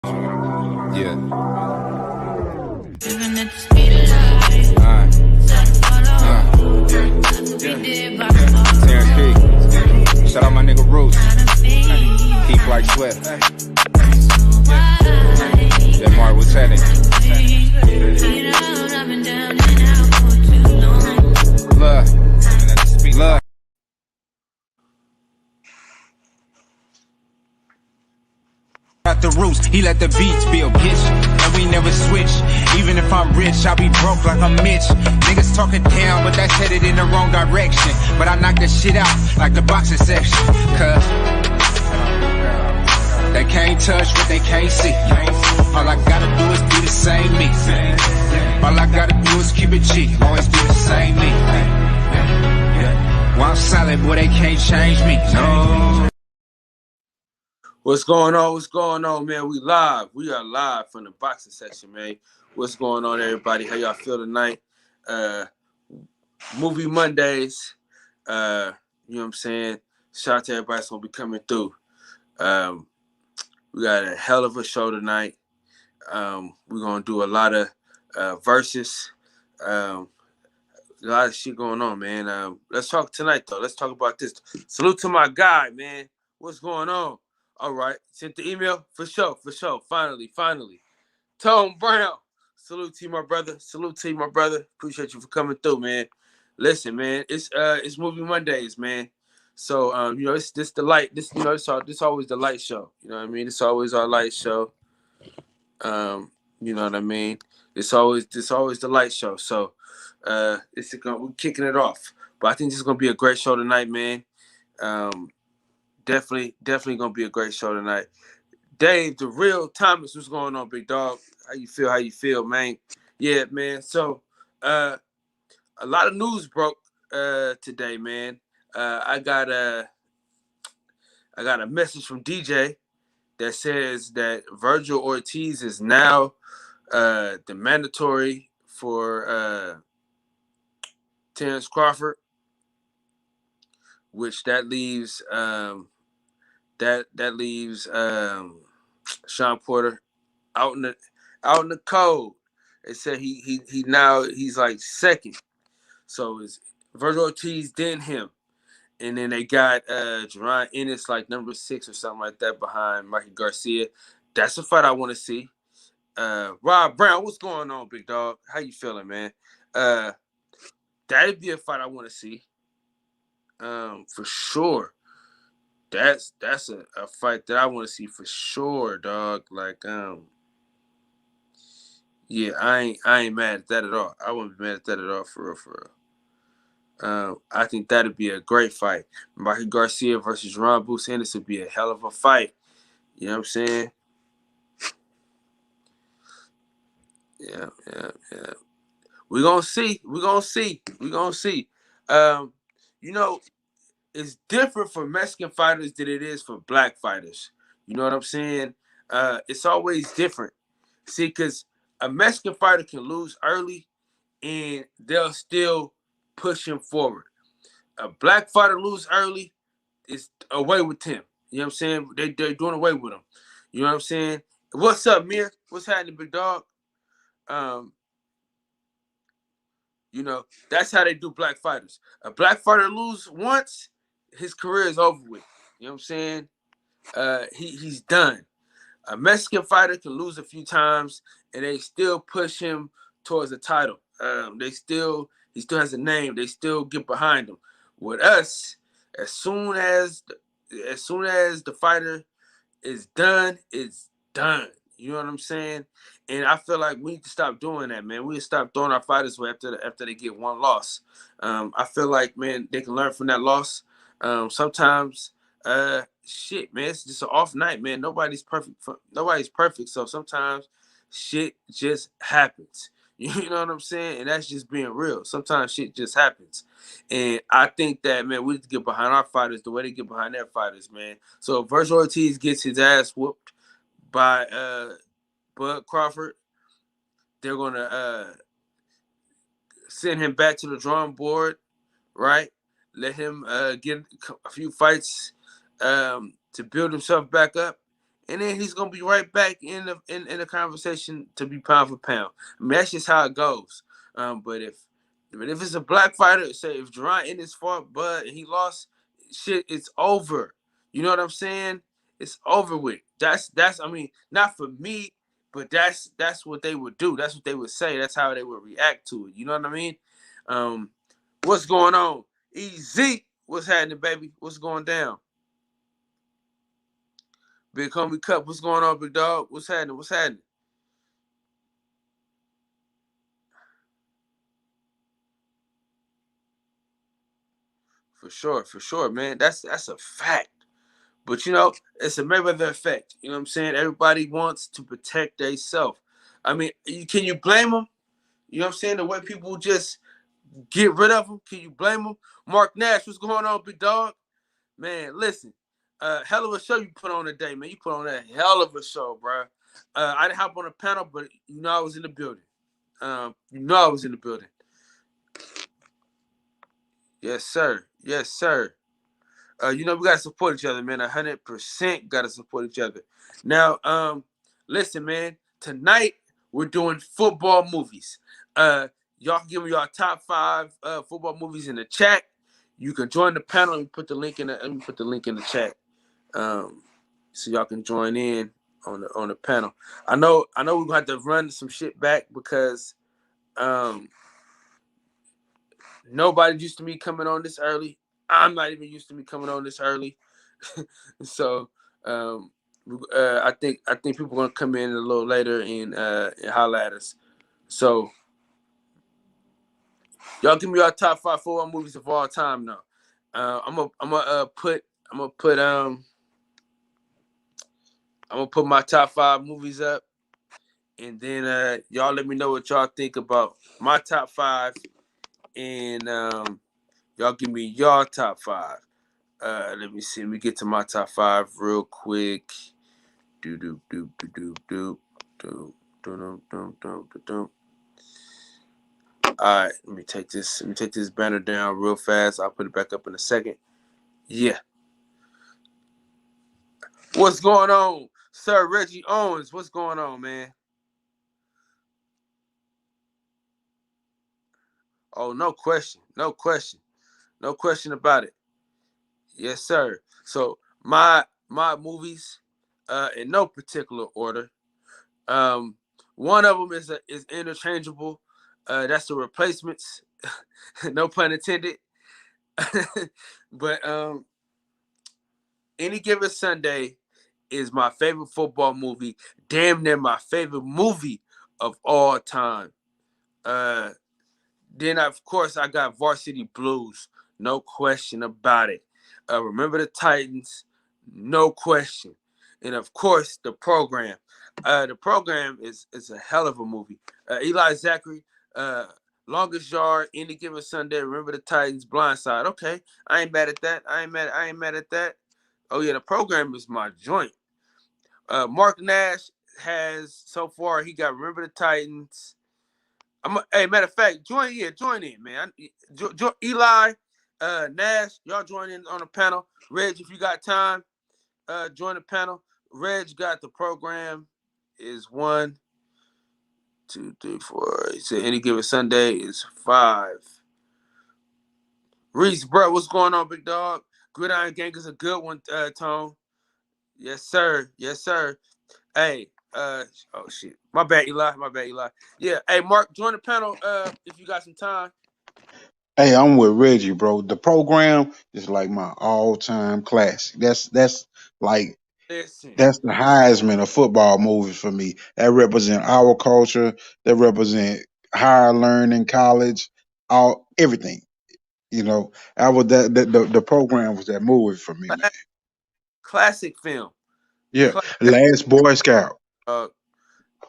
Yeah. Terrence P. Shout out my nigga Roots. Keep like Swift. Yeah, Mark, what's happening? Look. Got the roots, he let the beats build, bitch. And we never switch. Even if I'm rich, I'll be broke like I'm Mitch. Niggas talking down, but that's headed in the wrong direction. But I knock that shit out like the boxing section. Cause they can't touch what they can't see. All I gotta do is be the same me. All I gotta do is keep it G. Always be the same me. While I'm solid, boy, they can't change me. No. What's going on? What's going on, man? We live. We are live from the boxing section, man. What's going on, everybody? How y'all feel tonight? Movie Mondays. You know what I'm saying? Shout out to everybody that's going to be coming through. We got a hell of a show tonight. We're going to do a lot of verses. A lot of shit going on, man. Let's talk tonight, though. Let's talk about this. Salute to my guy, man. What's going on? All right. Sent the email? For sure. Finally. Tone Brown. Salute to you, my brother. Appreciate you for coming through, man. Listen, man, it's Movie Mondays, man. So it's this the light. This this always the light show. You know what I mean? It's always our light show. You know what I mean? It's always the light show. So we're kicking it off. But I think this is gonna be a great show tonight, man. Definitely gonna be a great show tonight. Dave, the real Thomas, what's going on, big dog? How you feel, man? Yeah, man. So a lot of news broke today, man. I got a message from DJ that says that Virgil Ortiz is now the mandatory for Terrence Crawford, which that leaves Sean Porter out in the cold. They said he's like second. So it's Virgil Ortiz, then him. And then they got Jerron Ennis like number 6 or something like that behind Mikey Garcia. That's a fight I want to see. Rob Brown, what's going on, big dog? How you feeling, man? That'd be a fight I want to see. For sure. That's a fight that I want to see for sure, dog. Like, yeah, I ain't mad at that at all. I wouldn't be mad at that at all, for real. I think that'd be a great fight. Mikey Garcia versus Ron Boots Ennis would be a hell of a fight. You know what I'm saying? Yeah. We're gonna see. It's different for Mexican fighters than it is for black fighters. You know what I'm saying? It's always different. See, because a Mexican fighter can lose early and they'll still push him forward. A black fighter lose early, it's away with him. You know what I'm saying? They're doing away with him. You know what I'm saying? What's up, Mir? What's happening, big dog? That's how they do black fighters. A black fighter lose once, his career is over with. You know what I'm saying? He's done. A Mexican fighter can lose a few times and they still push him towards the title. He still has a name. They still get behind him. With us, as soon as the fighter is done, it's done. You know what I'm saying? And I feel like we need to stop doing that, man. We need to stop throwing our fighters away after they get one loss. I feel like, man, they can learn from that loss. Sometimes, shit, man, it's just an off night, man. Nobody's perfect. So sometimes shit just happens. You know what I'm saying? And that's just being real. Sometimes shit just happens. And I think that, man, we need to get behind our fighters the way they get behind their fighters, man. So if Virgil Ortiz gets his ass whooped by Bud Crawford, they're going to send him back to the drawing board, right? Let him get a few fights to build himself back up. and then he's gonna be right back in the conversation to be pound for pound. I mean, that's just how it goes. But if it's a black fighter, say if Jerron Ennis fought Bud and he lost, shit, it's over. You know what I'm saying? It's over with. That's I mean, not for me, but that's what they would do. That's what they would say. That's how they would react to it. You know what I mean? What's going on? EZ, what's happening, baby? What's going down? Big Homie Cup, what's going on, big dog? What's happening? What's happening? For sure, man. That's a fact. But you know, it's a Mayweather effect. You know what I'm saying? Everybody wants to protect themselves. I mean, can you blame them? You know what I'm saying? The way people just get rid of them. Can you blame them? Mark Nash, what's going on, big dog? Man, listen. Hell of a show you put on today, man. You put on a hell of a show, bro. I didn't hop on the panel, but you know I was in the building. Yes, sir. Yes, sir. You know we gotta support each other, man. 100% gotta support each other. Now, listen, man. Tonight we're doing football movies. Y'all can give me your top 5 football movies in the chat. You can join the panel. Let me put the link in the chat. So y'all can join in on the panel. I know we're gonna have to run some shit back because nobody used to me coming on this early. I'm not even used to me coming on this early. So I think people are gonna come in a little later and holler at us. So y'all give me your top 5 football movies of all time now. I'm gonna put my top 5 movies up, and then y'all let me know what y'all think about my top 5, and y'all give me your top 5. Let me see. Let me get to my top 5 real quick. All right, let me take this banner down real fast. I'll put it back up in a second. Yeah. What's going on, Sir Reggie Owens? What's going on, man? Oh, no question about it. Yes, sir. So my movies, in no particular order. One of them is interchangeable. That's The Replacements. No pun intended. But Any Given Sunday is my favorite football movie. Damn near my favorite movie of all time. Then of course I got Varsity Blues. No question about it. Remember the Titans. No question. And of course The Program. The Program is a hell of a movie. Eli Zachary, Longest Yard, Any Given Sunday, Remember the Titans, Blindside. Okay, I ain't mad at that. I ain't mad at that. Oh yeah, The Program is my joint. Mark Nash has so far he got Remember the Titans. Hey, matter of fact, join in, man. Eli, Nash, y'all join in on the panel. Reg, if you got time, join the panel. Reg got The Program is 1, 2, 3, 4. He said Any Given Sunday is 5. Reese, bro, what's going on, big dog? Gridiron Gang is a good one, Tone. Yes, sir. Hey, oh shit. My bad, Eli. Yeah. Hey, Mark, join the panel if you got some time. Hey, I'm with Reggie, bro. The Program is like my all-time classic. That's like Listen. that's the Heisman of football movies for me. That represent our culture. That represent higher learning, college, everything. You know, I was the Program was that movie for me, man. Classic film. Yeah, Last Boy Scout.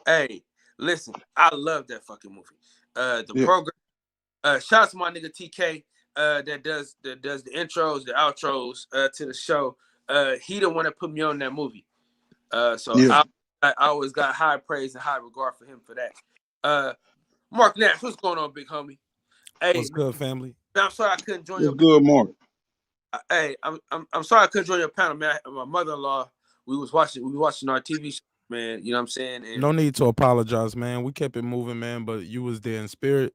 Hey, listen, I love that fucking movie. The Program. Shout out to my nigga TK that does the intros, the outros to the show. He the one that put me on that movie. I always got high praise and high regard for him for that. Mark Nash, what's going on, big homie? Hey, what's good, family? I'm sorry I couldn't join your. Good, Mark. Hey, I'm sorry I couldn't join your panel, man. My mother-in-law we was watching our TV show, man. You know what I'm saying? And No need to apologize, man. We kept it moving, man. But you was there in spirit.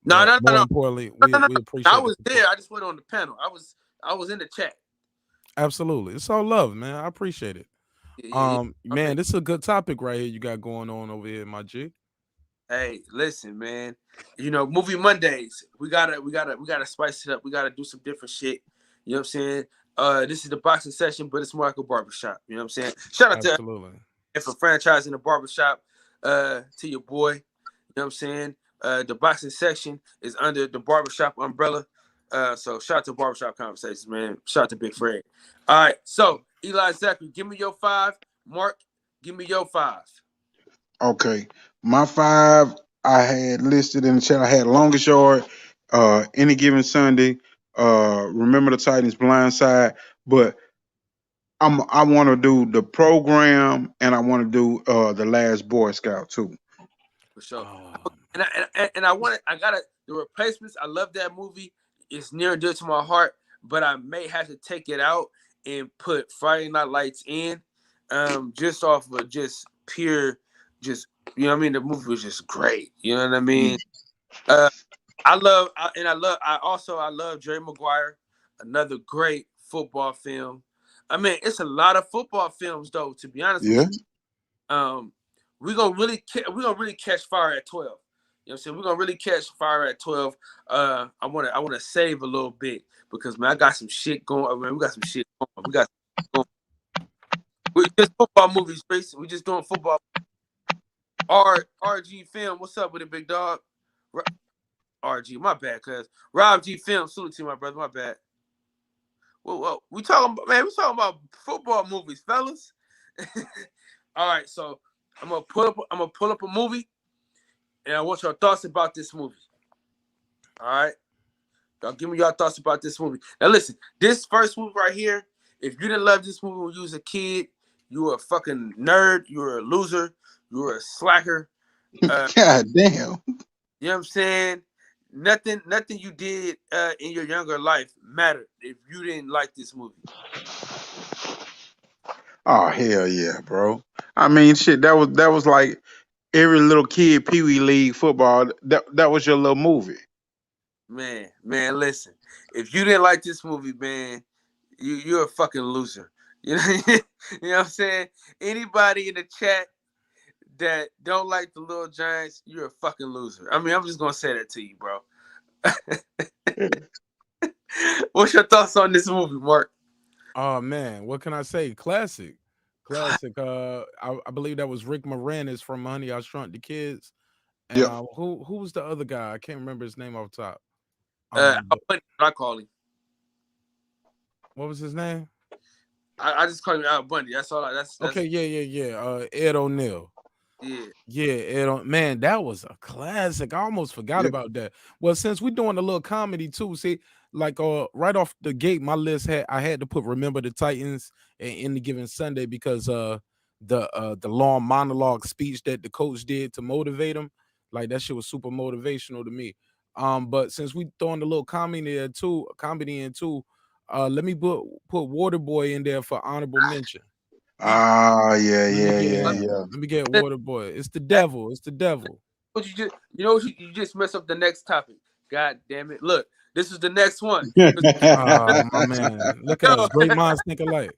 no, But no, no, more no, importantly, no, no, we no. appreciate. I the was support. there. I just went on the panel. I was in the chat. Absolutely, it's all love, man. I appreciate it. Yeah. Man, this is a good topic right here you got going on over here, my G. Hey, listen, man. You know, movie Mondays. We gotta spice it up. We gotta do some different shit. You know what I'm saying? This is the boxing session, but it's more like a barbershop. You know what I'm saying? Shout out Absolutely. to for franchising the barbershop, to your boy. You know what I'm saying? The boxing section is under the barbershop umbrella. So shout out to Barbershop Conversations, man. Shout out to Big Fred. All right, so Eli Zachary, give me your 5. Mark, give me your 5. Okay, my 5 I had listed in the chat. I had Longest Yard, Any Given Sunday, Remember the Titans, Blindside, but I want to do The Program, and I want to do The Last Boy Scout too. For sure. Oh, And I got The Replacements. I love that movie. It's near and dear to my heart, but I may have to take it out and put Friday Night Lights in, just off of just pure, just, you know what I mean? The movie was just great. You know what I mean? I love Jerry Maguire, another great football film. I mean, it's a lot of football films though, to be honest with you. We're gonna really catch fire at 12. You know what I'm saying? We're gonna really catch fire at 12. I wanna save a little bit because, man, I got some shit going. Man, we got some shit going. We got we just football movies, Grace. We just doing football. RG Film, what's up with it, big dog? RG, my bad, cuz Rob G Film, salute to you, my brother, my bad. Well, we talking about football movies, fellas. All right, so I'm gonna pull up a movie, and I want your thoughts about this movie. All right, y'all give me your thoughts about this movie. Now listen, this first movie right here. If you didn't love this movie when you was a kid, you were a fucking nerd. You were a loser. You were a slacker. God damn. You know what I'm saying? Nothing you did in your younger life mattered if you didn't like this movie. Oh hell yeah, bro. I mean, shit. That was like every little kid Pee Wee League football. That was your little movie. Man, listen. If you didn't like this movie, man, you're a fucking loser. You know, you know what I'm saying? Anybody in the chat that don't like the Little Giants, you're a fucking loser. I mean, I'm just gonna say that to you, bro. What's your thoughts on this movie, Mark? Oh man, what can I say? Classic. I believe that was Rick Moranis from Honey, I Shrunk the Kids. And Yeah. who was the other guy? I can't remember his name off the top. I call him. What was his name? I just call him Al Bundy. That's all. That's Okay, yeah. Ed O'Neill. Yeah, Ed man, that was a classic. I almost forgot about that. Well, since we're doing a little comedy too, see, like right off the gate, my list I had to put Remember the Titans and Any Given Sunday because the long monologue speech that the coach did to motivate him, like that shit was super motivational to me. But since we throwing a little comedy in too, let me put Waterboy in there for honorable mention. Ah, yeah. Let me get Waterboy. It's the devil. What you just messed up the next topic. God damn it! Look, this is the next one. Oh my man, look at us, great minds think alike.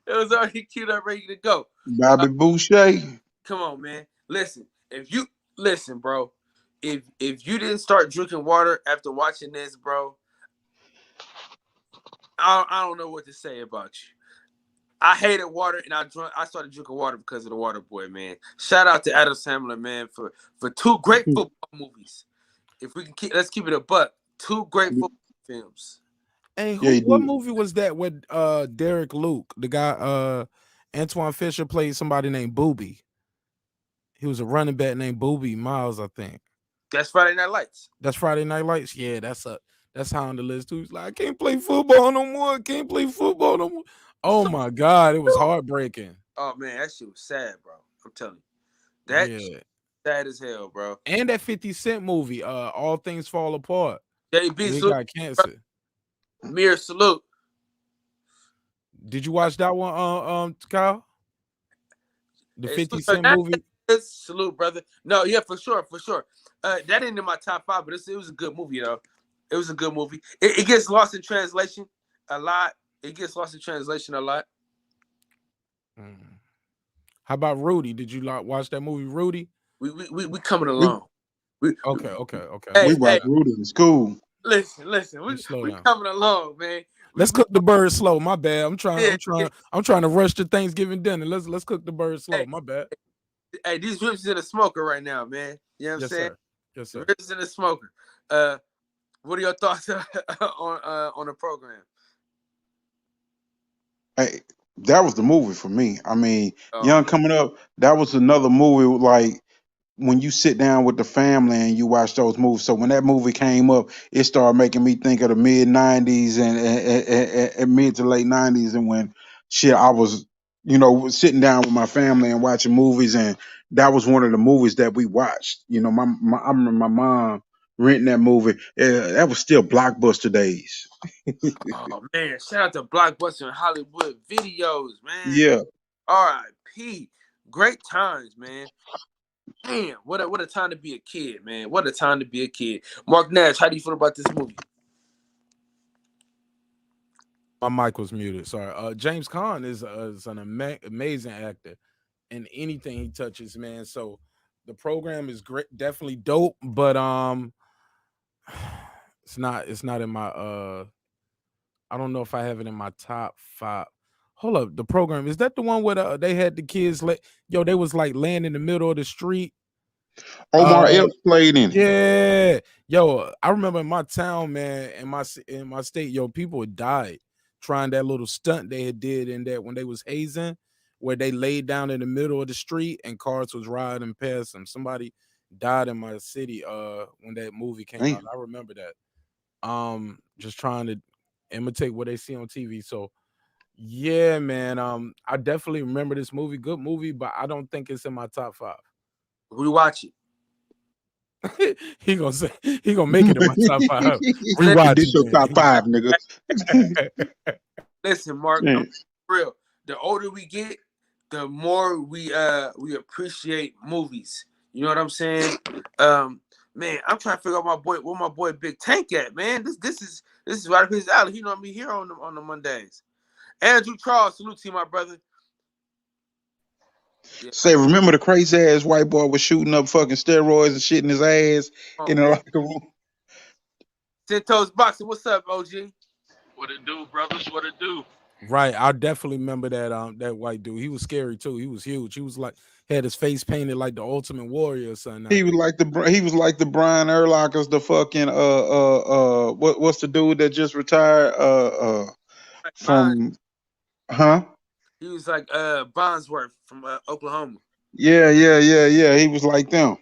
It was already queued up, ready to go. Bobby Boucher. Come on, man. Listen, bro. If you didn't start drinking water after watching this, bro, I don't know what to say about you. I hated water, and I started drinking water because of the Water Boy, man. Shout out to Adam Sandler, man, for 2 great football movies. If we can let's keep it a buck. 2 great football films. Hey, Yeah, what movie was that with Derek Luke? The guy Antoine Fisher played somebody named Booby. He was a running back named Booby Miles, I think. That's Friday Night Lights. That's Friday Night Lights. Yeah, that's how on the list too. He's like, I can't play football no more. Oh my God, it was heartbreaking. Oh man, that shit was sad, bro. I'm telling you, that shit sad as hell, bro. And that 50 Cent movie, All Things Fall Apart. JB He salute, got cancer. Mir salute. Did you watch that one, Kyle? The Hey, 50 so Cent movie? salute, brother. No, yeah, for sure. That ain't in my top 5, but it was a good movie, though. It was a good movie. It gets lost in translation a lot. How about Rudy? Did you watch that movie, Rudy? We coming We along. We Okay. Hey, watched hey, Rudy in school. listen. Let's slow We down. coming along, man. Let's cook the bird slow. My bad. I'm trying Yeah. to rush to Thanksgiving dinner. Let's cook the bird slow. My bad. Hey, these ribs in the smoker right now, man. You know what I'm saying? Sir. Yes, sir. Ribs in the smoker. What are your thoughts on the program? Hey, that was the movie for me. I mean, Oh. Young Coming Up, that was another movie like when you sit down with the family and you watch those movies. So when that movie came up, it started making me think of the mid '90s and mid to late '90s, and when shit, I was, sitting down with my family and watching movies, and that was one of the movies that we watched. I remember my mom renting that movie. That was still Blockbuster days. Oh man, shout out to Blockbuster and Hollywood Videos, man. Yeah. R.I.P. Great times, man. Damn, what a time to be a kid, man. What a time to be a kid. Mark Nash, how do you feel about this movie? My mic was muted. Sorry. James Caan is an amazing actor in anything he touches, man. So the program is great, definitely dope, but it's not in my I don't know if I have it in my top 5. Hold up, the program, is that the one where they had the kids they was like laying in the middle of the street? Omar Epps played in it. Yeah. Yo, I remember in my town, man, in my state, people had died trying that little stunt they had did in that when they was hazing, where they laid down in the middle of the street and cars was riding past them. Somebody died in my city when that movie came out. I remember that. Just trying to imitate what they see on TV. So yeah, man. I definitely remember this movie. Good movie, but I don't think it's in my top 5. Rewatch it. He gonna make it in my top 5. Rewatch this your top 5, nigga. Listen, Mark, real. The older we get, the more we appreciate movies. You know what I'm saying? Man, I'm trying to figure out where my boy Big Tank at, man. This is right up his alley. He know me here on the Mondays. Andrew Charles, salute to you, my brother. Yeah. Say, remember the crazy ass white boy was shooting up fucking steroids and shit in his ass in the locker room? Centos Boxing, what's up, OG? What it do, brothers? What it do? Right, I definitely remember that white dude. He was scary too. He was huge. He was like had his face painted like the Ultimate Warrior or something. He was like the Brian Urlachers, the fucking what's the dude that just retired from He was like Bondsworth from Oklahoma. Yeah. He was like them.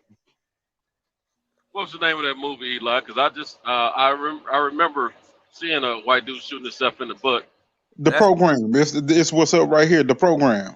What's the name of that movie, Eli? Because I remember seeing a white dude shooting himself in the butt. The program. It's what's up right here. The program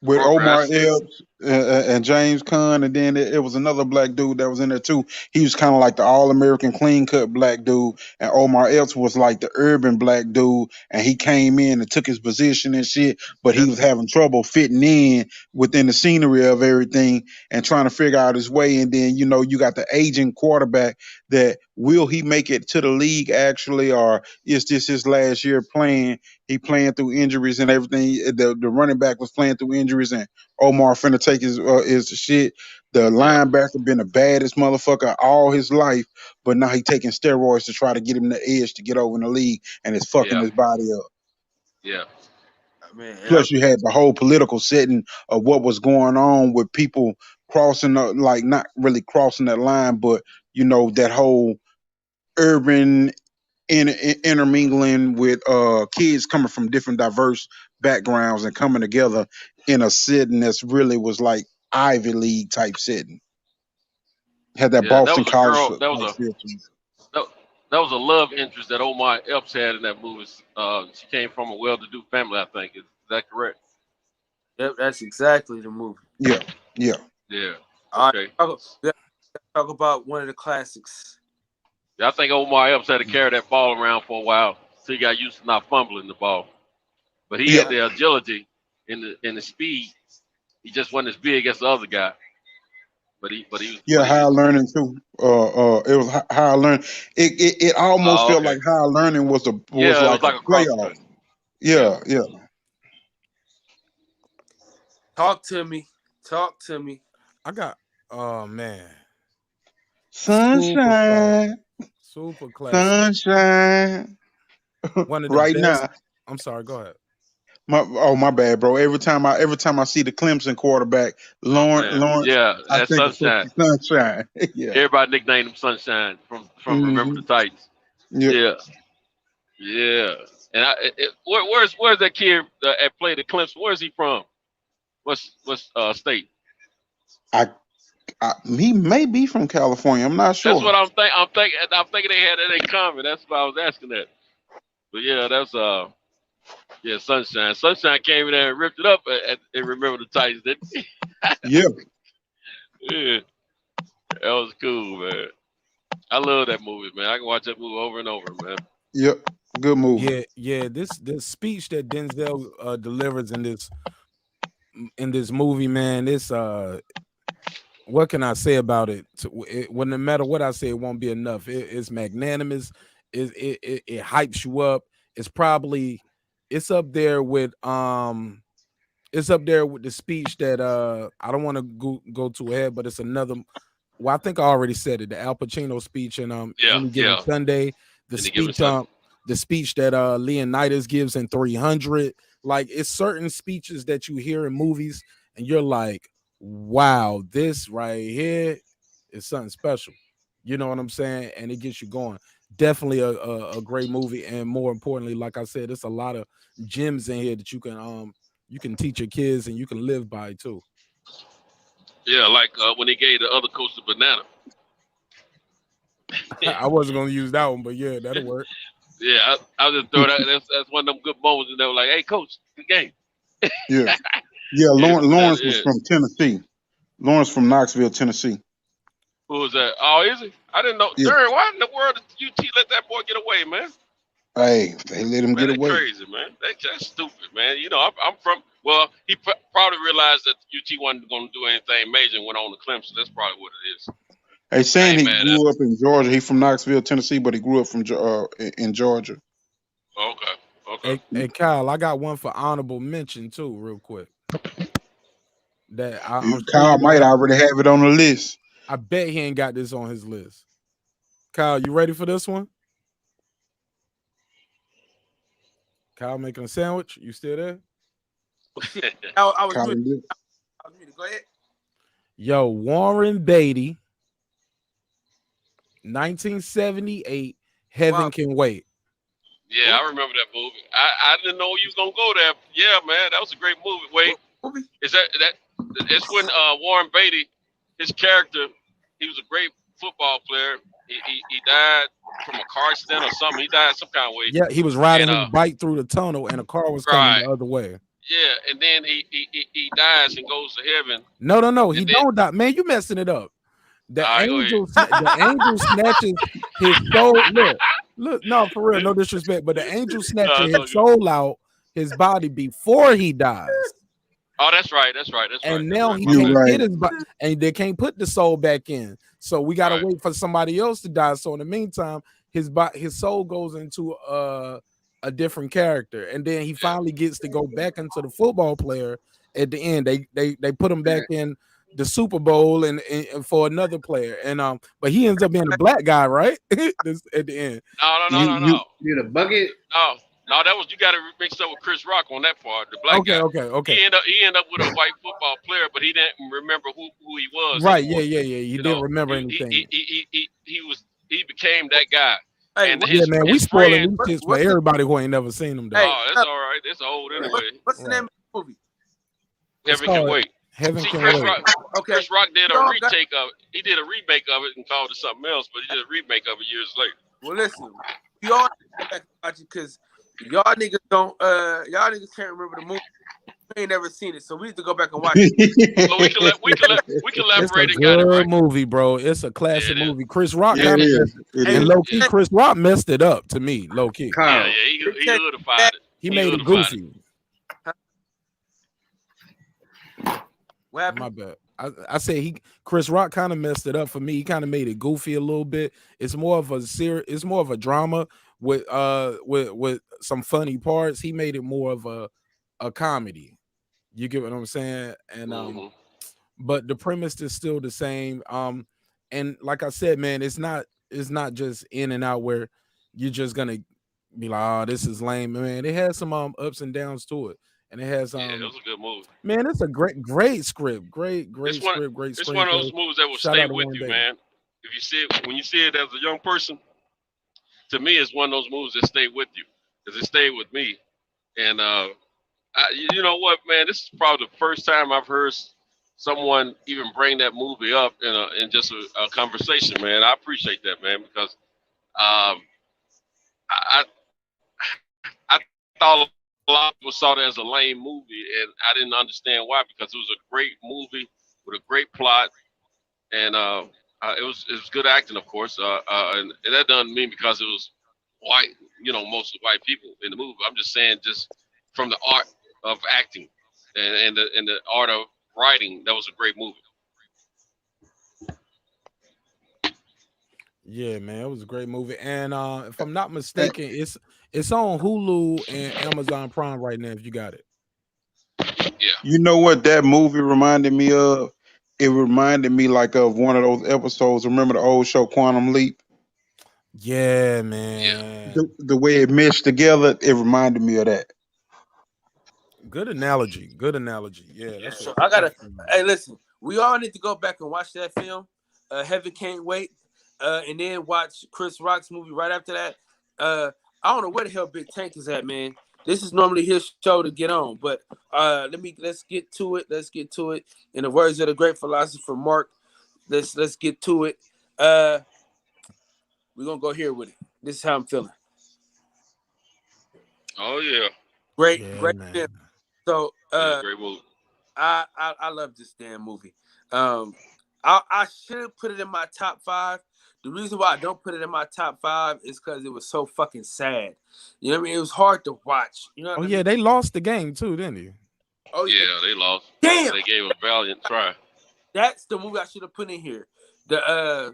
with Omar Epps and James Caan, and then it was another black dude that was in there too. He was kind of like the all-American clean-cut black dude, and Omar Epps was like the urban black dude, and he came in and took his position and shit, but he was having trouble fitting in within the scenery of everything and trying to figure out his way. And then, you got the aging quarterback that will he make it to the league actually, or is this his last year playing? He playing through injuries and everything. The running back was playing through injuries, and Omar finna take his shit. The linebacker been the baddest motherfucker all his life, but now he taking steroids to try to get him the edge to get over in the league, and it's fucking his body up. Yeah. Plus, you had the whole political setting of what was going on with people crossing, not really crossing that line, but that whole urban intermingling with kids coming from different diverse backgrounds and coming together in a setting that's really was like Ivy League type setting. Had that Boston College. That was a love interest that Omar Epps had in that movie. She came from a well-to-do family, I think. Is that correct? Yep, that's exactly the movie. Yeah. Okay. Talk about one of the classics. Yeah, I think Omar Epps had to carry that ball around for a while, so he got used to not fumbling the ball. but he had the agility and the speed. He just wasn't as big as the other guy. But he was higher learning too. It was higher learning. It almost felt like higher learning was it was like a playoff. Yeah. Talk to me. I got, oh man, Sunshine. super classic. Sunshine. One of the right best. now. I'm sorry. Go ahead. My bad, bro. Every time I see the Clemson quarterback, Lawrence, I that's think Sunshine. Sunshine. Yeah. Everybody nicknamed him Sunshine from Remember the Titans. Yeah. And where's that kid that played at Clemson? Where's he from? What's state? He may be from California. I'm not sure. That's what I'm thinking. I'm thinking they had that in common. That's why I was asking that. But yeah, that's Sunshine. Sunshine came in there and ripped it up and Remember the Titans, didn't he? Yeah. Yeah. That was cool, man. I love that movie, man. I can watch that movie over and over, man. Yep. Good movie. Yeah. This speech that Denzel delivers in this movie, man. This what can I say about it? When no matter what I say, it won't be enough. It's magnanimous. It hypes you up. It's up there with the speech that I don't want to go too ahead, but it's another. Well, I think I already said it. The Al Pacino speech in Any Given Sunday. The speech that Leonidas gives in 300. Like, it's certain speeches that you hear in movies, and you're like, wow, this right here is something special. You know what I'm saying? And it gets you going. Definitely a great movie, and more importantly, like I said, there's a lot of gems in here that you can teach your kids and you can live by too. Yeah, like when he gave the other coach the banana. I wasn't gonna use that one, but yeah, that'll work. Yeah, I just throw that. That's one of them good moments, and they were like, "Hey, coach, good game." Yeah. Lawrence was from Tennessee. Lawrence from Knoxville, Tennessee. Who was that? Oh, is he? I didn't know. Yeah. Darren, why in the world did UT let that boy get away, man? Hey, they let him get away. Crazy, man. That's stupid, man. You know, I'm from. Well, he probably realized that UT wasn't going to do anything major and went on to Clemson. That's probably what it is. Hey, saying he grew up in Georgia. He from Knoxville, Tennessee, but he grew up in Georgia. Okay. Hey, Kyle, I got one for honorable mention too, real quick. That Kyle might already have it on the list. I bet he ain't got this on his list. Kyle, you ready for this one? Kyle making a sandwich. You still there? I was muted. Go ahead. Yo, Warren Beatty, 1978. Heaven Can Wait. Yeah, I remember that movie. I didn't know you was gonna go there. Yeah, man, that was a great movie. Wait, is that it's when Warren Beatty, his character, he was a great football player. He died from a car accident or something. He died some kind of way. Yeah, he was riding his bike through the tunnel, and a car was coming the other way. Yeah, and then he dies and goes to heaven. No, he don't die. Man, you messing it up. The angel snatches his soul. Look, no, for real, no disrespect, but the angel snatches his soul out his body before he dies. Oh, that's right. And now he can't get his body, and they can't put the soul back in. So we gotta wait for somebody else to die. So in the meantime, his soul goes into a different character, and then he finally gets to go back into the football player. At the end, they put him back in the Super Bowl and for another player, and but he ends up being a black guy, right? At the end. No. You're the bucket. No, that was, you got to mix up with Chris Rock on that part. The black guy. Okay. He ended up with a white football player, but he didn't remember who he was. Right? Yeah. He didn't remember anything. He became that guy. Hey, and man, we spoiling these for everybody who ain't never seen them. Oh, that's all right. That's old anyway. What's the name of the movie? Heaven Can Wait. Heaven Can Wait. Chris Rock did a retake of it. He did a remake of it and called it something else, but he did a remake of it years later. Well, listen, y'all watch it because y'all niggas can't remember the movie. We ain't never seen it, so we need to go back and watch it. So we can elaborate. It's a good movie, bro. It's a classic movie. Chris Rock kind of and low key, Chris Rock messed it up to me, low key. Yeah, he hoodified it. He made it goofy. What happened? My bad. I say Chris Rock kind of messed it up for me. He kind of made it goofy a little bit. It's more of a drama with some funny parts. He made it more of a comedy. You get what I'm saying? And but the premise is still the same. And like I said, man, it's not just in and out where you're just gonna be like, oh, this is lame, man. It has some ups and downs to it. And it has yeah, it was a good movie. man, it's a great script. Great It's script. one of those movies that will Shout stay out to with Warren you, Beatty. man. If you see it, when you see it as a young person, to me, it's one of those movies that stay with you, because it stayed with me. And you know what, man? This is probably the first time I've heard someone even bring that movie up in just a conversation, man. I appreciate that, man, because I I thought a lot of people saw it as a lame movie, and I didn't understand why, because it was a great movie with a great plot, and it was good acting, of course, and that doesn't mean because it was white, mostly white people in the movie. I'm just saying, just from the art of acting and the art of writing, that was a great movie. Yeah, man, it was a great movie. And if I'm not mistaken, it's on Hulu and Amazon Prime right now if you got it. Yeah. You know what that movie reminded me of? It reminded me like of one of those episodes. Remember the old show Quantum Leap? Yeah, man. The way it meshed together, it reminded me of that. Good analogy. Yeah, that's So I gotta. Hey, listen, we all need to go back and watch that film. Heaven Can't Wait, and then watch Chris Rock's movie right after that. I don't know where the hell Big Tank is at, man. This is normally his show to get on, but let's get to it. Let's get to it. In the words of the great philosopher Mark, let's get to it. We're gonna go here with it. This is how I'm feeling. Oh yeah. Great man. film. So great movie. I love this damn movie. I should have put it in my top 5. The reason why I don't put it in my top 5 is because it was so fucking sad. You know what I mean? It was hard to watch. You know what I mean? They lost the game too, didn't they? Oh yeah, they lost. Damn. They gave a valiant try. That's the movie I should have put in here. That's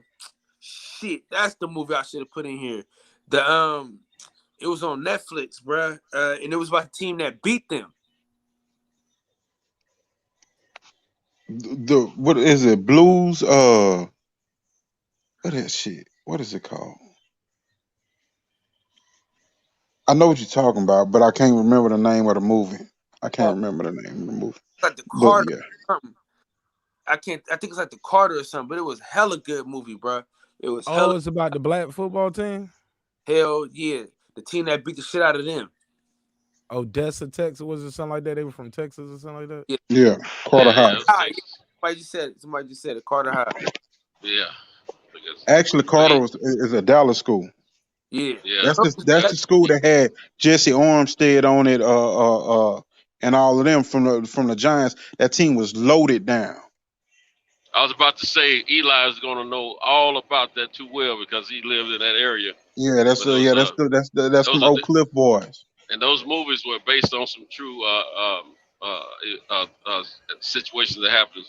the movie I should have put in here. It was on Netflix, bruh. And it was about the team that beat them. What is it? Blues? What is shit? What is it called? I know what you're talking about, but I can't remember the name of the movie. I can't remember the name of the movie. Like the Carter. Yeah. Or something. I think it's like the Carter or something, but it was hella good movie, bro. It was. It's about the black football team. Hell yeah, the team that beat the shit out of them. Odessa, Texas, was it something like that? They were from Texas or something like that. Yeah, Carter High. Somebody just said it. Carter High. Yeah. Actually, Carter is a Dallas school. Yeah. That's the school that had Jesse Armstead on it, and all of them from the Giants. That team was loaded down. I was about to say Eli is going to know all about that too well because he lived in that area. Yeah, that's from Oak Cliff boys. And those movies were based on some true situations that happen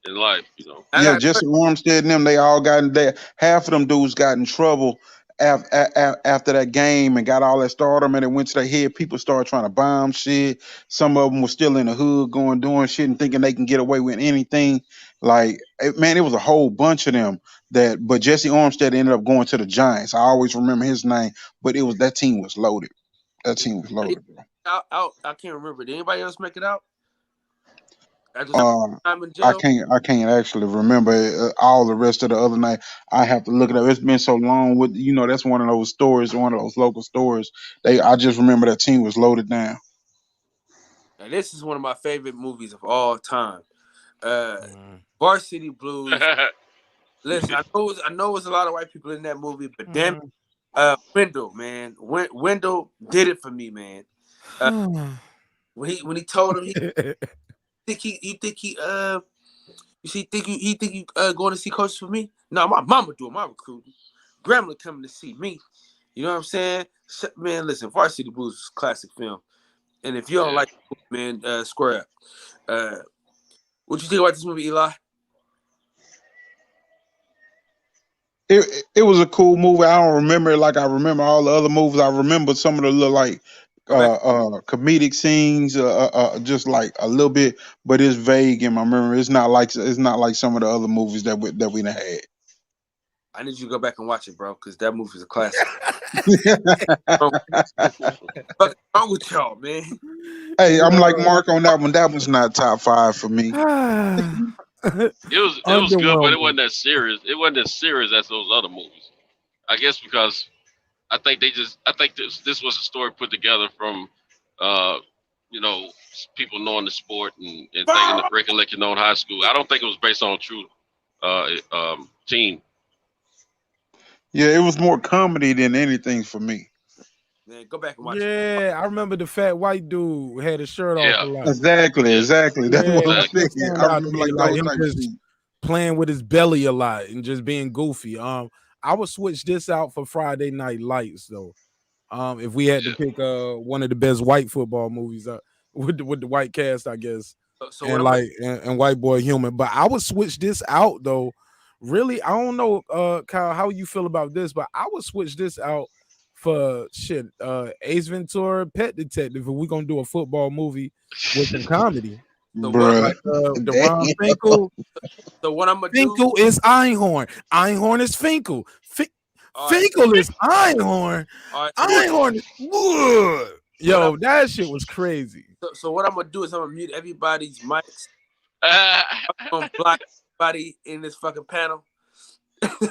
in life, Yeah, Jesse Armstead and them, they all got in there. Half of them dudes got in trouble after that game and got all that stardom, and it went to their head. People started trying to bomb shit. Some of them were still in the hood doing shit and thinking they can get away with anything. Like, man, it was a whole bunch of them but Jesse Armstead ended up going to the Giants. I always remember his name, but that team was loaded. That team was loaded, bro. I can't remember. Did anybody else make it out? I can't actually remember all the rest of the other night. I have to look it up. It's been so long. That's one of those stories, one of those local stories. I just remember that team was loaded down. Now, this is one of my favorite movies of all time. Varsity Blues. Listen, I know it was a lot of white people in that movie, but damn, Wendell, man, Wendell did it for me, man. When he told him he think you going to see coaches for me? No, my mama doing my recruiting. Grandma coming to see me. You know what I'm saying? Man, listen, Varsity Blues is a classic film. And if you don't like it, man, square up. What you think about this movie, Eli? It was a cool movie. I don't remember it like I remember all the other movies. I remember some of the little like comedic scenes, just like a little bit, but it's vague in my memory. It's not like some of the other movies that we done had. I need you to go back and watch it, bro, because that movie is a classic. What's wrong with y'all, man? Hey, I'm like Mark on that one. That was not top 5 for me. It was good, but it wasn't that serious. It wasn't as serious as those other movies. I guess because I think this was a story put together from people knowing the sport and thinking the recollection on high school. I don't think it was based on a true team. Yeah, it was more comedy than anything for me. Man, go back and watch it. Yeah, I remember the fat white dude had his shirt off a lot. Exactly. That's what I'm thinking. I remember like him just playing with his belly a lot and just being goofy. I would switch this out for Friday Night Lights though. If we had to pick one of the best white football movies with the white cast, I guess. And White Boy Human. But I would switch this out though. Really, I don't know, Kyle, how you feel about this, but I would switch this out for Ace Ventura, Pet Detective. If we're gonna do a football movie with some comedy, the Ron Finkel. So what I'm gonna Finkel do is Einhorn. Einhorn is Finkel. Finkel is Einhorn. Einhorn is Wood. Yo, that shit was crazy. So what I'm gonna do is I'm gonna mute everybody's mics. I'm gonna block everybody in this fucking panel. The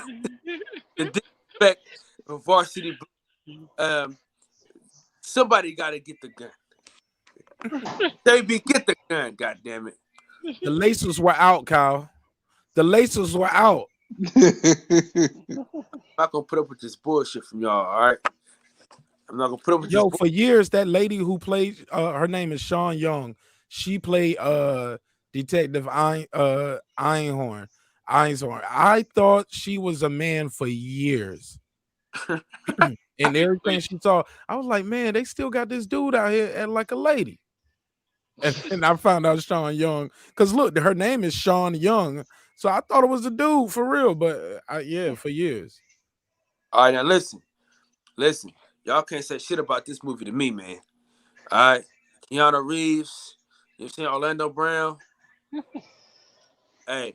disrespect of Varsity. Somebody gotta get the gun. Baby, get the gun, goddammit. The laces were out, Kyle. The laces were out. I'm not gonna put up with this bullshit from y'all, all right? I'm not gonna put up with this for years, that lady who played her name is Sean Young. She played Detective Einhorn. I thought she was a man for years. And everything she saw, I was like, man, they still got this dude out here acting like a lady. And I found out Sean Young, because look, her name is Sean Young, so I thought it was a dude for real. But for years. All right, now listen, y'all can't say shit about this movie to me, man. All right, Keanu Reeves, you know what I'm saying, Orlando Brown. Hey,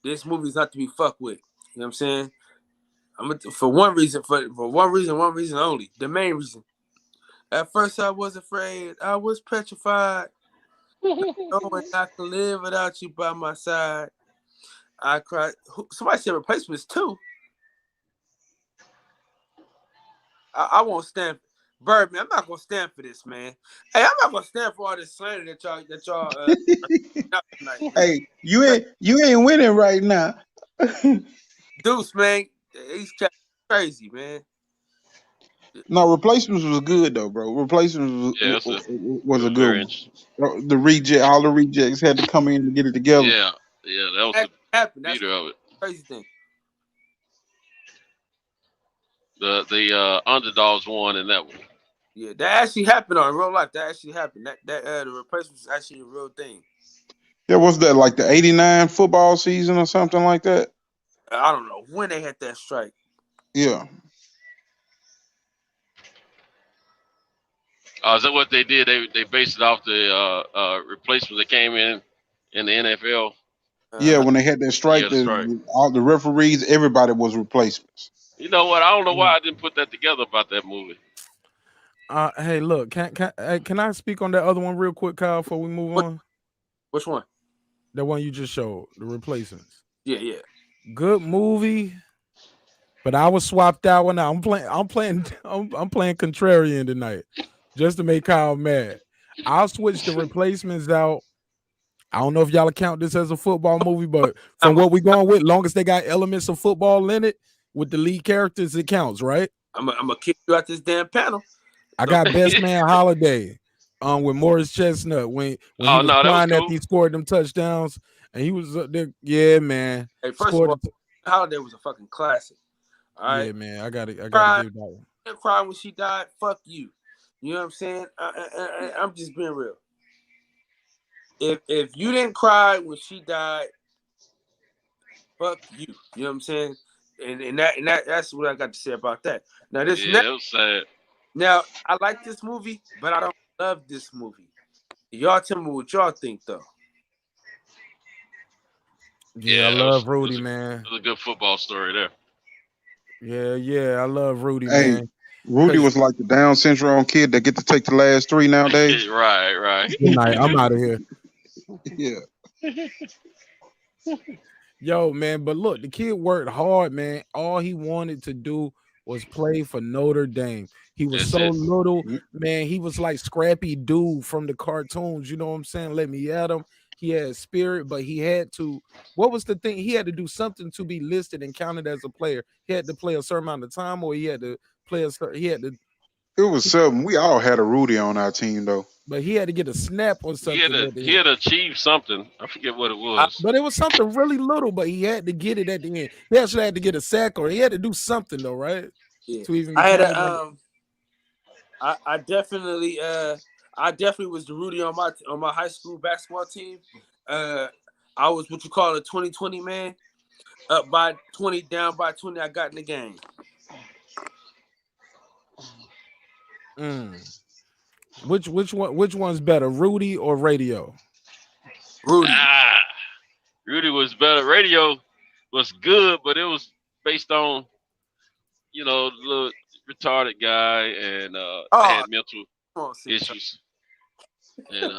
this movie's not to be fucked with. You know what I'm saying? For one reason only. The main reason. At first, I was afraid. I was petrified. Knowing I could live without you by my side. I cried. Somebody said Replacements too. I won't stand. Birdman, I'm not gonna stand for this, man. Hey, I'm not gonna stand for all this slander that y'all. Hey, you ain't winning right now. Deuce, man, he's crazy, man. No, Replacements was good though, bro. Replacements was a good one. The reject, all the rejects had to come in to get it together. Yeah, that was happened. That's of it. Crazy thing. The underdogs won in that one. Yeah, that actually happened in real life. That actually happened. That the Replacements is actually a real thing. Yeah, was that like the '89 football season or something like that? I don't know when they had that strike. Yeah. Is that what they did? They based it off the replacements that came in the NFL. Yeah, when they had that strike, all the referees, everybody was replacements. You know what? I don't know why I didn't put that together about that movie. Hey, look, can I speak on that other one real quick, Kyle, before we move on? Which one? The one you just showed, The Replacements. Yeah. Good movie, but I was swapped out when I'm playing contrarian tonight, just to make Kyle mad. I'll switch The Replacements out. I don't know if y'all count this as a football movie, but from what we're going with, long as they got elements of football in it with the lead characters, it counts, right? I'm gonna kick you out this damn panel. I got Best Man Holiday with Morris Chestnut when he was crying that he scored them touchdowns, and he was there. Yeah, man. Hey, first of all, Holiday was a fucking classic. All right, yeah, man. I gotta give that one. Crying when she died. Fuck you. You know what I'm saying? I'm just being real. if you didn't cry when she died, fuck you. You know what I'm saying? And that's what I got to say about that. Now this Yeah, it was sad. Now I like this movie, but I don't love this movie. Y'all tell me what y'all think though. Yeah, I love Rudy, man. It was a good football story there. Yeah, I love Rudy, Hey, man. Rudy was like the Down syndrome kid that get to take the last 3 nowadays. Right. Good night. I'm out of here. Yeah. Yo, man, but look, the kid worked hard, man. All he wanted to do was play for Notre Dame. He was That's so it. little, man. He was like Scrappy Dude from the cartoons. You know what I'm saying? Let me at him. He had spirit, but he had to. What was the thing? He had to do something to be listed and counted as a player. He had to play a certain amount of time, or he had to play he had to. It was something. We all had a Rudy on our team, though. But he had to get a snap or something. He had achieved something. I forget what it was. But it was something really little, but he had to get it at the end. He actually had to get a sack, or he had to do something though, right? Yeah. To even I had a I definitely was the Rudy on my high school basketball team. I was what you call a 2020 man. Up by 20, down by 20. I got in the game. Which one's better, Rudy or Radio? Rudy. Rudy was better. Radio was good, but it was based on, the little retarded guy and had mental issues. And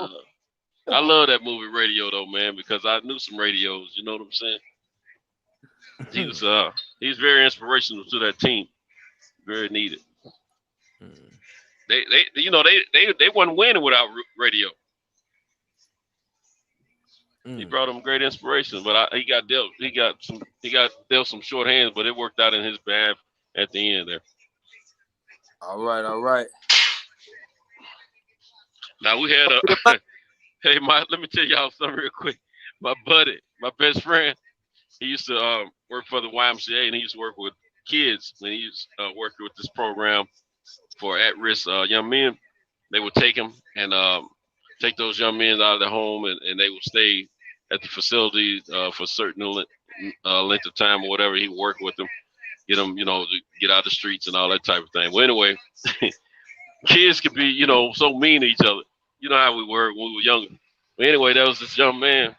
I love that movie Radio though, man, because I knew some radios. You know what I'm saying? He was very inspirational to that team. Very needed. They wasn't winning without Radio. He brought him great inspiration, but he got dealt some short hands, but it worked out in his behalf at the end there. All right. Now we had hey, let me tell y'all something real quick. My buddy, my best friend, he used to work for the YMCA, and he used to work with kids, and he used to work with this program for at-risk young men. They would take them and take those young men out of their home, and they would stay at the facility for a certain length of time or whatever. He would work with them, get them, to get out of the streets and all that type of thing. Well, anyway, kids could be, so mean to each other. You know how we were when we were younger. But anyway, there was this young man.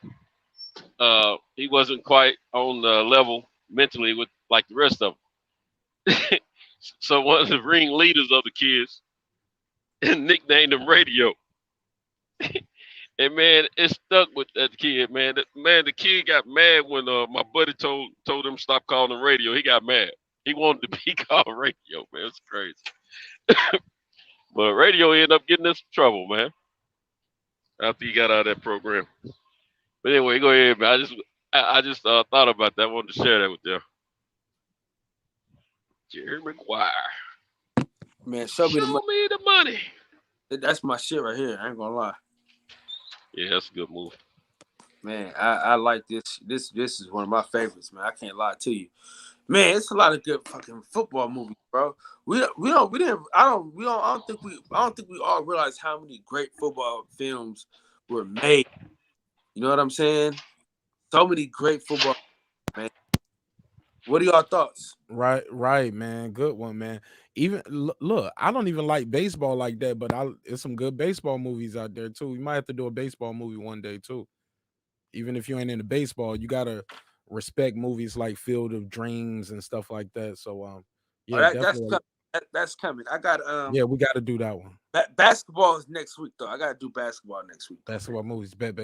He wasn't quite on the level mentally with like the rest of them. So one of the ringleaders of the kids nicknamed him Radio. And man, it stuck with that kid, man. The kid got mad when my buddy told him stop calling him Radio. He got mad. He wanted to be called Radio, man. It's crazy. But Radio ended up getting us in trouble, man, after he got out of that program. But anyway, go ahead, man. I just thought about that. I wanted to share that with you. Jerry Maguire. Man, show me the money. That's my shit right here. I ain't gonna lie. Yeah, that's a good movie. Man, I like this. This is one of my favorites, man. I can't lie to you. Man, it's a lot of good fucking football movies, bro. I don't think we all realize how many great football films were made. You know what I'm saying? So many great football, man. What are y'all thoughts? Right, man. Good one, man. Even look, I don't even like baseball like that, but there's some good baseball movies out there too. We might have to do a baseball movie one day too. Even if you ain't into baseball, you gotta respect movies like Field of Dreams and stuff like that. So that's coming. I got yeah, we got to do that one. Basketball is next week though. I gotta do basketball next week. Basketball movies, bet.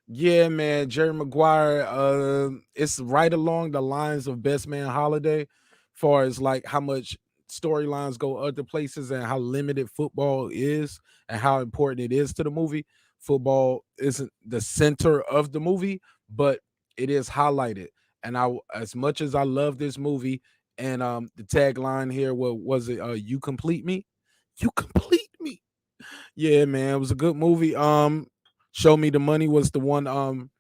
Yeah, man, Jerry Maguire. It's right along the lines of Best Man Holiday, far as like how much storylines go other places and how limited football is and how important it is to the movie. Football isn't the center of the movie, but it is highlighted. And as much as I love this movie, and the tagline here was it? You complete me, you complete me. Yeah, man, it was a good movie. Show Me the Money was the one.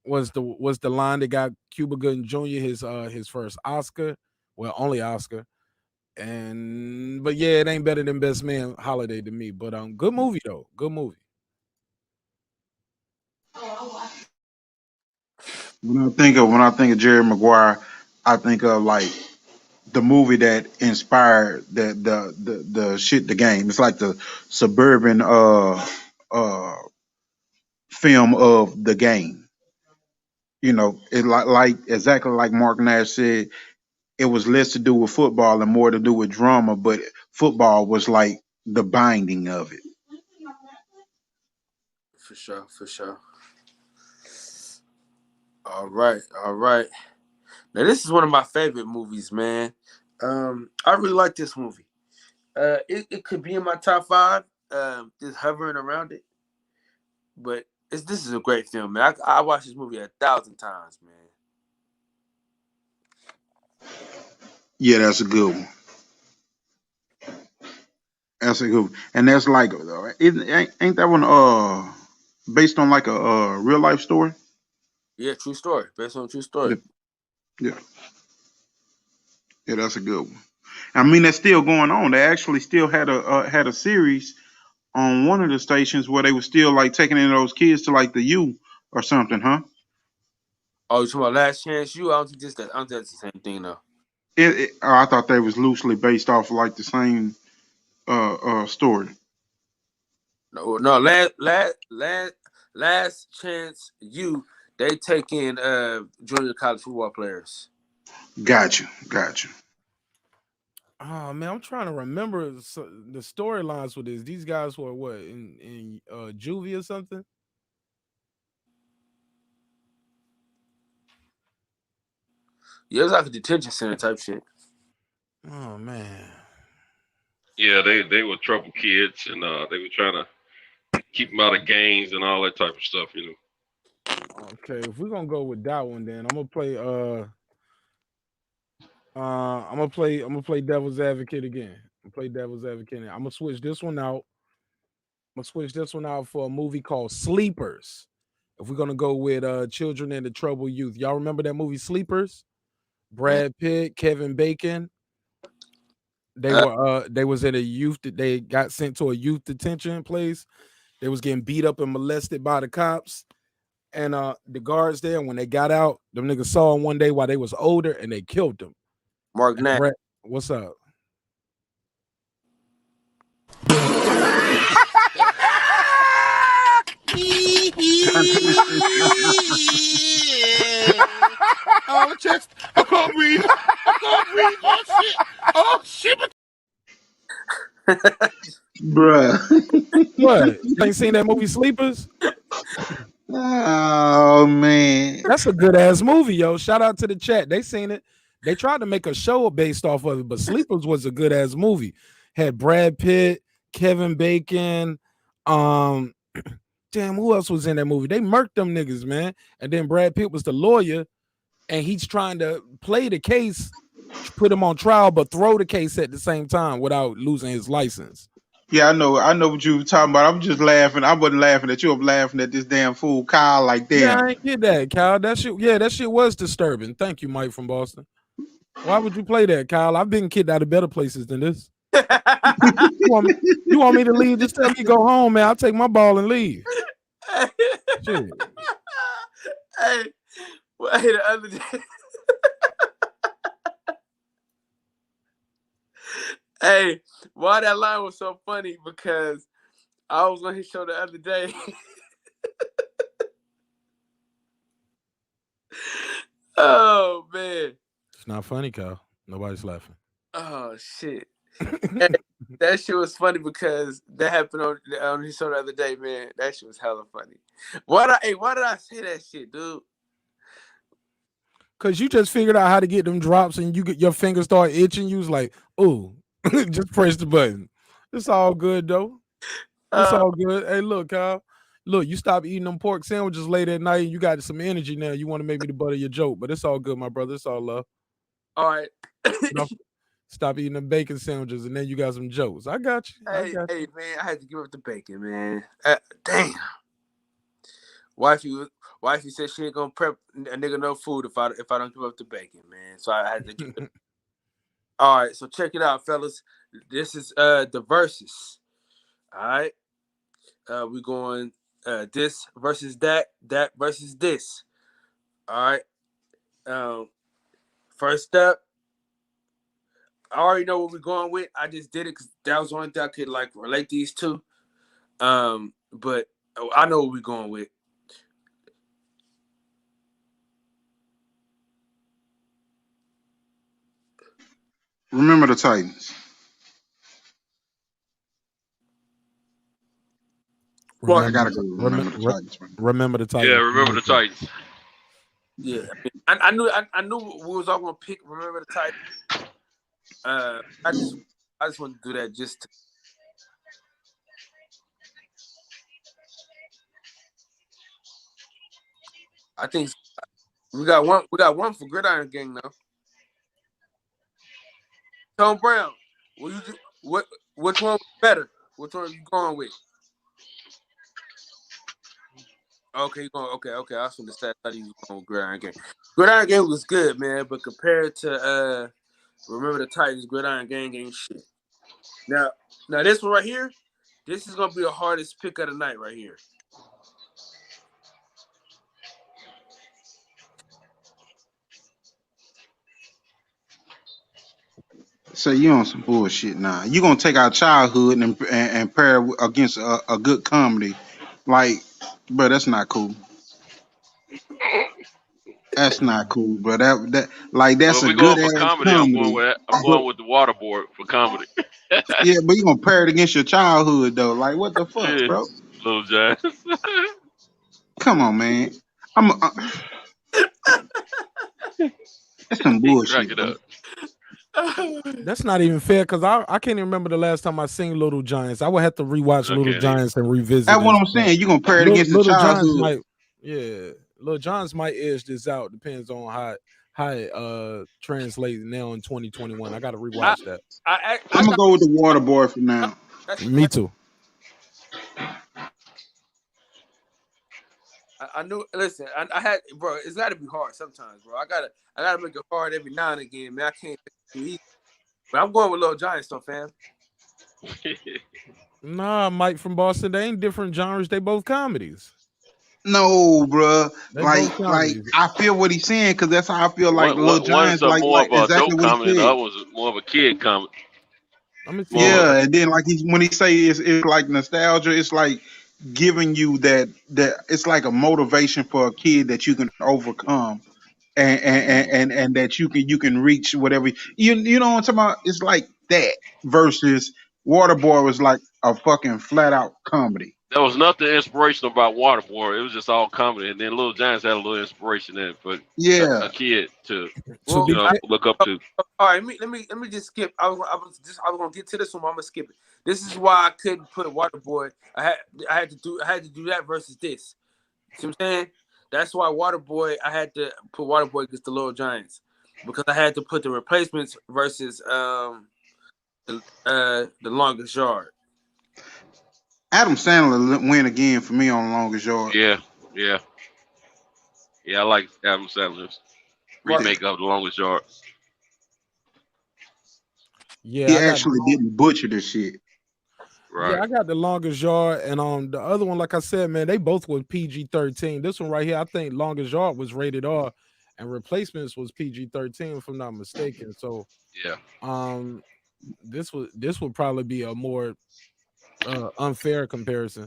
Was the line that got Cuba Gooding Jr. his first Oscar, well, only Oscar. But yeah, it ain't better than Best Man Holiday to me. But good movie though, good movie. When I think of Jerry Maguire, I think of like the movie that inspired the game. It's like the suburban uh film of the game. You know, it like exactly like Mark Nash said, it was less to do with football and more to do with drama, but football was like the binding of it. For sure, for sure. All right, all right. Now this is one of my favorite movies, man. I really like this movie. It could be in my top 5, just hovering around it. But this is a great film, man. I watched this movie 1,000 times, man. Yeah, that's a good one. That's a good one. And that's like, ain't that one based on like a real life story? Yeah, true story. Based on a true story. Yeah, yeah, yeah, that's a good one. I mean, that's still going on. They actually still had a series on one of the stations where they were still like taking in those kids to like the U or something, huh? Oh, you talking about Last Chance U? I don't think I don't think that's the same thing though. I thought they was loosely based off of like the same story. No, last Chance U. They take in junior college football players. Got you. Oh man, I'm trying to remember the storylines with this. These guys were what in juvie or something. Yeah, it was like a detention center type shit. Oh man. Yeah, they were trouble kids, and they were trying to keep them out of gangs and all that type of stuff. You know. Okay, if we're gonna go with that one, then I'm gonna play. I'm gonna play devil's advocate again. I'm gonna play devil's advocate. I'm gonna switch this one out. I'm gonna switch this one out for a movie called Sleepers. If we're gonna go with Children in the Troubled Youth, y'all remember that movie Sleepers? Brad Pitt, Kevin Bacon. They was in a youth that they got sent to a youth detention place. They was getting beat up and molested by the cops. And the guards there, when they got out, them niggas saw them one day while they was older and they killed them. Mark Nash. Brett, what's up? Oh, chest. I can't breathe. Oh shit. Bruh. What? You ain't seen that movie Sleepers? Oh man. That's a good ass movie, yo. Shout out to the chat. They seen it. They tried to make a show based off of it, but Sleepers was a good ass movie. Had Brad Pitt, Kevin Bacon, damn, who else was in that movie? They murked them niggas, man. And then Brad Pitt was the lawyer, and he's trying to play the case, put him on trial, but throw the case at the same time without losing his license. Yeah, I know what you were talking about. I'm just laughing. I wasn't laughing at you. I'm laughing at this damn fool Kyle. Like, damn. Yeah, I ain't get that, Kyle. That shit was disturbing. Thank you, Mike from Boston. Why would you play that, Kyle? I've been kicked out of better places than this. You want me to leave? Just tell me go home, man. I'll take my ball and leave. Shit. Hey, the other day. Hey, why that line was so funny? Because I was on his show the other day. Oh man, it's not funny, Kyle. Nobody's laughing. Oh shit. That shit was funny because that happened on his show the other day, man. That shit was hella funny. Why did I say that shit, dude? Cause you just figured out how to get them drops, and your fingers start itching. You was like, "Ooh, just press the button." It's all good though. It's all good. Hey, look, Kyle. Look, you stop eating them pork sandwiches late at night, and you got some energy now. You want to make me the butt of your joke, but it's all good, my brother. It's all love. All right. Stop eating them bacon sandwiches, and then you got some jokes. I got you. Hey, man, I had to give up the bacon, man. Damn. Wifey said she ain't gonna prep a nigga no food if I don't give up the bacon, man. So I had to give it. All right, so check it out, fellas. This is the verses. All right. We going this versus that versus this. All right. First up, I already know what we're going with. I just did it because that was the only thing I could like relate these two. But I know what we're going with. Remember the Titans. Remember, I gotta go. Remember the Titans. Man. Remember the Titans. Yeah, remember the Titans. Yeah, I knew we was all gonna pick. Remember the Titans. I just want to do that just. I think we got one. We got one for Gridiron Gang now. Tom Brown, which one was better? Which one are you going with? Okay, you going? Okay. I was from the stat. I thought you was going with Gridiron Gang. Gridiron Gang was good, man, but compared to Remember the Titans, Gridiron Gang ain't shit. Now this one right here, this is gonna be the hardest pick of the night right here. So you on some bullshit now. You gonna take our childhood and pair it against a good comedy, like, bro? That's not cool. That's not cool, bro. That's a good ass comedy. I'm going with the Waterboard for comedy. Yeah, but you gonna pair it against your childhood though? Like, what the fuck, bro? Little Giants. Come on, man. That's some bullshit. That's not even fair because I can't even remember the last time I seen Little Giants. I would have to rewatch Little Giants and revisit. That's what I'm saying. You gonna pair it against the childhood? Little Giants might edge this out. Depends on how it translates now in 2021. I got to rewatch that. I'm gonna go with the Waterboy for now. Me too. I knew. Listen, I had, bro. It's got to be hard sometimes, bro. I gotta make it hard every now and again, man. I can't do easy. But I'm going with Little Giants, though, fam. Nah, Mike from Boston. They ain't different genres. They both comedies. No, bro. Like I feel what he's saying because that's how I feel. Like Little Giants, like more of a exactly dope comedy. The other was more of a kid comedy. Yeah, and then like when he say it's like nostalgia, it's like giving you that it's like a motivation for a kid that you can overcome and that you can reach whatever you know what I'm talking about. It's like that versus Waterboy was like a fucking flat out comedy. There was nothing inspirational about Waterboy. It was just all comedy, and then Little Giants had a little inspiration in it for a kid to look up to. All right, let me just skip. I was gonna get to this one, but I'm gonna skip it. This is why I couldn't put Waterboy. I had to do that versus this. See what I'm saying? That's why Waterboy. I had to put Waterboy against the Little Giants because I had to put the Replacements versus the Longest Yard. Adam Sandler win again for me on Longest Yard. Yeah. I like Adam Sandler's remake of The Longest Yard. Yeah, he actually didn't butcher this shit. Right. Yeah, I got The Longest Yard, and the other one, like I said, man, they both were PG-13. This one right here, I think Longest Yard was rated R, and Replacements was PG-13, if I'm not mistaken. So yeah, this would probably be a more unfair comparison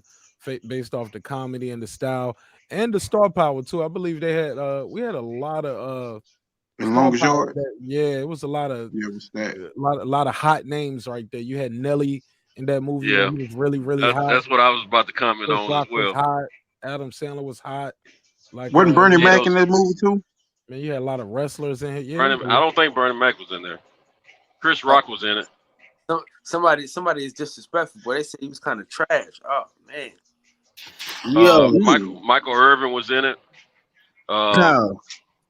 based off the comedy and the style and the star power too. I believe they had we had a lot of Longest Yard. It was a lot of a lot of hot names right there. You had Nelly in that movie. Yeah, he was really hot. That's what I was about to comment Chris on Rock as well. Was hot. Adam Sandler was hot. Like wasn't Bernie Mac in that movie too? Man, you had a lot of wrestlers in here. Yeah, I don't think Bernie Mac was in there. Chris Rock was in it. Somebody is disrespectful, but they said he was kind of trash. Oh man. Michael Irvin was in it.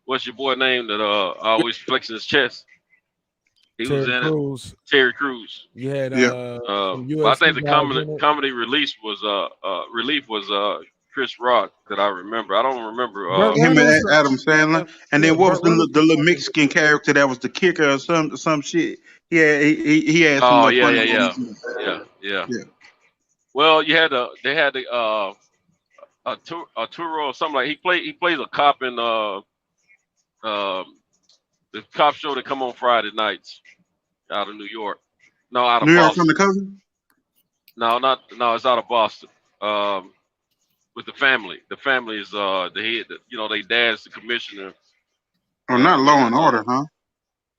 What's your boy name that always flexing his chest? He was in it. Terry Crews. You had but I think the comedy relief was Chris Rock that I remember. I don't remember him and Adam Sandler. And then what was the little Mexican character that was the kicker or some shit? Yeah, he had some. Yeah. Well, they had Arturo or something like he plays a cop in the cop show that come on Friday nights out of New York. No, out of New York Boston. Undercover? No, it's out of Boston. With the family. The family is the head. They dad's the commissioner. Oh, not Law and Order, huh?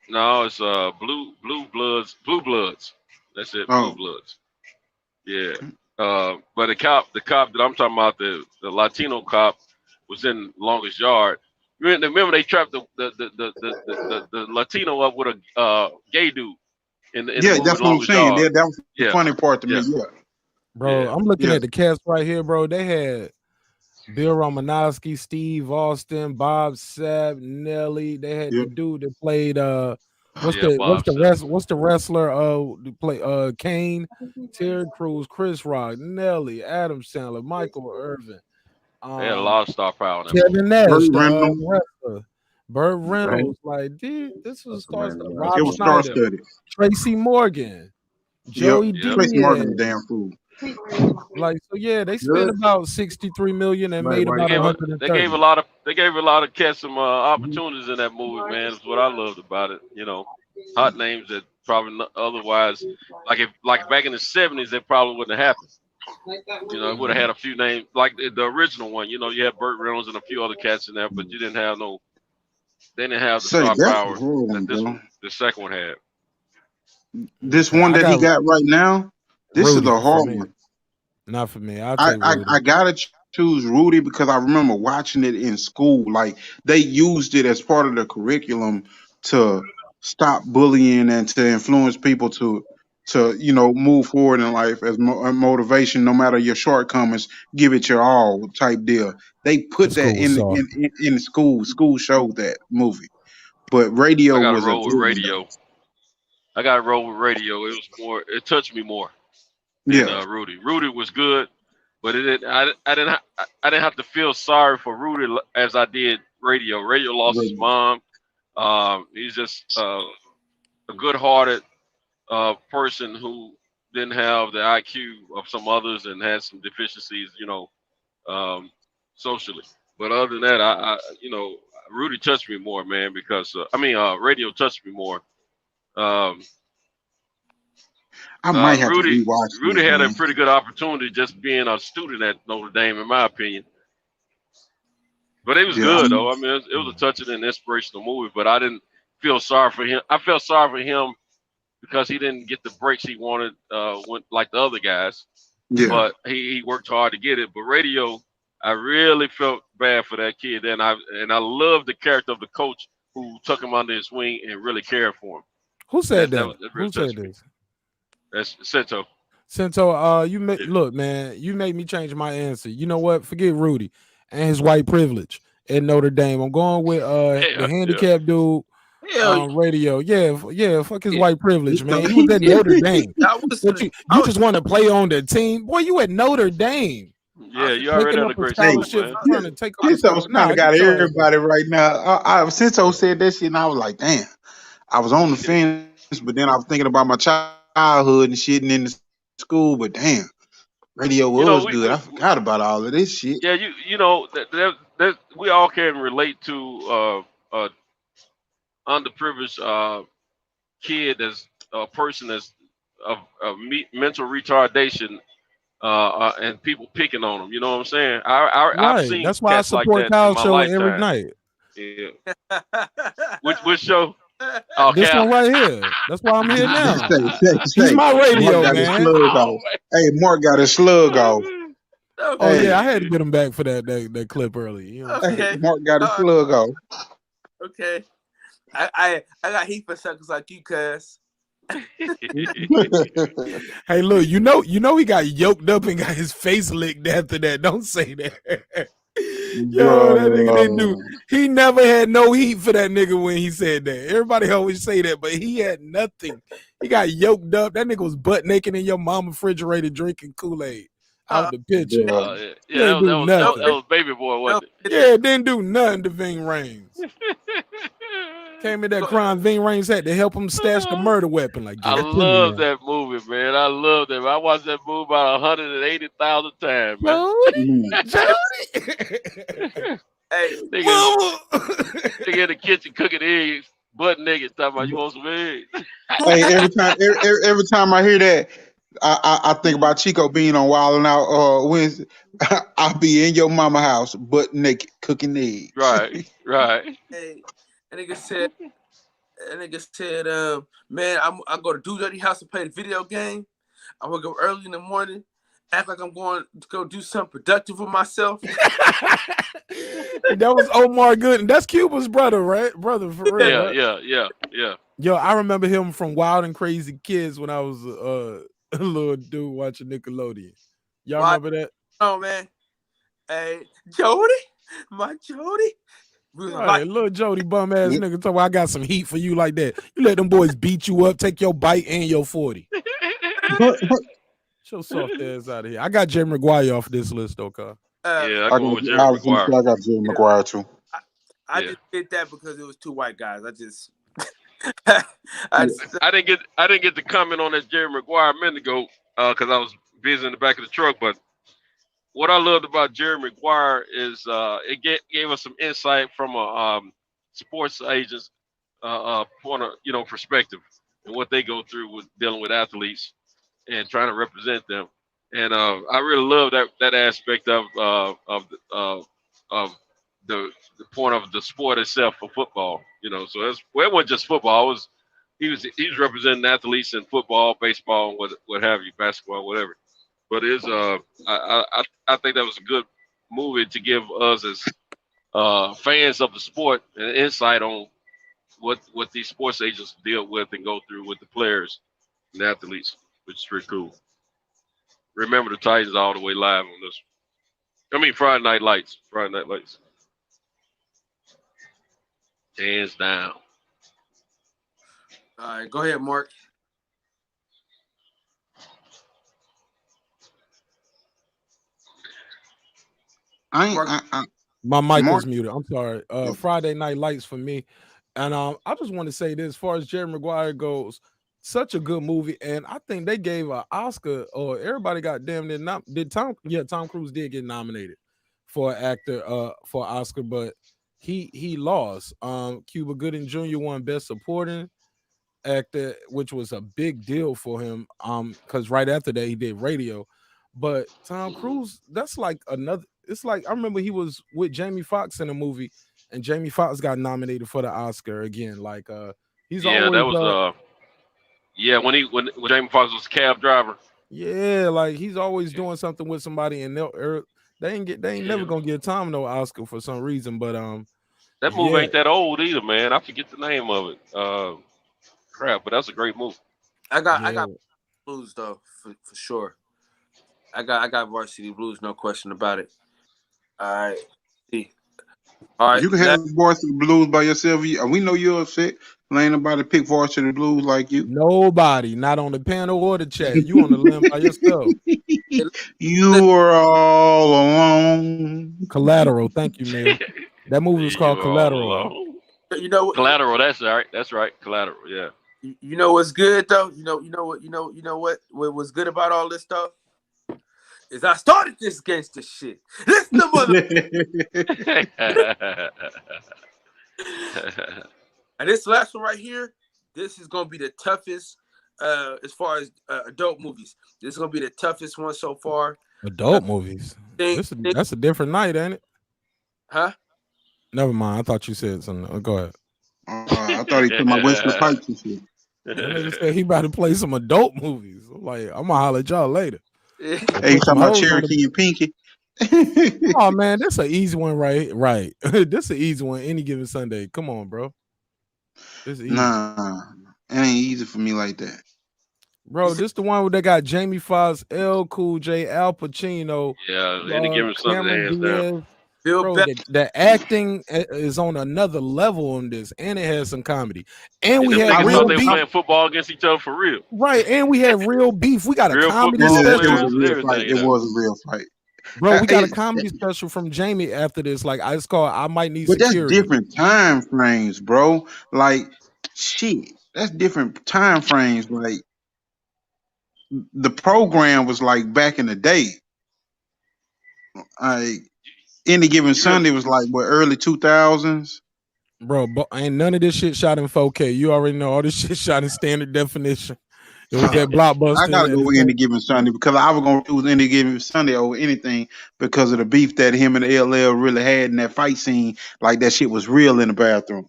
No, it's Blue Bloods. That's it. Oh. Blue Bloods. Yeah. But the cop that I'm talking about, the Latino cop, was in Longest Yard. Remember they trapped the Latino up with a gay dude. In the movie that's what I'm Longest saying. Yard. That was the funny part to me. Yeah. Bro, Yeah. I'm looking at the cast right here, bro. They had Bill Romanowski, Steve Austin, Bob Sapp, Nelly. They had the dude that played what's the wrestler who played Kane, Terry Crews, Chris Rock, Nelly, Adam Sandler, Michael Irvin. They had a lot of star power. Kevin Nash, Burt the Reynolds. wrestler. Burt Reynolds, like, dude, this was star-studded. Rob It was Schneider, star-studded. Tracy Morgan, Joey Diaz. Tracy Morgan, a damn fool. Like, so yeah, they spent about $63 million and made about 130. They gave a lot of cats some opportunities in that movie, man. That's what I loved about it. Hot names that probably otherwise, like back in the 70s, that probably wouldn't have happened. It would have had a few names like the original one. You had Burt Reynolds and a few other cats in there, but you didn't have no. They didn't have the star power that the second one had. This one that he got right now, this Rudy, is a hard one. Not for me. I gotta choose Rudy because I remember watching it in school. Like they used it as part of the curriculum to stop bullying and to influence people to move forward in life as motivation. No matter your shortcomings, give it your all type deal. They put that in school. School showed that movie, but radio was I got to roll with radio. It was more. It touched me more. Rudy. Rudy was good, but I didn't have to feel sorry for Rudy as I did radio. Radio lost his mom. He's just a good-hearted person who didn't have the IQ of some others and had some deficiencies, socially. But other than that, Rudy touched me more, man, because radio touched me more. I might have Rudy, to rewatch. Rudy had a pretty good opportunity just being a student at Notre Dame, in my opinion. But it was good, though. I mean, it was a touching and inspirational movie, but I didn't feel sorry for him. I felt sorry for him because he didn't get the breaks he wanted like the other guys. Yeah. But he worked hard to get it. But radio, I really felt bad for that kid. And I love the character of the coach who took him under his wing and really cared for him. Who said that? Who said this? That's Sento. Sento, look, man, you made me change my answer. You know what? Forget Rudy and his white privilege at Notre Dame. I'm going with the handicapped dude on radio. Yeah, fuck his white privilege, man. He was at Notre Dame. You just want to play on the team. Boy, you at Notre Dame. Yeah, you already had a great scholarship. Sinto's kind of got everybody right now. Sento said that shit, and I was like, damn. I was on the fence, but then I was thinking about my childhood and shit and in the school, but damn, radio was good. I forgot about all of this shit. Yeah, that we all can relate to underprivileged kid as a person that's of mental retardation and people picking on them. You know what I'm saying? I've seen that's why I support Kyle show every night. Yeah. Which show? This one right here. That's why I'm here now. He's my radio, man. Hey, Mark got his slug off. Oh yeah, I had to get him back for that clip early. You know hey, Mark got his slug off. Okay. I got heat for suckers like you, cuz. Hey, look, you know he got yoked up and got his face licked after that. Don't say that. Yo, that nigga didn't do. He never had no heat for that nigga when he said that. Everybody always say that, but he had nothing. He got yoked up. That nigga was butt naked in your mama refrigerator drinking Kool-Aid out the picture. That was Baby Boy, wasn't it? Yeah, didn't do nothing to Ving Rhames. Came in that crime Ving Rhames had to help him stash the murder weapon. Like, I love that movie, man. I love that. I watched that movie about 180,000 times, man. Hey, Hey, nigga in the kitchen cooking eggs, butt naked, talking about you want some eggs. Hey, every time I hear that, I think about Chico being on Wild 'N Out Wednesday. I'll be in your mama house, butt naked, cooking eggs. Right. Hey, that nigga said, man, I go to Do Dirty House and play the video game. I wake up early in the morning, act like I'm going to go do something productive with myself. That was Omar Gooding. That's Cuba's brother, right? Brother, for real. Yeah. Yo, I remember him from Wild and Crazy Kids when I was a little dude watching Nickelodeon. Y'all remember that? Oh, man. Hey, Jody, my Jody. Right, little Jody bum ass nigga talking, I got some heat for you like that. You let them boys beat you up, take your bite and your 40. Show soft ass out of here. I got Jerry Maguire off this list, though, Carl. I got Jerry Maguire too. I just did that because it was two white guys. I didn't get to comment on that Jerry Maguire a minute ago because I was busy in the back of the truck. But what I loved about Jerry Maguire is it gave us some insight from a sports agent's point of perspective and what they go through with dealing with athletes and trying to represent them. And I really love that aspect of the point of the sport itself for football. So it wasn't just football. He was representing athletes in football, baseball, and what have you, basketball, whatever. But I think that was a good movie to give us as fans of the sport an insight on what these sports agents deal with and go through with the players and the athletes, which is pretty cool. Remember the Titans all the way live on this. I mean, Friday Night Lights. Hands down. All right, go ahead, Mark. My mic was muted. I'm sorry. Friday Night Lights for me. And I just want to say this, as far as Jerry Maguire goes, such a good movie. And I think they gave an Oscar, or everybody got damn near Tom Cruise did get nominated for actor for Oscar, but he lost. Cuba Gooding Jr. won Best Supporting Actor, which was a big deal for him. Because right after that he did Radio. But Tom Cruise, that's like another. It's like I remember he was with Jamie Foxx in a movie, and Jamie Foxx got nominated for the Oscar again. Like he's always that was when Jamie Foxx was a cab driver. Yeah, like he's always doing something with somebody, and they ain't never gonna give Tom no Oscar for some reason. But that movie ain't that old either, man. I forget the name of it. But that's a great movie. I got Blues though for sure. I got Varsity Blues, no question about it. All right. You can have Varsity Blues by yourself. We know you're upset. Ain't nobody pick Varsity Blues like you. Nobody, not on the panel or the chat. You on the limb by yourself. You were all alone. Collateral. Thank you, man. That movie was called Collateral. Collateral. That's right. Collateral. Yeah. You know what's good though? You know what was good about all this stuff? Is I started this gangster shit. This the mother. And this last one right here, this is gonna be the toughest as far as adult movies. This is gonna be the toughest one so far. Adult movies. That's a different night, ain't it? Huh? Never mind. I thought you said something. Go ahead. I thought he put my Wesley Pipes and shit. He about to play some adult movies. I'm like, I'm gonna holler at y'all later. Hey, you talking about Cherokee and Pinky? Oh man, that's an easy one, right? This an easy one. Any given Sunday. Come on, bro. Nah, it ain't easy for me like that. Bro, this the one where they got Jamie Foxx, L. Cool J, Al Pacino. Yeah, Any Given Sunday, hands down. Bro, the acting is on another level on this, and it has some comedy. And we had real beef. Playing football against each other for real. Right, and we had real beef. We got a comedy special. It was a real fight. Bro, we got a comedy special from Jamie after this. Like, it's called I Might Need Security. But that's different time frames, bro. Like, shit, that's different time frames. Like, the program was like back in the day. Any Given Sunday was like what, early 2000s. Bro, ain't none of this shit shot in 4K. You already know all this shit shot in standard definition. It was that Blockbuster. I gotta go with Any Given Sunday because I was gonna choose Any Given Sunday over anything because of the beef that him and LL really had in that fight scene. Like that shit was real in the bathroom.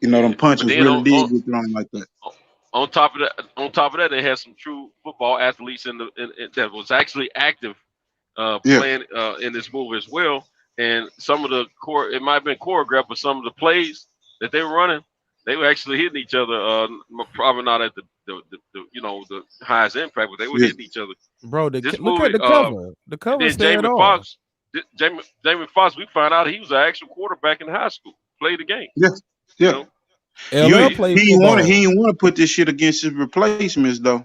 You know, them punches really did get thrown like that. On top of that, they had some true football athletes in that was actually active playing in this movie as well. And some of the it might have been choreographed, but some of the plays that they were running, they were actually hitting each other. Probably not at the highest impact, but they were hitting each other. Bro, look at the cover. The cover said it all. Jamie Foxx, we found out he was an actual quarterback in high school. Played the game. Yeah. You know? LL played football. He didn't want to put this shit against his replacements though.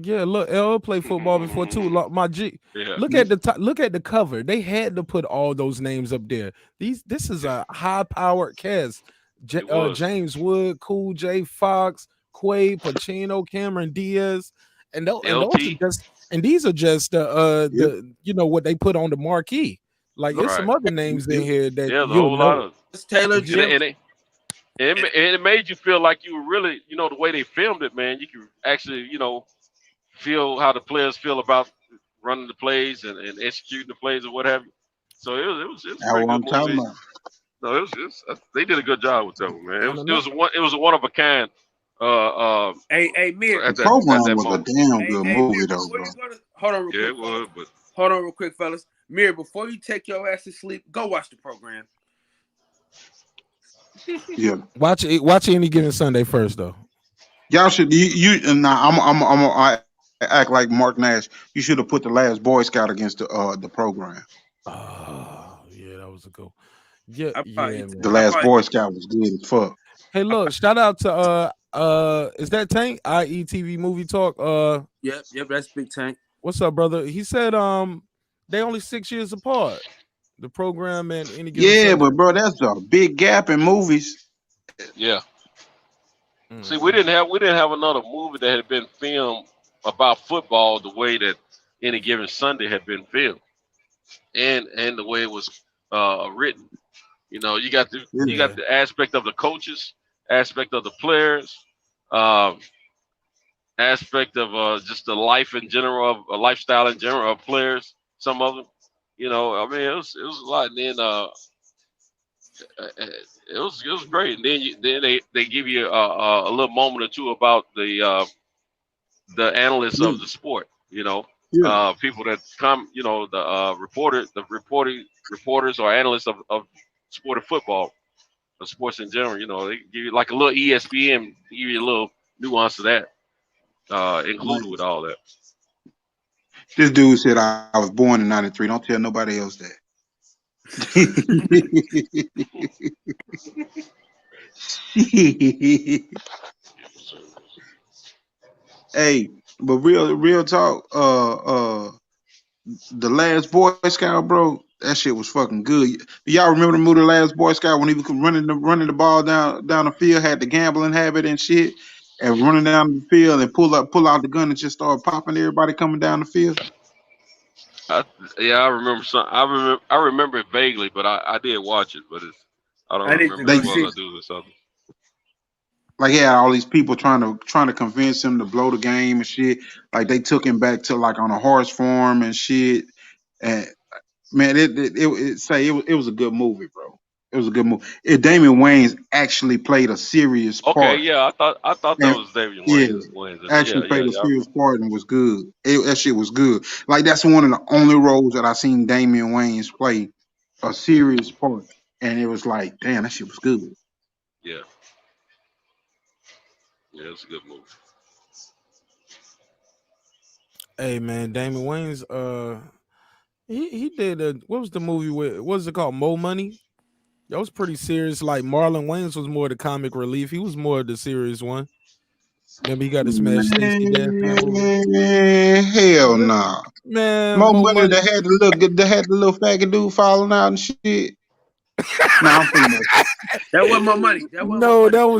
Yeah, look, LL played football before too. My G. Yeah. Look at the cover. They had to put all those names up there. This is a high-powered cast. James Wood, Cool J, Fox, Quay, Pacino, Cameron Diaz, and these are just the what they put on the marquee. Like there's some other names in here that you'll know. It's Taylor Jim. It made you feel like you were really, the way they filmed it, man. You could actually, feel how the players feel about running the plays and executing the plays or what have you. So it was a pretty good movie. No, it was they did a good job with that one, man. It was a one of a kind. Hey, Mir. The program was a damn good movie, though, bro. Hold on real quick. Yeah, it was, but hold on real quick, fellas. Mir, before you take your ass to sleep, go watch the program. Yeah, watch Any Given Sunday first, though. Y'all should I'm act like Mark Nash. You should have put The Last Boy Scout against the program. Oh, yeah, that was a good. Yeah, The Last Boy Scout was good as fuck. Hey, look, shout out to is that Tank? IETV Movie Talk. Yep, that's Big Tank. What's up, brother? He said they only 6 years apart. The program and Any Given Sunday. Sunday. But bro, that's a big gap in movies. Yeah. See, we didn't have another movie that had been filmed about football the way that Any Given Sunday had been filmed, and the way it was written. You got the aspect of the coaches, aspect of the players, aspect of just the life in general, of lifestyle in general of players. Some of them, it was a lot. And then it was great. And then they give you a little moment or two about the analysts of the sport. People that come, the reporters or analysts of sport of football, of sports in general. They give you like a little ESPN, give you a little nuance of that, included with all that. This dude said I was born in '93. Don't tell nobody else that. Hey, but real talk, The Last Boy Scout, bro, that shit was fucking good. Do y'all remember the movie The Last Boy Scout when he was running the ball down the field, had the gambling habit and shit, and running down the field and pull out the gun and just start popping everybody coming down the field? I remember I remember it vaguely, but I did watch it, but I don't remember as well as I do this other. Like he had all these people trying to convince him to blow the game and shit. Like they took him back to like on a horse farm and shit. And man, it was a good movie, bro. It was a good movie. Damian Wayans actually played a serious part. Okay, yeah, I thought that was Damian Wayans. Yeah, actually played a serious part and was good. That shit was good. Like that's one of the only roles that I seen Damian Wayans play a serious part, and it was like, damn, that shit was good. Yeah. Yeah, it's a good movie. Hey man, Damian Wayans, he did what was the movie with? What was it called? Mo Money. That was pretty serious. Like Marlon Wayans was more the comic relief. He was more the serious one. Maybe he got to smash Stacey Dash. Man, hell nah. Man, Mo Money that had the little faggot dude falling out and shit. Nah, I'm pretty much. That wasn't my money. That was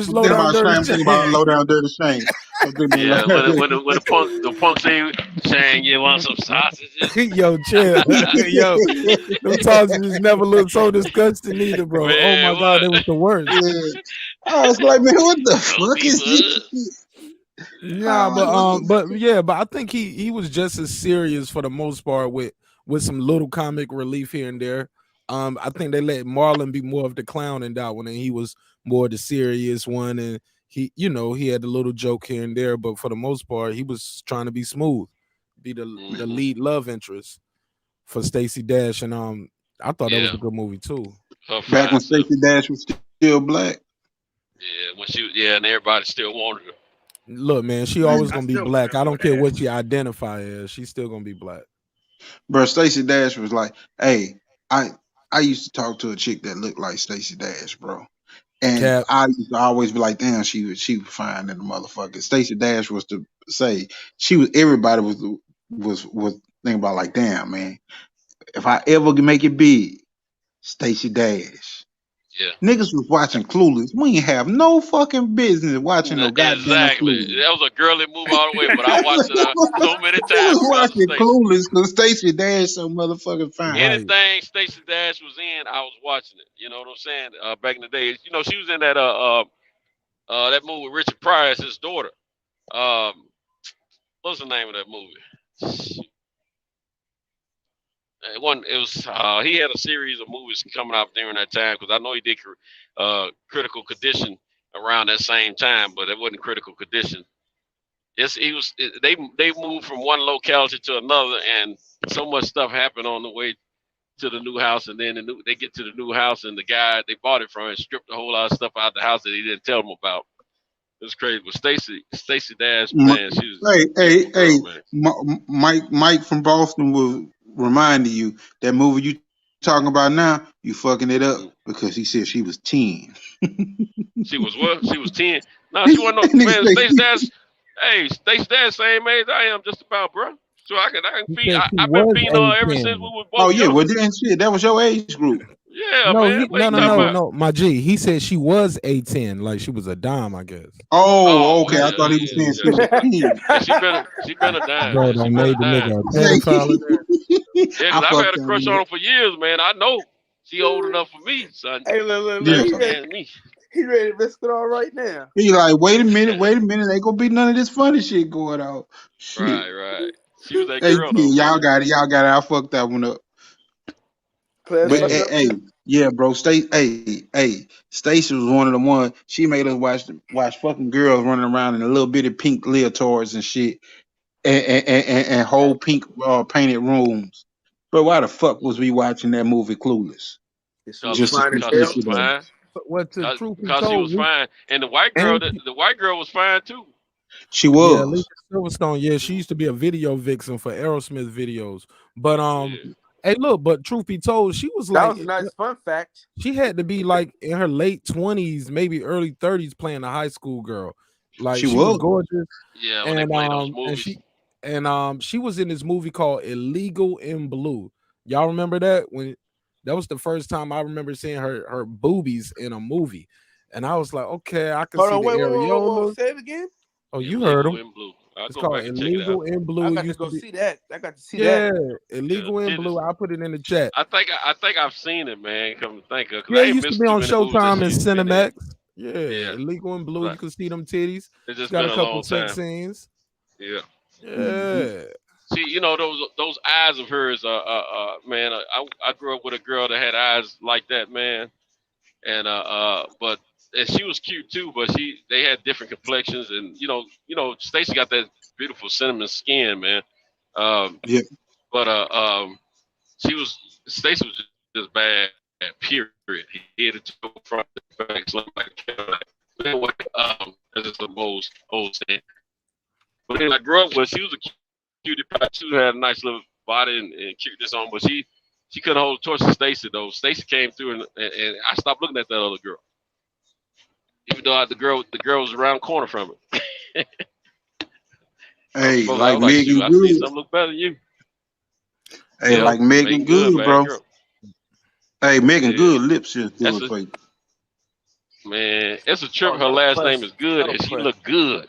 Low Down Dirty Shame. Low Down Dirty Shame. Yeah, when the punk say, "Shang, you want some sausages?" Yo, chill. Yo, them sausages never looked so disgusting either, bro. Man, Oh my god, it was the worst. Yeah. I was like, man, what the fuck is this? Yeah, but I think he was just as serious for the most part with some little comic relief here and there. I think they let Marlon be more of the clown in that one, and he was more the serious one, and he had the little joke here and there, but for the most part, he was trying to be smooth, be the lead love interest for Stacey Dash, and I thought that was a good movie too. Back when Stacey Dash was still black. Yeah, and everybody still wanted her. Look, man, she always gonna be black. I don't care what she identify as. She's still gonna be black. Bro, Stacey Dash was like, hey, I used to talk to a chick that looked like Stacey Dash, bro. And I used to always be like, damn, she was fine in the motherfucker. Stacey Dash was to say everybody was thinking about like, damn, man, if I ever make it big, Stacey Dash. Yeah. Niggas was watching Clueless. We ain't have no fucking business watching no goddamn Exactly. Clueless. That was a girly movie all the way, but I watched it so many times. Watching Clueless because Stacey Dash so motherfucking fine. Anything Stacey Dash was in, I was watching it. You know what I'm saying? Back in the day, she was in that that movie with Richard Pryor as his daughter. What's the name of that movie? He had a series of movies coming out during that time, because I know he did Critical Condition around that same time, but it wasn't Critical Condition. They moved from one locality to another, and so much stuff happened on the way to the new house, and then they get to the new house, and the guy they bought it from stripped a whole lot of stuff out of the house that he didn't tell them about. It was crazy. But Stacey Dash, man, she was Mike from Boston was reminding you that movie you talking about now, you fucking it up because he said she was 10. She was what? She was 10. No, she wasn't no man. Stacey Dash, Stacey Dash, same age I am, just about, bro. So I can feed. I've been feeding her ever since we were both. Oh yeah, well then shit, that was your age group. Yeah, man. No, my G. He said she was A10, like she was a dime, I guess. Oh, okay. I thought he was saying she was 10. She been a dime. Bro, I made the nigga a pedophile. Yeah, because I've had a crush on her for years, man. I know she old enough for me, son. Hey, look. He ready to risk it all right now. He like, wait a minute. Ain't gonna be none of this funny shit going on. Shit. Right. She was that girl. Y'all got it. I fucked that one up. But yeah, bro. Stacey was one of the ones. She made us watch fucking girls running around in a little bitty pink leotards and shit, and whole pink painted rooms. But why the fuck was we watching that movie Clueless? Just because she was fine. Because she was fine, and the white girl was fine too. She was. Yeah, Lisa Silverstone. Yeah, she used to be a video vixen for Aerosmith videos. But hey, look. But truth be told, she was like, that was a nice fun fact. She had to be like in her late 20s, maybe early 30s, playing a high school girl. Like she was gorgeous. Yeah, when they played those movies. She was in this movie called Illegal in Blue. Y'all remember that? That was the first time I remember seeing her boobies in a movie, and I was like, okay, I can see the areola. Say it again. Oh, you heard him. In Blue. It's called Illegal in Blue. I got to go see that. Yeah, Illegal in Blue. I'll put it in the chat. I think I've seen it, man. Come to think of it. Yeah, it used to be on Showtime and Cinemax. Yeah, Illegal in Blue. Right. You can see them titties. It's just got been a couple sex scenes. Yeah. Yeah. See, those eyes of hers, man. I grew up with a girl that had eyes like that, man, and she was cute too, but they had different complexions, and Stacey got that beautiful cinnamon skin, man. Yeah. But Stacey was just bad. Period. He had to go front to back, anyway, that's just the most old thing. But then I grew up with, she was a cutie pie too, had a nice little body and cuteness on, but she couldn't hold a torch to Stacey though. Stacey came through and I stopped looking at that other girl. Even though the girl was around the corner from her. Hey, like Megan Good. I see something look better than you. Hey, yeah, like Megan Good, bro. Girl. Hey, Megan Good lips just doing for you. Man, it's a trip. Her last name is Good, and she look good.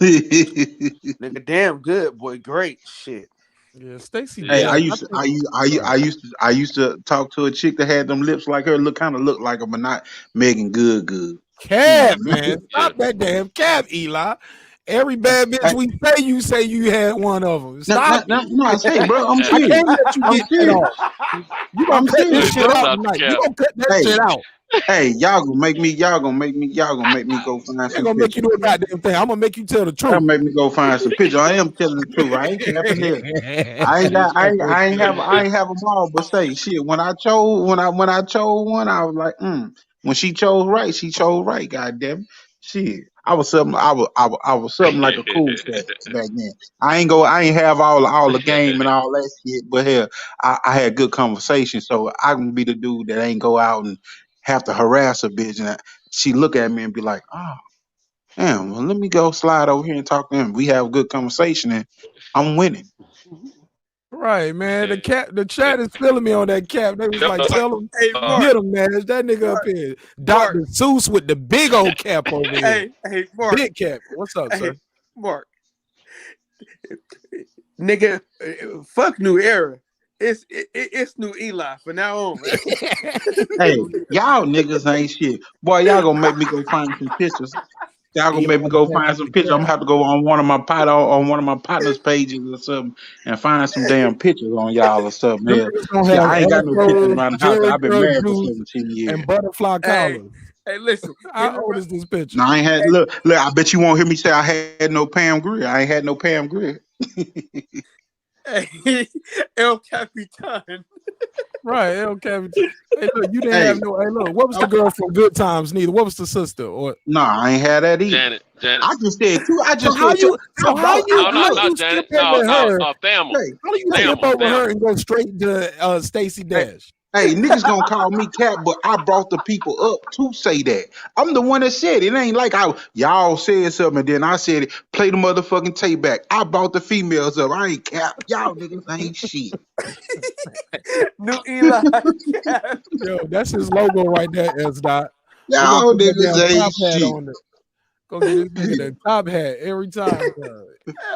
Nigga, damn good, boy. Great shit. Yeah, Stacey. Yeah. Hey, Yeah. I used to talk to a chick that had them lips like her, look like her, but not Megan Good. Cap, Hmm. man. Stop that damn cap, Eli. Every bad bitch we say you had one of them. Stop. No, hey, bro, I'm I serious. can't let you I'm get that serious. off. You gonna I'm cut this serious, shit bro. out Stop the tonight. You cap. gonna cut that Hey, shit out. hey, y'all gonna make me go find I ain't some gonna make you pictures. do a goddamn thing. I'm gonna make you tell the Y'all truth. make me go find some pictures. I am telling the truth. I ain't capping there. I ain't have them all, but say shit. When I chose one, I was like, When she chose right. Goddamn it. Shit. I was something like a cool cat back then. I ain't have all the game and all that shit, but hell, I had good conversation, so I can be the dude that ain't go out and have to harass a bitch, and she look at me and be like, oh. Damn, well, let me go slide over here and talk to him. We have a good conversation, and I'm winning. Right, man. The chat is feeling me on that cap. They was like, tell him, Hey, Mark. get him, man. That nigga up here. Dr. Seuss with the big old cap over here. Hey, Mark. Big cap. What's up, sir? Mark. Nigga, fuck New Era. It's New Eli from now on. Man. Hey, y'all niggas ain't shit. Boy, y'all gonna make me go find some pictures. Y'all gonna make me go find some pictures. I'm gonna have to go on one of my partners' pages or something and find some damn pictures on y'all or something. Them Hell, niggas gonna shit, have I ain't got no pictures around the house. Jerry I've been curl married for juice 17 years. and butterfly collars. Hey, listen. How old is this picture? No, I ain't had look. I bet you won't hear me say I had no Pam Grier. I ain't had no Pam Grier. Hey, El Capitan. Right, El Capitan. Hey, look, you didn't have no. Hey, look, what was the girl from Good Times? Neither. What was the sister? Or no, I ain't had that either. Janet. I just said two. I just how said you? two. So how you? No, How not you Janet. skip over her? Thelma. How do you skip over her and go straight to Stacey Dash? Hey, niggas gonna call me Cap, but I brought the people up to say that. I'm the one that said it. It ain't like y'all said something and then I said it. Play the motherfucking tape back. I brought the females up. I ain't Cap. Y'all niggas ain't shit. New Eli. Yo, that's his logo right there, S. Dot. Y'all niggas ain't shit. On it. Go get this nigga the top hat every time.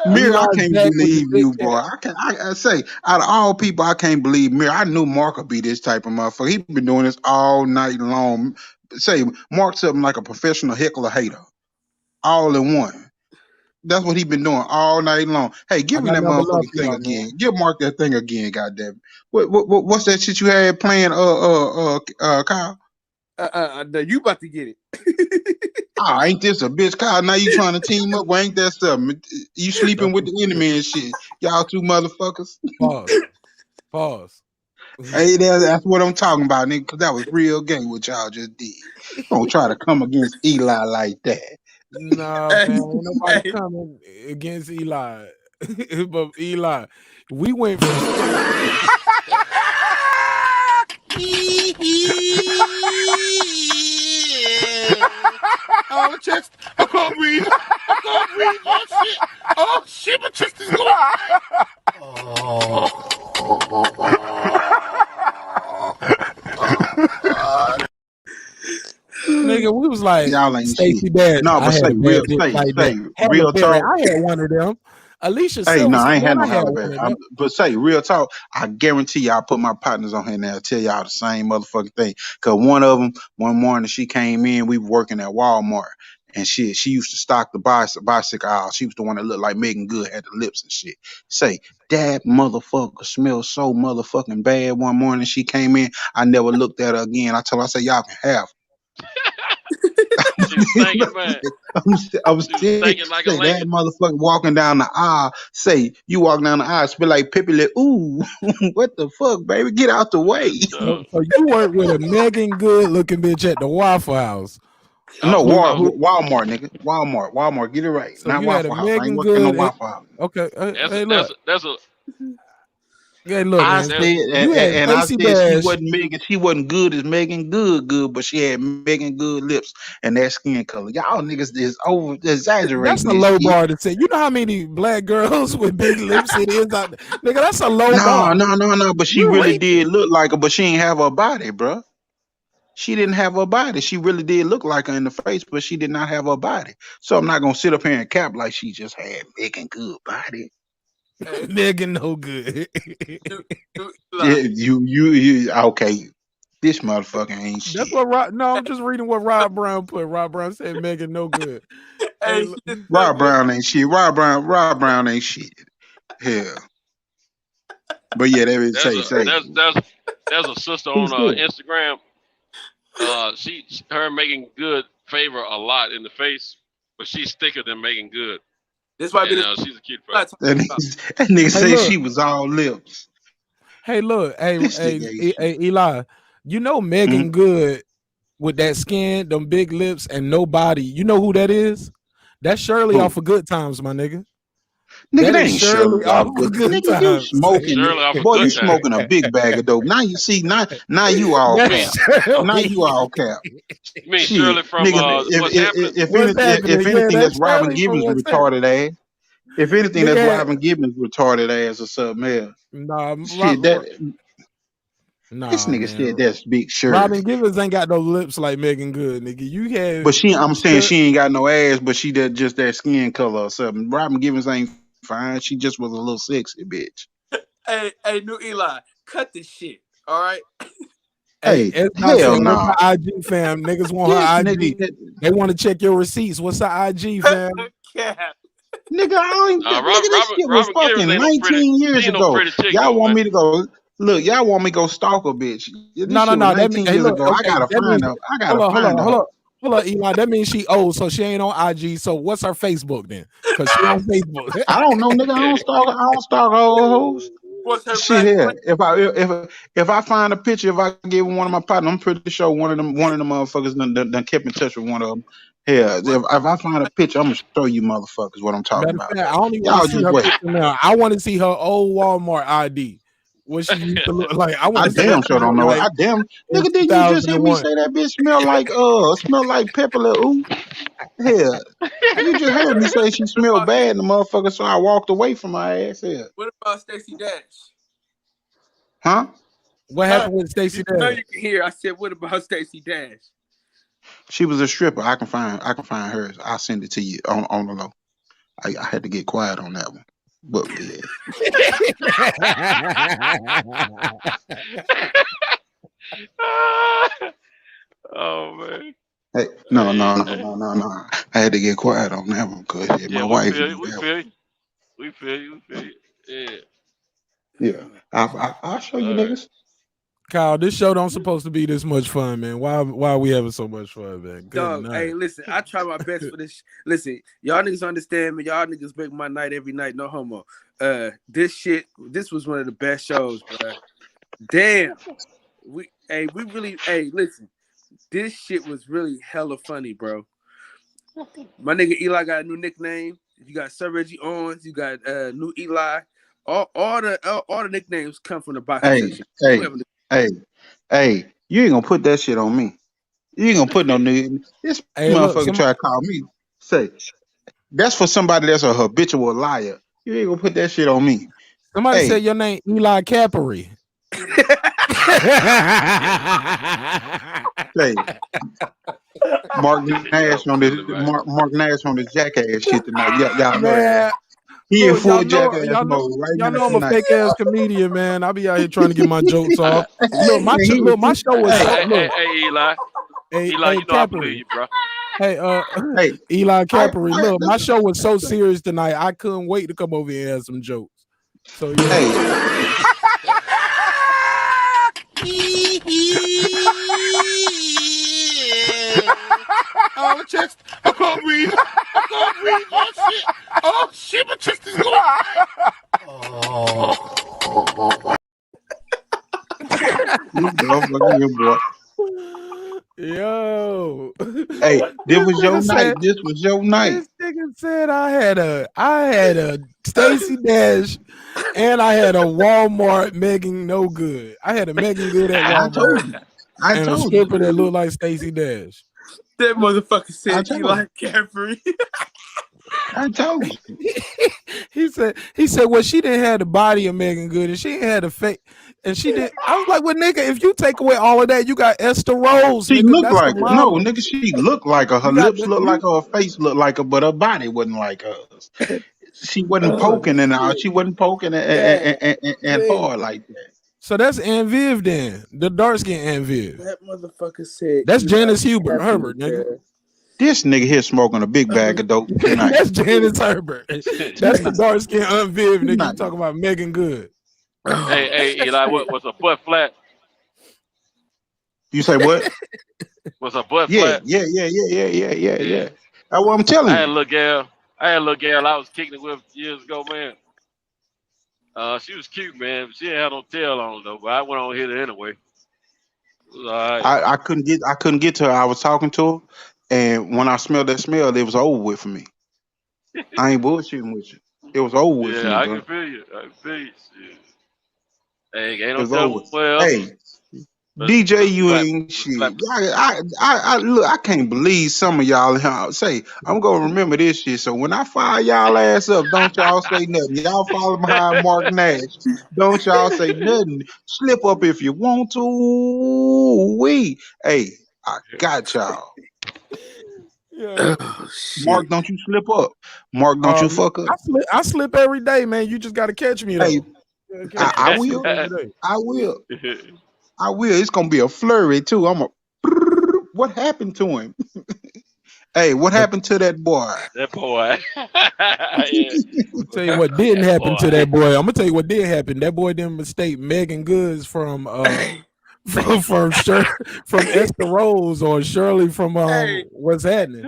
Mir, I can't believe you, boy. I say, out of all people, I can't believe Mir. I knew Mark would be this type of motherfucker. He been doing this all night long. Say, Mark's something like a professional heckler hater. All in one. That's what he been doing all night long. Hey, give me that motherfucking thing again. Man. Give Mark that thing again, goddamn. What's that shit you had playing, Kyle? You about to get it. Ain't this a bitch, Kyle? Now you trying to team up? Well, ain't that something? You sleeping with the enemy and shit. Y'all two motherfuckers. Pause. Hey, that's what I'm talking about, nigga, because that was real game what y'all just did. Don't try to come against Eli like that. Nah, man, ain't nobody coming against Eli. But Eli, we went from Oh, my chest. I can't breathe. Oh, shit, my chest is going. nigga, we was like, y'all ain't Stacey Dash. No, but say real talk. I had one of them. Alicia Hey, no, I ain't had no Halle Berry. But say real talk, I guarantee you, I put my partners on here and they'll tell y'all the same motherfucking thing. Cause one of them, one morning she came in, we were working at Walmart, and she used to stock the bicycle aisle. She was the one that looked like Megan Good, had the lips and shit. Say that motherfucker smells so motherfucking bad. One morning she came in, I never looked at her again. I told her, I said, y'all can have. I'm still like say that motherfucker walking down the aisle. Say you walk down the aisle, smell like Pippi. Like, ooh, what the fuck, baby? Get out the way. So you work with a Megan Good looking bitch at the Waffle House. No, Walmart, nigga. Walmart. Get it right. So not you had Waffle a House. I Megan ain't working Good. no Waffle House. Okay. Hey, look. Yeah, look, I man. said, and I said she wasn't Megan. She wasn't good as Megan Good, but she had Megan Good lips and that skin color. Y'all niggas is over exaggerating. That's a low bar to say. You know how many black girls with big lips it is out there? Nigga, that's a low bar. No. But she really did look like her, but she ain't have her body, bro. she didn't have her body. She really did look like her in the face, but she did not have her body. So I'm not gonna sit up here and cap like she just had Megan good body. Megan no good. Yeah, you okay. This motherfucker ain't shit. That's what Rob. No, I'm just reading what Rob Brown put. Rob Brown said Megan no good. Hey, Rob Brown ain't shit. Rob Brown ain't shit. Hell. But yeah, they would say. There's a sister on Instagram. Her Megan Good favor a lot in the face, but she's thicker than Megan Good. This might be she's a cute person. That nigga say she was all lips. Hey, look, hey, Eli, you know Megan Good with that skin, them big lips, and no body. You know who that is? That's Shirley off of Good Times, my nigga. Nigga, that ain't Shirley off of Good Times. You smoking, boy, you smoking a big bag of dope. Now you see, now you all cap. Now you all cap. You mean Shirley from if anything, that's Robin Givens retarded ass. If anything, that's Robin Givens retarded ass or something else. Nah, shit, this nigga said that's Big Shirley. Robin Givens ain't got no lips like Megan Good, nigga. You had, but I'm saying she ain't got no ass, but she did just that skin color or something. Robin Givens ain't fine. She just was a little sexy bitch. Hey, New Eli, cut this shit. All right. Hey, hell no. IG fam, niggas want her IG. They want to check your receipts. What's the IG fam? Nigga, this shit was fucking 19 years ago. Y'all want me to go? Look, y'all want me to go stalk a bitch? No. 19 years ago. I gotta find her. Hold on, Eli. That means she old, so she ain't on IG. So what's her Facebook then? Because she on Facebook. I don't know, nigga. I don't stalk old hoes. What's her shit here? If I find a picture, if I give one of my partners, I'm pretty sure one of them motherfuckers done kept in touch with one of them. Yeah, if I find a picture, I'm gonna show you motherfuckers what I'm talking about. I don't even want to see her picture now. I want to see her old Walmart ID. What she used to look like. I damn sure don't know. Nigga, did you just hear me say that bitch smell like pepper ooh? Hell, you just heard me say she smelled bad, the motherfucker. So I walked away from my ass. Here. What about Stacey Dash? Huh? What happened with Stacey Dash? No, you can hear. I said, what about Stacey Dash? She was a stripper. I can find hers. I'll send it to you on the low. I had to get quiet on that one. But yeah. Oh man. Hey, no. I had to get quiet on that one because my wife. We feel you. Yeah. I'll show you niggas. Kyle, this show don't supposed to be this much fun, man. Why are we having so much fun, man? Dog, hey, listen, I try my best for this. Listen, y'all niggas understand me. Y'all niggas make my night every night, no homo. This was one of the best shows, bro. Damn. Listen, this shit was really hella funny, bro. My nigga Eli got a new nickname. You got Sir Reggie Owens. You got new Eli. All the nicknames come from the box. Hey, you ain't gonna put that shit on me. You ain't gonna put no nigga. This motherfucker try to call me. Say, that's for somebody that's a habitual liar. You ain't gonna put that shit on me. Somebody said your name Eli Capri. Say, Mark Nash on this jackass shit tonight. Y'all know. He in full jackass mode right now. Y'all know I'm a fake ass comedian, man. I be out here trying to get my jokes off. Look, my show was. Hey, Eli. Eli, you know I believe you, bro. Hey, Eli Capri. Look, my show was so serious tonight. I couldn't wait to come over here and have some jokes. So yeah. Hey. Oh, chest. I can't breathe. Oh, shit, my chest is going. Yo. Hey, this was your night. This was your night. This nigga said I had a Stacey Dash and I had a Walmart Megan No Good. I had a Megan Good at Walmart. I told a stripper that looked like Stacey Dash. That motherfucker said Eli Capri. I told you. He said, well, she didn't have the body of Megan Good, and she didn't have the face, and she did. I was like, well, nigga, if you take away all of that, you got Esther Rose, She nigga. looked That's the like her. No, model. nigga, she looked like her. Her You got lips looked like her. Her face looked like her, but her body wasn't like hers. She wasn't poking and out. She wasn't poking and hard like that. So that's Aunt Viv then, the dark skin Aunt Viv. That motherfucker said That's Janice Herbert, nigga. This nigga here smoking a big bag of dope tonight. That's Janice Herbert. That's the dark skin Aunt Viv, nigga. You talking about Megan Good? Hey, Eli, was a butt flat? You say what? Was a butt Yeah. flat? That's what I'm telling I you. had a little girl. I was kicking it with years ago, man. She was cute, man. She didn't have no tail on her though, but I went on hit her anyway. It was all right. I couldn't get to her. I was talking to her, and when I smelled that smell, it was over with for me. I ain't bullshitting with you. It was over with for me. Yeah, I bro. can feel you. Shit. Hey, ain't It no was telling over. well. Hey, DJ, you ain't shit. I look. I can't believe some of y'all say I'm gonna remember this shit. So when I fire y'all ass up, don't y'all say nothing. Y'all follow behind Mark Nash. Don't y'all say nothing. Slip up if you want to. Hey, I got y'all. Yeah. Mark, don't you slip up. Mark, don't you fuck up. I slip every day, man. You just got to catch me though. Hey, I will. I will. It's gonna be a flurry too. What happened to him? Hey, what happened to that boy? That boy. I'll tell you what didn't happen to that boy. I'm gonna tell you what did happen. That boy didn't mistake Megan Goods from from Esther Rose or Shirley from What's Happening.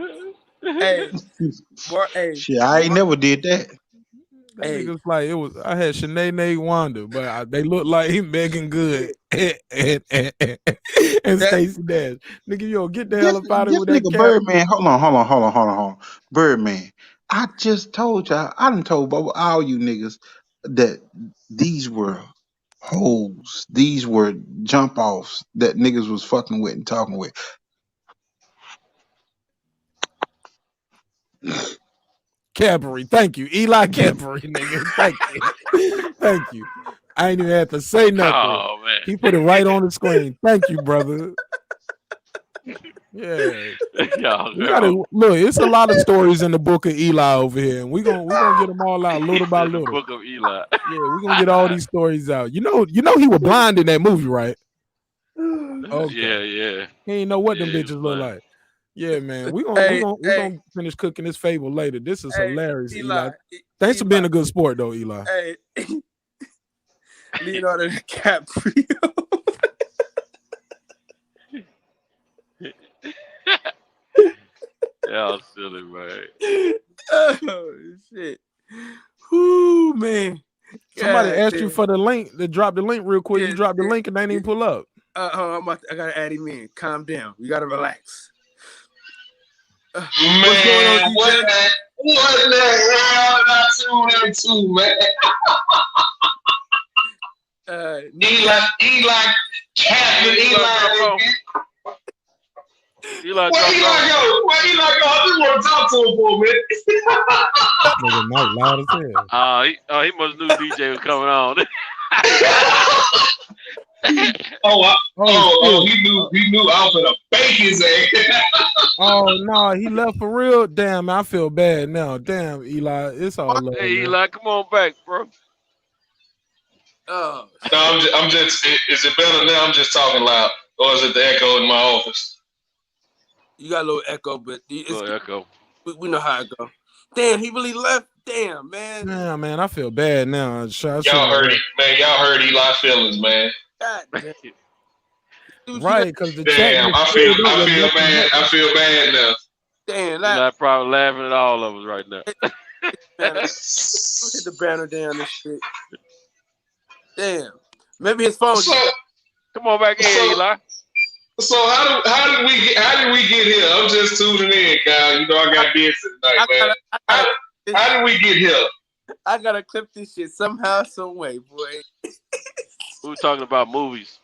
Shit, I ain't never did that. That nigga's like it was. I had Shanae Wanda, but they look like Megan Good and Stacey Dash. Nigga, yo, get the hell up out of here with that nigga Birdman. Hold on. Birdman. I just told y'all. I done told all you niggas that these were hoes. These were jump offs that niggas was fucking with and talking with. Cadbury, thank you. Eli Cadbury, nigga. Thank you. Thank you. I ain't even have to say nothing. Oh, man. He put it right on the screen. Thank you, brother. Yeah. We gotta, look, it's a lot of stories in the book of Eli over here, and we're gonna get them all out little by little. The book of Eli. Yeah, we're gonna get all these stories out. You know he was blind in that movie, right? Okay. Yeah. He ain't know what them bitches look like. Yeah, man. We're gonna finish cooking this fable later. This is hilarious, Eli. Thanks for being a good sport, though, Eli. Hey, Leonardo DiCaprio. Yeah, silly, man. Oh shit. Whoo, man. Somebody asked you for the link to drop the link real quick. You dropped the link and they didn't even pull up. I gotta add him in. Calm down. We gotta relax. Man, what the hell did I tune into, man? Eli, Captain Eli. Where Eli go? I just want to talk to him for a minute. Nigga Mike loud as hell. He must knew DJ was coming on. He knew I was gonna bake his ass. Oh no, he left for real. Damn, I feel bad now. Damn, Eli, it's all love. Hey, Eli, come on back, bro. No, I'm just. Is it better now? I'm just talking loud, or is it the echo in my office? You got a little echo, but echo. We know how it go. Damn, he really left. Damn, man. Yeah, man, I feel bad now. Y'all heard it, man. Y'all heard Eli's feelings, man. God damn. Right, because the damn, I feel bad. I feel bad now. Damn, Eli probably laughing at all of us right now. Hit the banner down this shit. Damn. Maybe his phone. Come on back in, Eli. So how did we get here? I'm just tuning in, guys. You know I got business tonight, man. How did we get here? I gotta clip this shit somehow, some way, boy. We were talking about movies,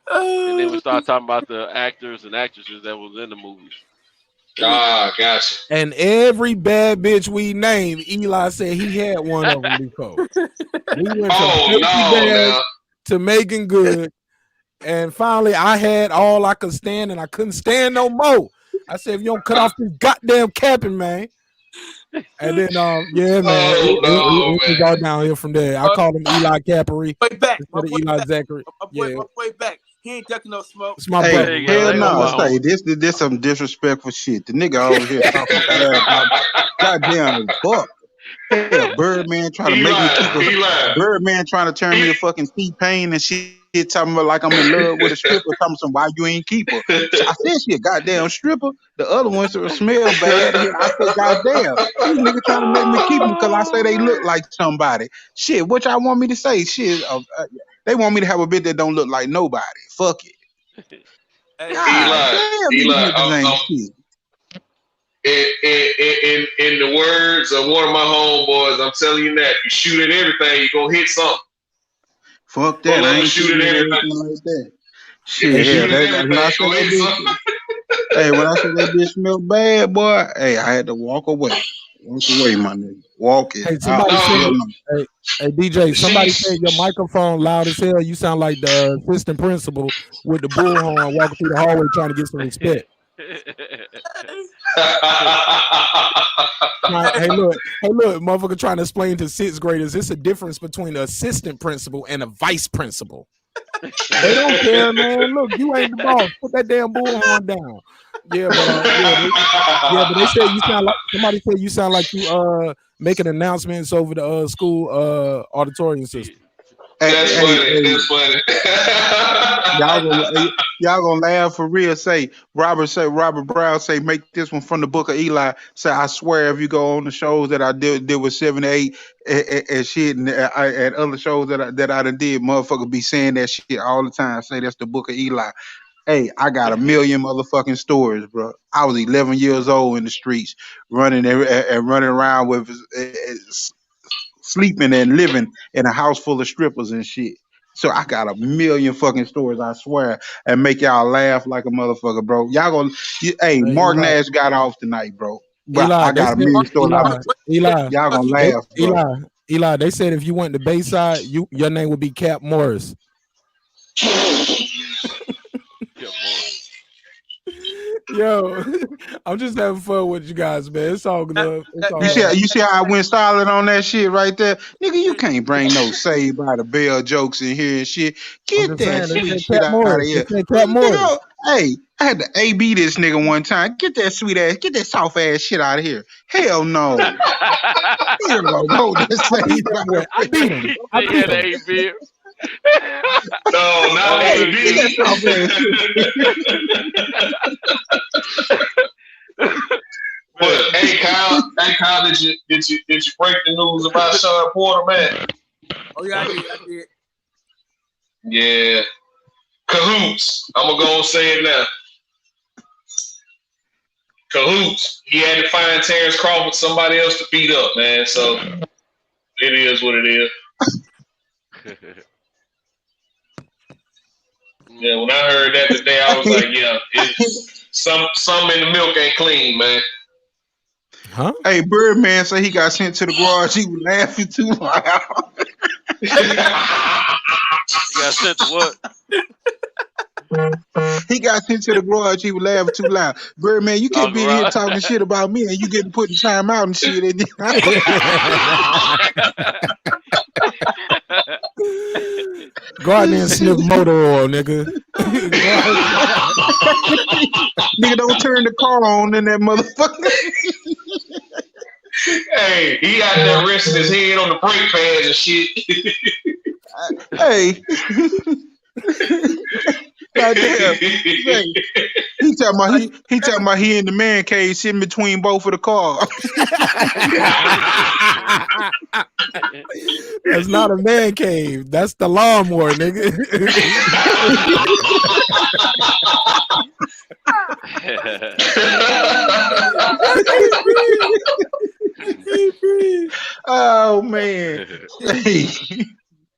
and then we started talking about the actors and actresses that was in the movies. Gotcha. And every bad bitch we named, Eli said he had one of them before. We went from to Megan Good, and finally I had all I could stand, and I couldn't stand no more. I said, if you don't cut off this goddamn capping, man. And then, yeah, man, it all down here from there. I called him Eli Capri. Way back, Eli Zachary. Way back. He ain't ducking no smoke. It's my brother. Hell no. Say this some disrespectful shit. The nigga over here talking about goddamn fuck. Hell, Birdman trying to make me keep Birdman trying to turn me to fucking T-Pain and shit. Talking about like I'm in love with a stripper. Talking some why you ain't keep her. So I said she a goddamn stripper. The other ones smell bad. And I said goddamn. These niggas trying to make me keep them because I say they look like somebody. Shit, what y'all want me to say? Shit, they want me to have a bit that don't look like nobody. Fuck it. In the words of one of my homeboys, I'm telling you that you shoot at everything, you gonna hit something. Fuck that! I ain't shooting at everything like that. Shit, when I said that bitch smelled bad, boy. Hey, I had to walk away. Walk away, my nigga. Walk it. Hey, somebody said, hey, DJ, somebody said your microphone loud as hell. You sound like the assistant principal with the bullhorn walking through the hallway trying to get some respect. Hey, look, motherfucker trying to explain to sixth graders it's a difference between an assistant principal and a vice principal. They don't care, man. Look, you ain't the boss. Put that damn bullhorn down. Yeah, but they said you sound like somebody said you sound like you making announcements over the school auditorium system. That's funny. Y'all gonna laugh for real. Say Robert Brown say make this one from the book of Eli. Say I swear if you go on the shows that I did with 7 to 8 and shit and other shows that I done did, motherfucker be saying that shit all the time. Say that's the book of Eli. Hey, I got a million motherfucking stories, bro. I was 11 years old in the streets, running around with sleeping and living in a house full of strippers and shit. So I got a million fucking stories, I swear, and make y'all laugh like a motherfucker, bro. Y'all gonna, hey, Mark Nash got off tonight, bro. But Eli, I got a million stories. Eli, y'all gonna laugh, bro. Eli, they said if you went to Bayside, your name would be Cap Morris. Yo, I'm just having fun with you guys, man. It's all good. You see how I went silent on that shit right there? Nigga, you can't bring no Saved by the Bell jokes in here and shit. Get that sweet shit out of here. Nigga, hey, I had to AB this nigga one time. Get that sweet ass, get that soft ass shit out of here. Hell no. I beat him. No, not AB. Hey Kyle, did you break the news about Sean Porter, man? Oh yeah, I did. Yeah. Cahoots. I'm gonna go and say it now. Cahoots. He had to find Terrence Crawford somebody else to beat up, man. So it is what it is. Yeah, when I heard that today, I was like, yeah, some in the milk ain't clean, man. Huh? Hey, Birdman said he got sent to the garage. He was laughing too loud. You got sent to what? He got sent to the garage. He was laughing too loud. Birdman, you can't be in here talking shit about me and you getting put in time out and shit. Go out there and sniff motor oil, nigga. Nigga, don't turn the car on in that motherfucker. Hey, he out there resting his head on the brake pads and shit. Hey. Goddamn. He talking about he in the man cave sitting between both of the cars. That's not a man cave. That's the lawnmower, nigga. Oh man.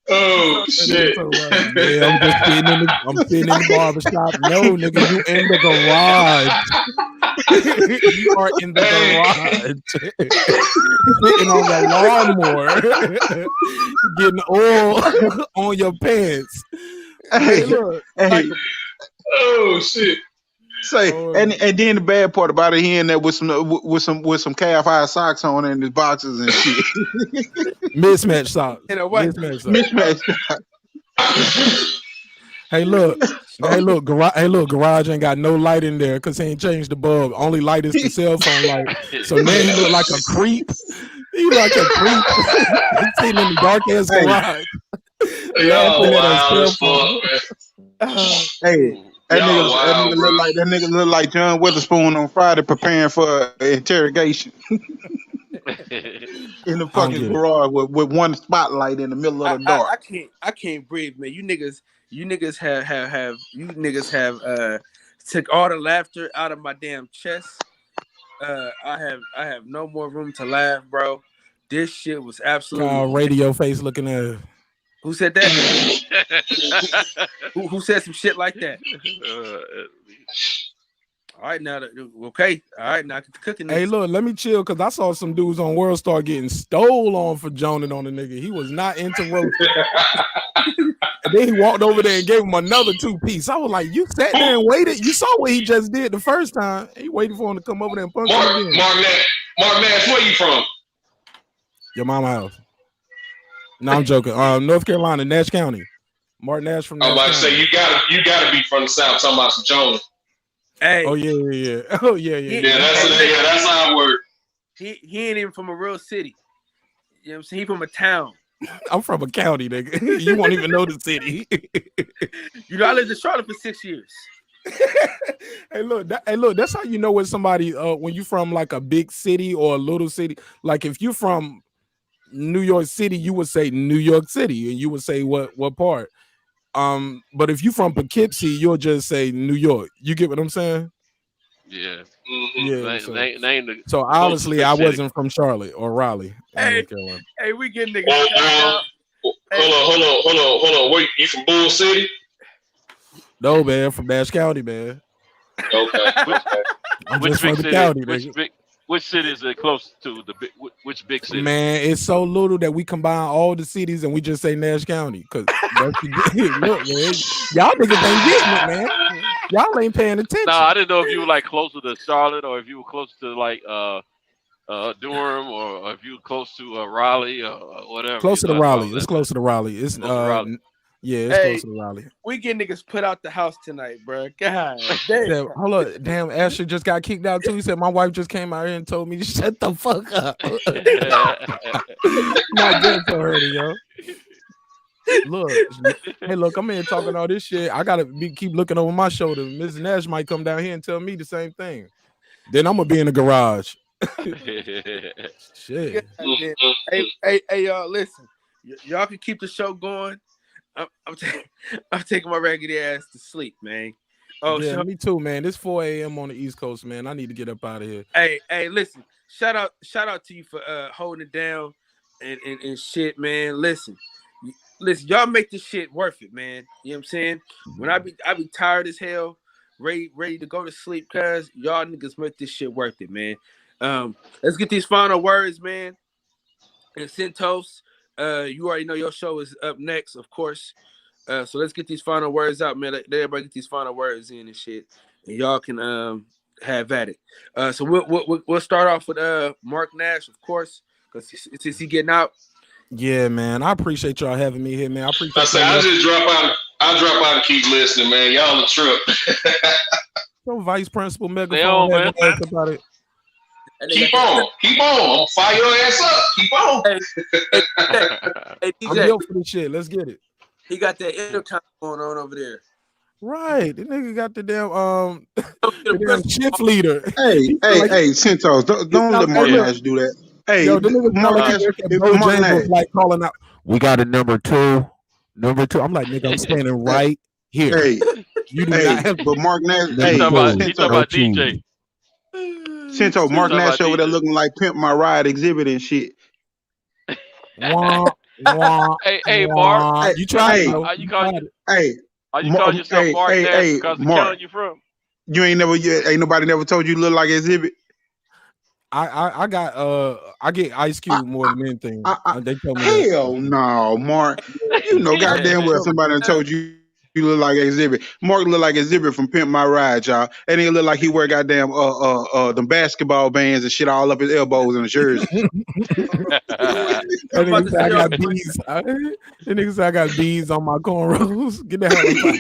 Oh shit. Yeah, I'm sitting in the barbershop. No, nigga, you in the garage. You are in the garage, sitting on the lawnmower, getting oil on your pants. Hey, look, oh shit. Say, and then the bad part about it, he in there with some calf high socks on in his boxes and shit. Mismatch socks. Mismatch socks. Hey, look, garage ain't got no light in there because he ain't changed the bulb. Only light is the cell phone light. So now he look like a creep. He like a creep. He's sitting in the dark ass garage. Hey. That nigga look like John Witherspoon on Friday preparing for interrogation. In the fucking garage with one spotlight in the middle of the dark. I can't breathe, man. You niggas have took all the laughter out of my damn chest. I have no more room to laugh, bro. This shit was absolutely radio face looking at. Who said that? who said some shit like that? All right, now, okay. All right, now cooking. Hey, look, let me chill because I saw some dudes on World Star getting stole on for joning on the nigga. He was not into roasting. And then he walked over there and gave him another 2-piece. I was like, you sat there and waited. You saw what he just did the first time. He waited for him to come over there and punch him again. Mark Nash, where you from? Your mama house. No, I'm joking. North Carolina, Nash County. Martin Nash from Nash I'm about County. to say you gotta be from the South. Talking about some Jonah. Hey. Oh yeah. Oh yeah. That's how it works. He ain't even from a real city. You know what I'm saying? He from a town. I'm from a county, nigga. You won't even know the city. You know, I lived in Charlotte for 6 years. Hey, look, that's how you know when somebody when you from like a big city or a little city. Like if you from New York City, you would say New York City, and you would say what part. But if you from Poughkeepsie, you'll just say New York. You get what I'm saying? Yeah. Yeah. So obviously, I wasn't from Charlotte or Raleigh. Hey, we getting niggas. Hold on. Wait, you from Bull City? No, man, from Nash County, man. Okay. I'm just from the county, which city is it close to? Which big city? Man, it's so little that we combine all the cities and we just say Nash County. Cause look, man, y'all niggas ain't getting it, man. Y'all ain't paying attention. No, I didn't know if you were like closer to Charlotte or if you were close to like Durham or if you were close to Raleigh or whatever. Closer to Raleigh. It's closer to Raleigh. It's Raleigh. Yeah, it's close to Raleigh. We get niggas put out the house tonight, bro. God damn. Hold up. Damn, Ashley just got kicked out too. He said my wife just came out here and told me to shut the fuck up. Not good for her, yo. Look, I'm here talking all this shit. I gotta keep looking over my shoulder. Mrs. Nash might come down here and tell me the same thing. Then I'm gonna be in the garage. Shit. Hey, y'all, listen. Y'all can keep the show going. I'm taking my raggedy ass to sleep, man. Oh yeah, me too, man. It's 4 a.m. on the East Coast, man. I need to get up out of here. Hey, listen. Shout out to you for holding it down and shit, man. Listen, y'all make this shit worth it, man. You know what I'm saying? When I be tired as hell, ready to go to sleep, cuz y'all niggas make this shit worth it, man. Let's get these final words, man. And Centos, you already know your show is up next, of course. So let's get these final words out, man. Let everybody get these final words in and shit, and y'all can have at it. So we'll start off with Mark Nash, of course, because since he getting out. Yeah, man. I appreciate y'all having me here, man. I appreciate. I'll just drop out. I'll drop out and keep listening, man. Y'all on the trip. So Vice Principal Megaphone man. About it. Keep on. I'm gonna fire your ass up. Keep on. Hey, I'm built for this shit. Let's get it. He got that intercom going on over there. Right. The nigga got the damn shift leader. Hey, Centos, don't let Mark Nash do that. Hey, yo, the nigga Mark Nash was like calling out, we got a number two. I'm like, nigga, I'm standing right here. Hey, you do not have but Mark Nash, He's talking about DJ. Centos, Mark Nash over there looking like Pimp My Ride exhibit and shit. Hey, Mark. You trying? Are you calling yourself Mark Nash because the county you from? ain't nobody never told you look like Exhibit. I get Ice Cube more than anything. They told me hell no, Mark. You know goddamn well somebody done told you look like Exhibit. Mark look like Exhibit from Pimp My Ride, y'all. And he look like he wear goddamn them basketball bands and shit all up his elbows in the jersey. That nigga say I got bees. That nigga say I got bees on my cornrows. Get the hell out.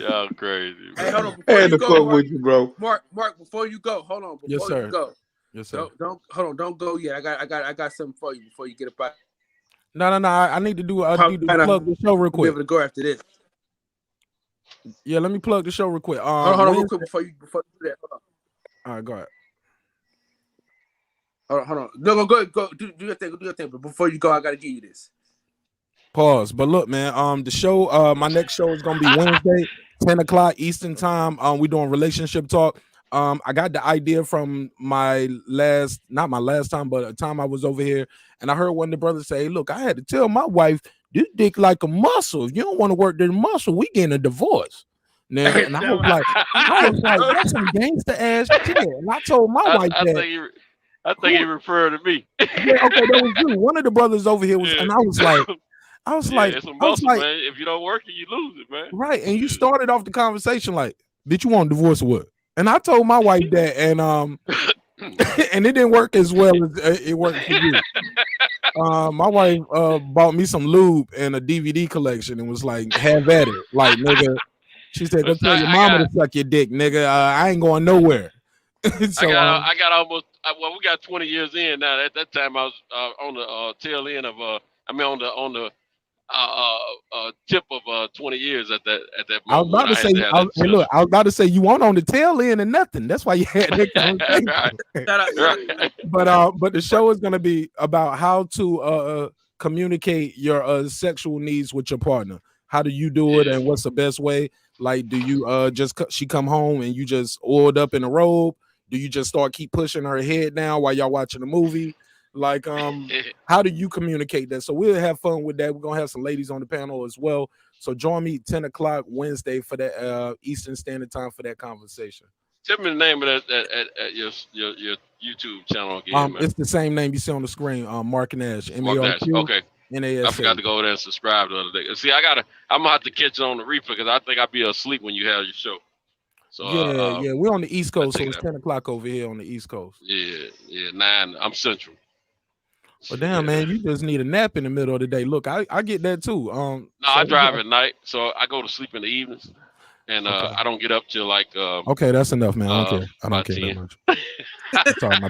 Y'all crazy. Hey, hold on. I had to fuck with you, bro. Mark, before you go, hold on. Before Yes, sir. you go. Yes, sir. Don't hold on. Don't go yet. I got something for you before you get up out. No. I need to plug the show real quick. Be able to go after this. Yeah, let me plug the show real quick. Hold on real quick before you do that. Hold on. All right, go ahead. Hold on. No, go do your thing. Do your thing. But before you go, I gotta give you this. Pause. But look, man. The show. My next show is gonna be Wednesday, 10 o'clock Eastern time. We're doing relationship talk. I got the idea from not my last time, but a time I was over here, and I heard one of the brothers say, hey, look, I had to tell my wife, this dick like a muscle. If you don't want to work this muscle, we getting a divorce. Now, and I was like, that's some gangster ass shit. And I told my wife that. I think he referred to me. Yeah, okay, that was you. One of the brothers over here was, and I was like, it's a muscle, man. If you don't work it, you lose it, man. Right. And you started off the conversation like, bitch, you want a divorce or what? And I told my wife that, and and it didn't work as well as it worked for you. My wife bought me some lube and a DVD collection and was like, have at it. Like, nigga, she said, go tell your mama to suck your dick, nigga. I ain't going nowhere. So, I got almost, well, we got 20 years in now. At that time, I was on the tail end of, on the tip of 20 years at that moment. I was about to say, I was about to say you weren't on the tail end of nothing. That's why you had that conversation. But the show is going to be about how to communicate your sexual needs with your partner. How do you do it, and what's the best way? Like, do you she come home and you just oiled up in a robe? Do you just keep pushing her head down while y'all watching the movie? Like, how do you communicate that? So we'll have fun with that. We're gonna have some ladies on the panel as well. So join me 10 o'clock Wednesday for that Eastern Standard Time for that conversation. Tell me the name of that at your YouTube channel again. It's the same name you see on the screen. Mark Nash. Mark Nash. Okay. NASH. I forgot to go over there and subscribe the other day. See, I'm gonna have to catch it on the replay because I think I'll be asleep when you have your show. So yeah, we're on the East Coast, so it's 10 o'clock over here on the East Coast. Yeah, 9. I'm Central. Well, damn, man, you just need a nap in the middle of the day. Look, I get that too. No, I drive at night, so I go to sleep in the evenings, and I don't get up till like. Okay, that's enough, man. I don't care. I don't care that much. I'm sorry, my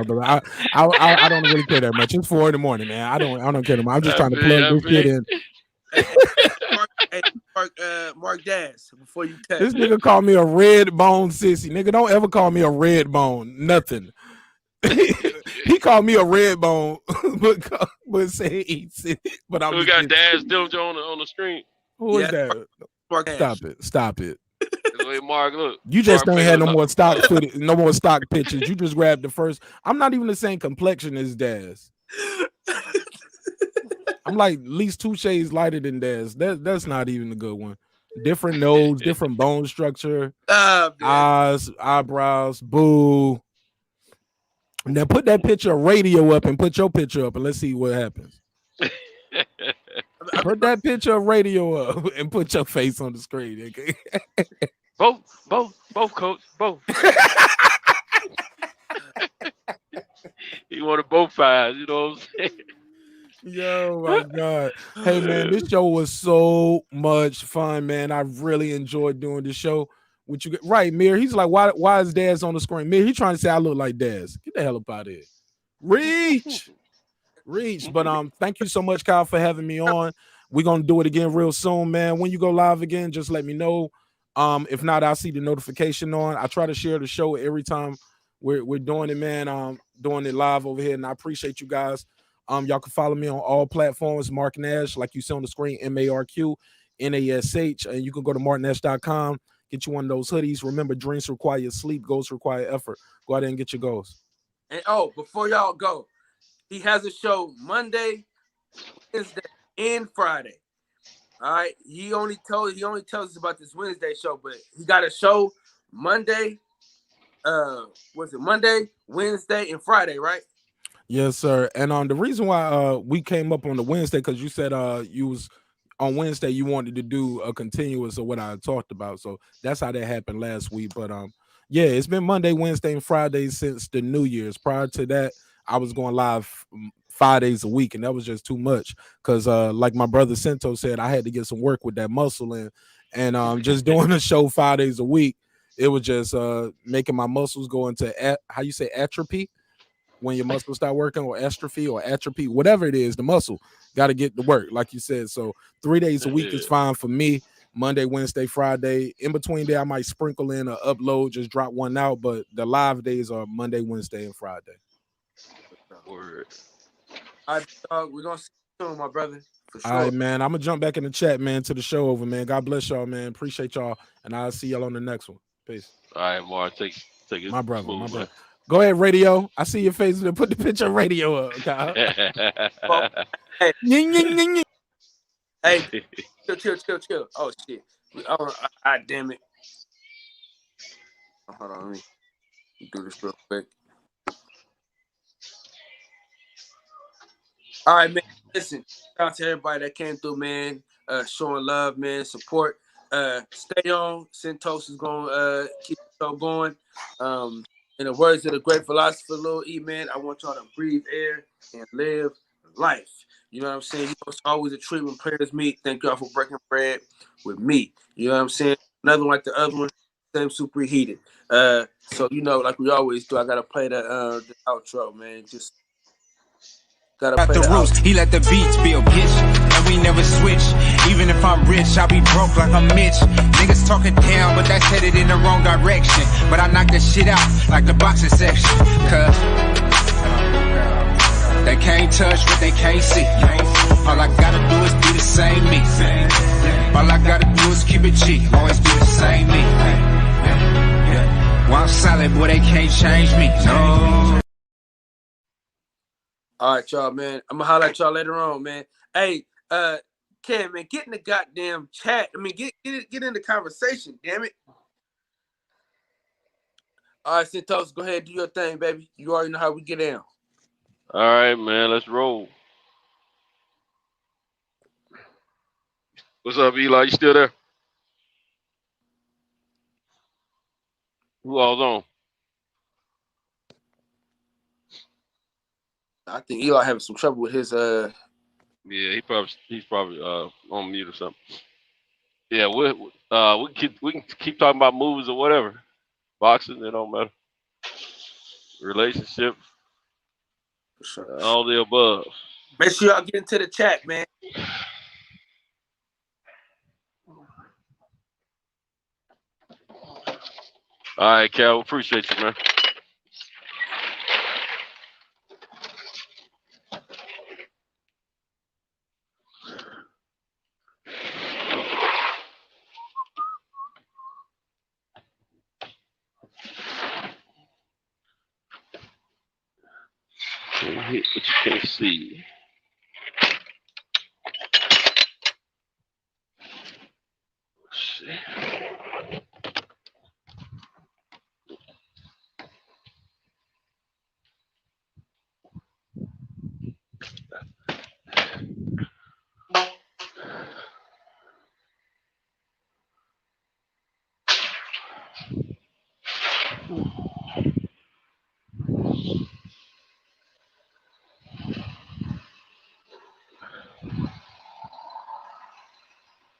brother. I don't really care that much. It's 4 in the morning, man. I don't care that much. I'm just trying to plug this shit in. Mark Dash, before you text. This nigga called me a red bone sissy. Nigga, don't ever call me a red bone. Nothing. He called me a red bone, but say eats it. But we got Dash Dilger on the screen. Who is that? Mark Stop it. Wait, Mark, look. You just don't have no more stock footage, no more stock pictures. You just grabbed the first. I'm not even the same complexion as Daz. I'm like at least 2 shades lighter than Daz. That's not even a good one. Different nose, different bone structure, eyes, eyebrows, boo. And then put that picture of radio up and put your picture up and let's see what happens. Put that picture of radio up and put your face on the screen. Okay? Both, coach, both. He wanted both sides, you know what I'm saying? Yo, my God. Hey, man, this show was so much fun, man. I really enjoyed doing this show. What you get right, Mir? He's like, why is Daz on the screen? Mir, he's trying to say I look like Daz. Get the hell up out of here. Reach. But thank you so much, Kyle, for having me on. We're gonna do it again real soon, man. When you go live again, just let me know. If not, I'll see the notification on. I try to share the show every time we're doing it, man. Doing it live over here, and I appreciate you guys. Y'all can follow me on all platforms, Mark Nash, like you see on the screen, MarkNash, and you can go to marknash.com. Get you one of those hoodies. Remember, dreams require sleep, goals require effort. Go out there and get your goals. And before y'all go, he has a show Monday, Wednesday, and Friday. All right. He only tells us about this Wednesday show, but he got a show Monday. Was it Monday, Wednesday, and Friday, right? Yes, sir. And the reason why we came up on the Wednesday, because you said you was on Wednesday you wanted to do a continuous of what I talked about. So that's how that happened last week. But yeah, it's been Monday, Wednesday, and Friday since the New Year's. Prior to that, I was going live 5 days a week, and that was just too much. Because like my brother Cento said, I had to get some work with that muscle in, and just doing a show 5 days a week, it was just making my muscles go into how you say atrophy. When your muscles start working, or atrophy, whatever it is, the muscle got to get to work, like you said. So 3 days a week is fine for me. Monday, Wednesday, Friday. In between there, I might sprinkle in an upload, just drop one out. But the live days are Monday, Wednesday, and Friday. Word. All right, dog. We're gonna see you soon, my brother. For sure. All right, man. I'm gonna jump back in the chat, man, to the show over, man. God bless y'all, man. Appreciate y'all, and I'll see y'all on the next one. Peace. All right, Mark. Take it. My brother. Go ahead, Radio. I see your face. Put the picture of Radio up, Kyle. Hey, hey, chill. Oh shit. Damn it. Hold on, let me do this real quick. All right, man. Listen, shout out to everybody that came through, man. Showing love, man. Support. Stay on. Centos is gonna keep the show going. In the words of the great philosopher Lil E, man, I want y'all to breathe air and live life. You know what I'm saying? You know, it's always a treat when prayers meet. Thank y'all for breaking bread with me. You know what I'm saying? Another one like the other one, same super heated. So you know, like we always do, I gotta play the outro, man. Just gotta play the roots. He let the beats be a bitch, and we never switch. Even if I'm rich, I'll be broke like I'm Mitch. Niggas talking down, but that's headed in the wrong direction. But I knock that shit out like the boxing section. Cause they can't touch what they can't see. All I gotta do is be the same me. All I gotta do is keep it G. Always be the same me. While I'm solid, boy, they can't change me. No. All right, y'all, man. I'm gonna holler at y'all later on, man. Hey, Ken, man, get in the goddamn chat. I mean, get in the conversation, damn it. All right, Centos, go ahead, do your thing, baby. You already know how we get down. All right, man. Let's roll. What's up, Eli? You still there? Who all's on? I think Eli having some trouble with his Yeah, he's probably on mute or something. Yeah, we can keep talking about movies or whatever. Boxing, it don't matter. Relationship, all the above. Make sure y'all get into the chat, man. All right, Cal, appreciate you, man. Hit what you can't see. Let's see.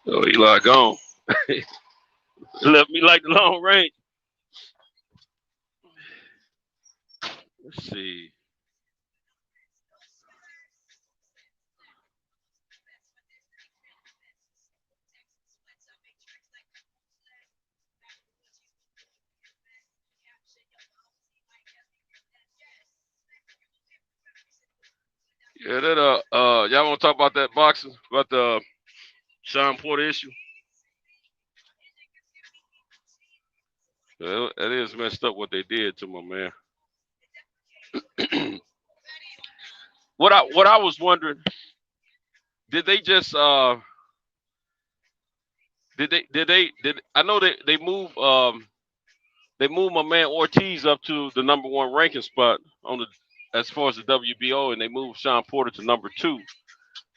Oh, Eli gone. Left me like the long range. Let's see. Yeah, that y'all want to talk about that boxing, about the Sean Porter issue? Yeah, that is messed up what they did to my man. What I was wondering, did they just I know they move my man Ortiz up to the #1 ranking spot on the as far as the WBO, and they moved Sean Porter to #2.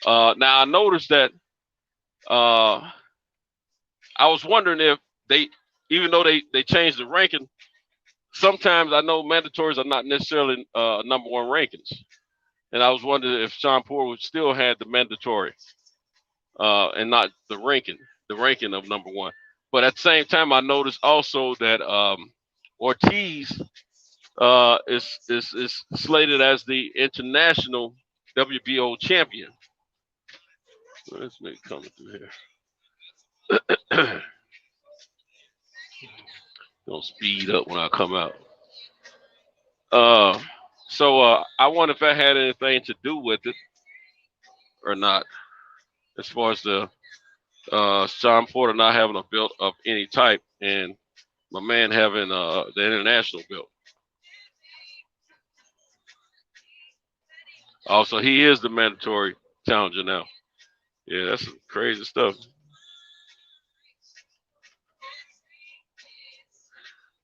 Now I noticed that I was wondering if they, even though they changed the ranking, sometimes I know mandatories are not necessarily #1 rankings, and I was wondering if Sean Porter would still had the mandatory and not the ranking of #1. But at the same time, I noticed also that Ortiz is slated as the international WBO champion. Let's make coming through here. Gonna speed up when I come out. So I wonder if that had anything to do with it or not, as far as the Sean Porter not having a belt of any type and my man having the international belt. Also, he is the mandatory challenger now. Yeah, that's some crazy stuff.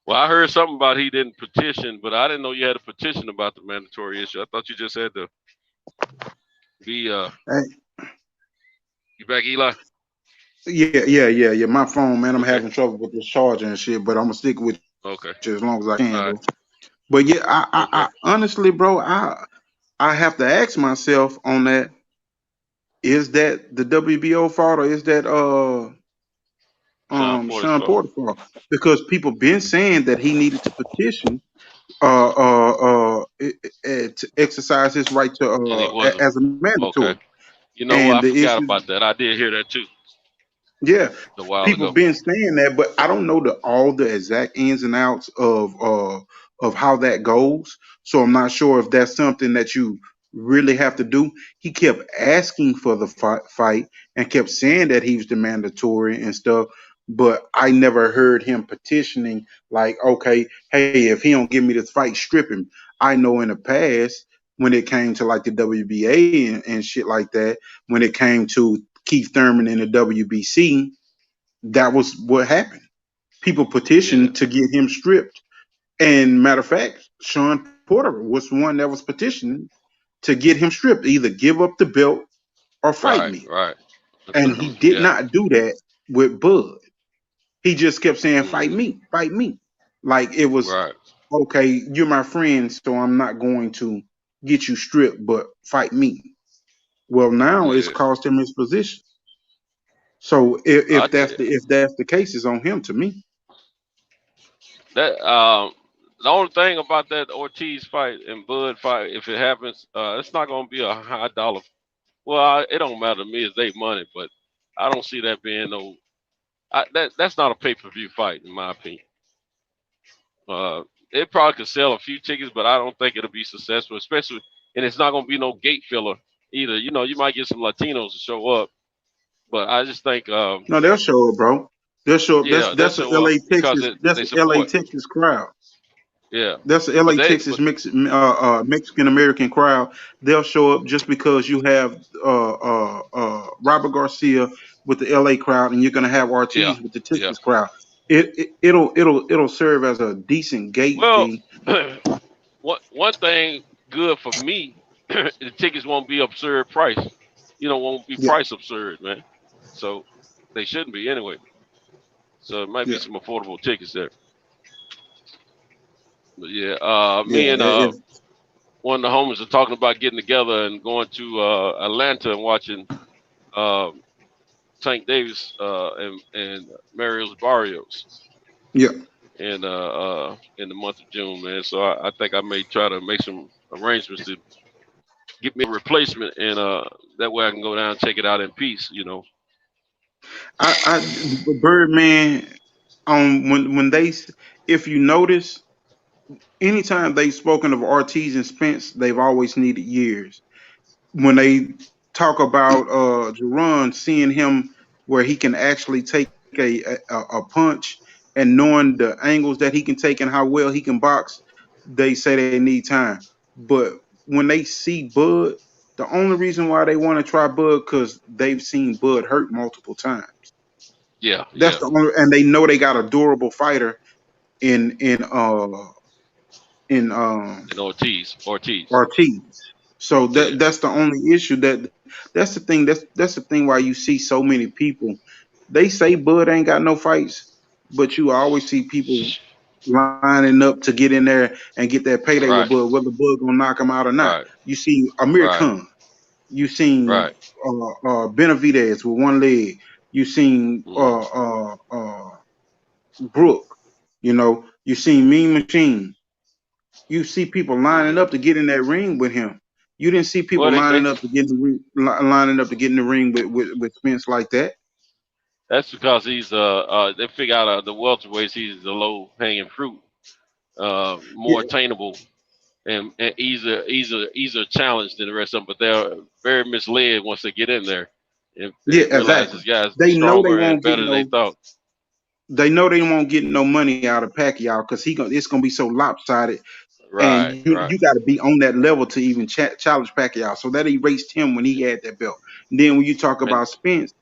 Well, I heard something about he didn't petition, but I didn't know you had a petition about the mandatory issue. I thought you just had to be Hey, you back, Eli? yeah. My phone, man, I'm having trouble with this charger and shit, but I'm gonna stick with Okay. you as long as I can, All bro. right. But yeah, I Okay. honestly, bro, I have to ask myself on that: is that the WBO fault or is that Sean Porter's Sean fault. Porter fault? Because people been saying that he needed to petition to exercise his right to And he wasn't. as a mandatory. Okay. You know what? And I the forgot issue, about that. I did hear that too yeah, a while people ago. been saying that, but I don't know all the exact ins and outs of how that goes. So I'm not sure if that's something that you really have to do. He kept asking for the fight and kept saying that he was the mandatory and stuff, but I never heard him petitioning like, okay, hey, if he don't give me this fight, strip him. I know in the past when it came to like the WBA and shit like that, when it came to Keith Thurman in the WBC, that was what happened. People Yeah. petitioned to get him stripped. And matter of fact, Sean Porter was the one that was petitioning to get him stripped, either give up the belt or fight Right. me. Right. And he did Yeah. not do that with Bud. He just kept saying, fight Hmm. me, fight me. Like it was, Right. okay, you're my friend, so I'm not going to get you stripped, but fight me. Well, now it's Yeah. cost him his position. So I if that's the case, it's on him to me. that the only thing about that Ortiz fight and Bud fight, if it happens, it's not gonna be a high dollar. Well, it don't matter to me. It's their money, but I don't see that being no. That's not a pay-per-view fight, in my opinion. It probably could sell a few tickets, but I don't think it'll be successful, especially, and it's not gonna be no gate filler either. You know, you might get some Latinos to show up, but I just think, No, they'll show up, bro. They'll show up. yeah, they'll That's a show up LA because Texas. That's they a LA support. Texas crowd. Yeah, That's a LA but Texas Mexican American crowd. They'll show up just because you have Robert Garcia with the LA crowd, and you're gonna have yeah, Ortiz with the yeah. Texas crowd. It'll serve as a decent gate Well, fee. one thing good for me, the tickets won't be absurd price. You know, won't be Yeah, price absurd, man. So they shouldn't be anyway. So it might be yeah, some affordable tickets there. But yeah, yeah. me and one of the homies are talking about getting together and going to Atlanta and watching Tank Davis and Marios Barrios Yeah. in the month of June, man. So I think I may try to make some arrangements to get me a replacement, and that way I can go down and check it out in peace. You know. Birdman when they, if you notice, anytime they've spoken of Ortiz and Spence, they've always needed years. When they talk about Jerron, seeing him where he can actually take a punch and knowing the angles that he can take and how well he can box, they say they need time. But when they see Bud, the only reason why they want to try Bud because they've seen Bud hurt multiple times. Yeah, That's the only, and they know they got a durable fighter in Ortiz. Ortiz. So Yeah. that's the only issue. That's the thing. That's the thing why you see so many people. They say Bud ain't got no fights, but you always see people lining up to get in there and get that payday with Right. Bud, whether Bud gonna knock him out or not. Right. You see Amir Right. Khan. You seen Right. Benavidez with one leg. You seen Brooke. You know, you seen Mean Machine. You see people lining up to get in that ring with him. You didn't see people Well, lining up to get in the ring, lining up to get in the ring with Spence like that. that's because he's they figure out the welterweights. He's the low hanging fruit, more attainable and easier challenge than the rest of them. But they're very misled once they get in there and realize this guy's They know they stronger and won't get better than they thought. They know they won't get no money out of Pacquiao because it's gonna be so lopsided. And Right. you got to be on that level to even challenge Pacquiao. So that erased him when he had that belt. And then when you talk about Spence,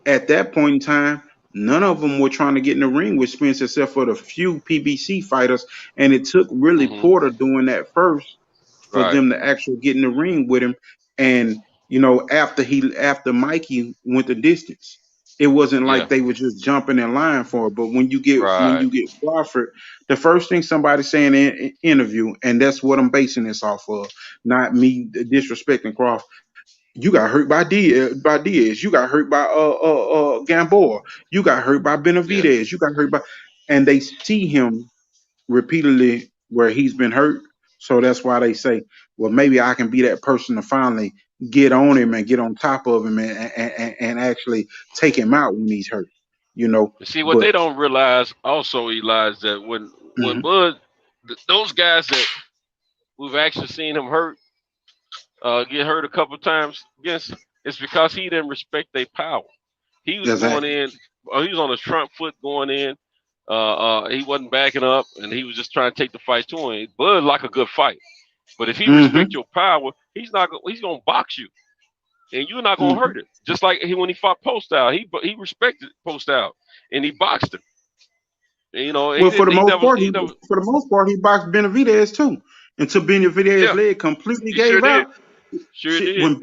at that point in time, none of them were trying to get in the ring with Spence except for the few PBC fighters. And it took really Porter doing that first for them to actually get in the ring with him. And you know, after Mikey went the distance, it wasn't like they were just jumping in line for it. But when you get Crawford, the first thing somebody saying in an interview, and that's what I'm basing this off of, not me disrespecting Crawford. You got hurt by Diaz. You got hurt by Gamboa. You got hurt by Benavidez. You got hurt by, and they see him repeatedly where he's been hurt. So that's why they say, well, maybe I can be that person to finally get on him and get on top of him and actually take him out when he's hurt. You know. See what they don't realize also, Eli, is that when Bud, those guys that we've actually seen him hurt, get hurt a couple of times against, it's because he didn't respect their power. He was going in, he was on his front foot going in. He wasn't backing up, and he was just trying to take the fight to him. Bud like a good fight, but if he respects your power, he's gonna box you, and you're not gonna hurt it. Just like when he fought Postol, he respected Postol, and he boxed him. And, you know, well, for the most part, he boxed Benavidez too, until Benavidez's leg completely gave out. When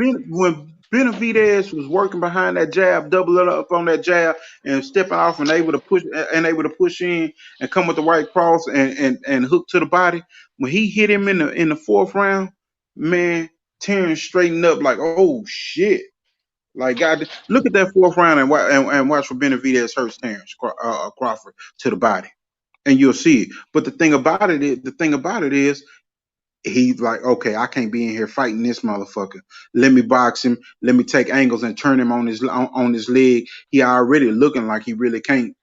Benavidez was working behind that jab, doubling up on that jab, and stepping off and able to push in and come with the right cross and hook to the body. When he hit him in the fourth round, man, Terrence straightened up like, oh shit! Like, God, look at that fourth round and watch for Benavidez hurts Terrence Crawford to the body, and you'll see it. But the thing about it is. He's like, okay, I can't be in here fighting this motherfucker. Let me box him. Let me take angles and turn him on his leg. He already looking like he really can't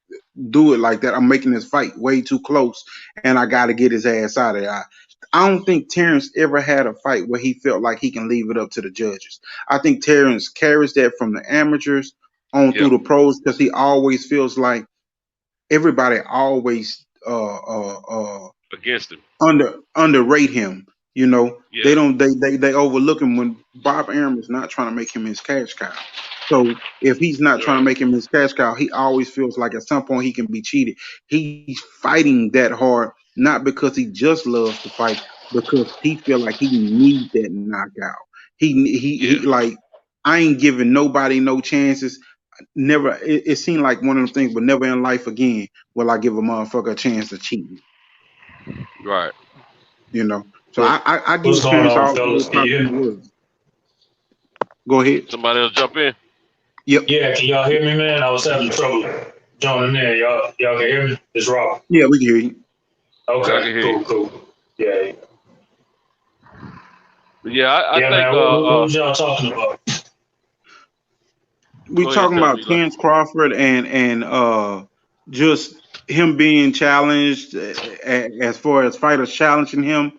do it like that. I'm making this fight way too close, and I got to get his ass out of there. I don't think Terrence ever had a fight where he felt like he can leave it up to the judges. I think Terrence carries that from the amateurs on through the pros because he always feels like everybody always against him, underrate him. You know, they overlook him when Bob Arum is not trying to make him his cash cow. So if he's not trying to make him his cash cow, he always feels like at some point he can be cheated. He's fighting that hard, not because he just loves to fight, because he feel like he needs that knockout. He like, I ain't giving nobody no chances. Never. It seemed like one of them things, but never in life again will I give a motherfucker a chance to cheat me. Right. You know. So I give Terrence all the words. Go ahead. Somebody else jump in. Yep. Yeah, can y'all hear me, man? I was having trouble joining in. Y'all can hear me? It's Rob. Yeah, we can hear you. Okay, cool. Yeah. I think. Man, what was y'all talking about? We talking about Terrence Crawford and just him being challenged as far as fighters challenging him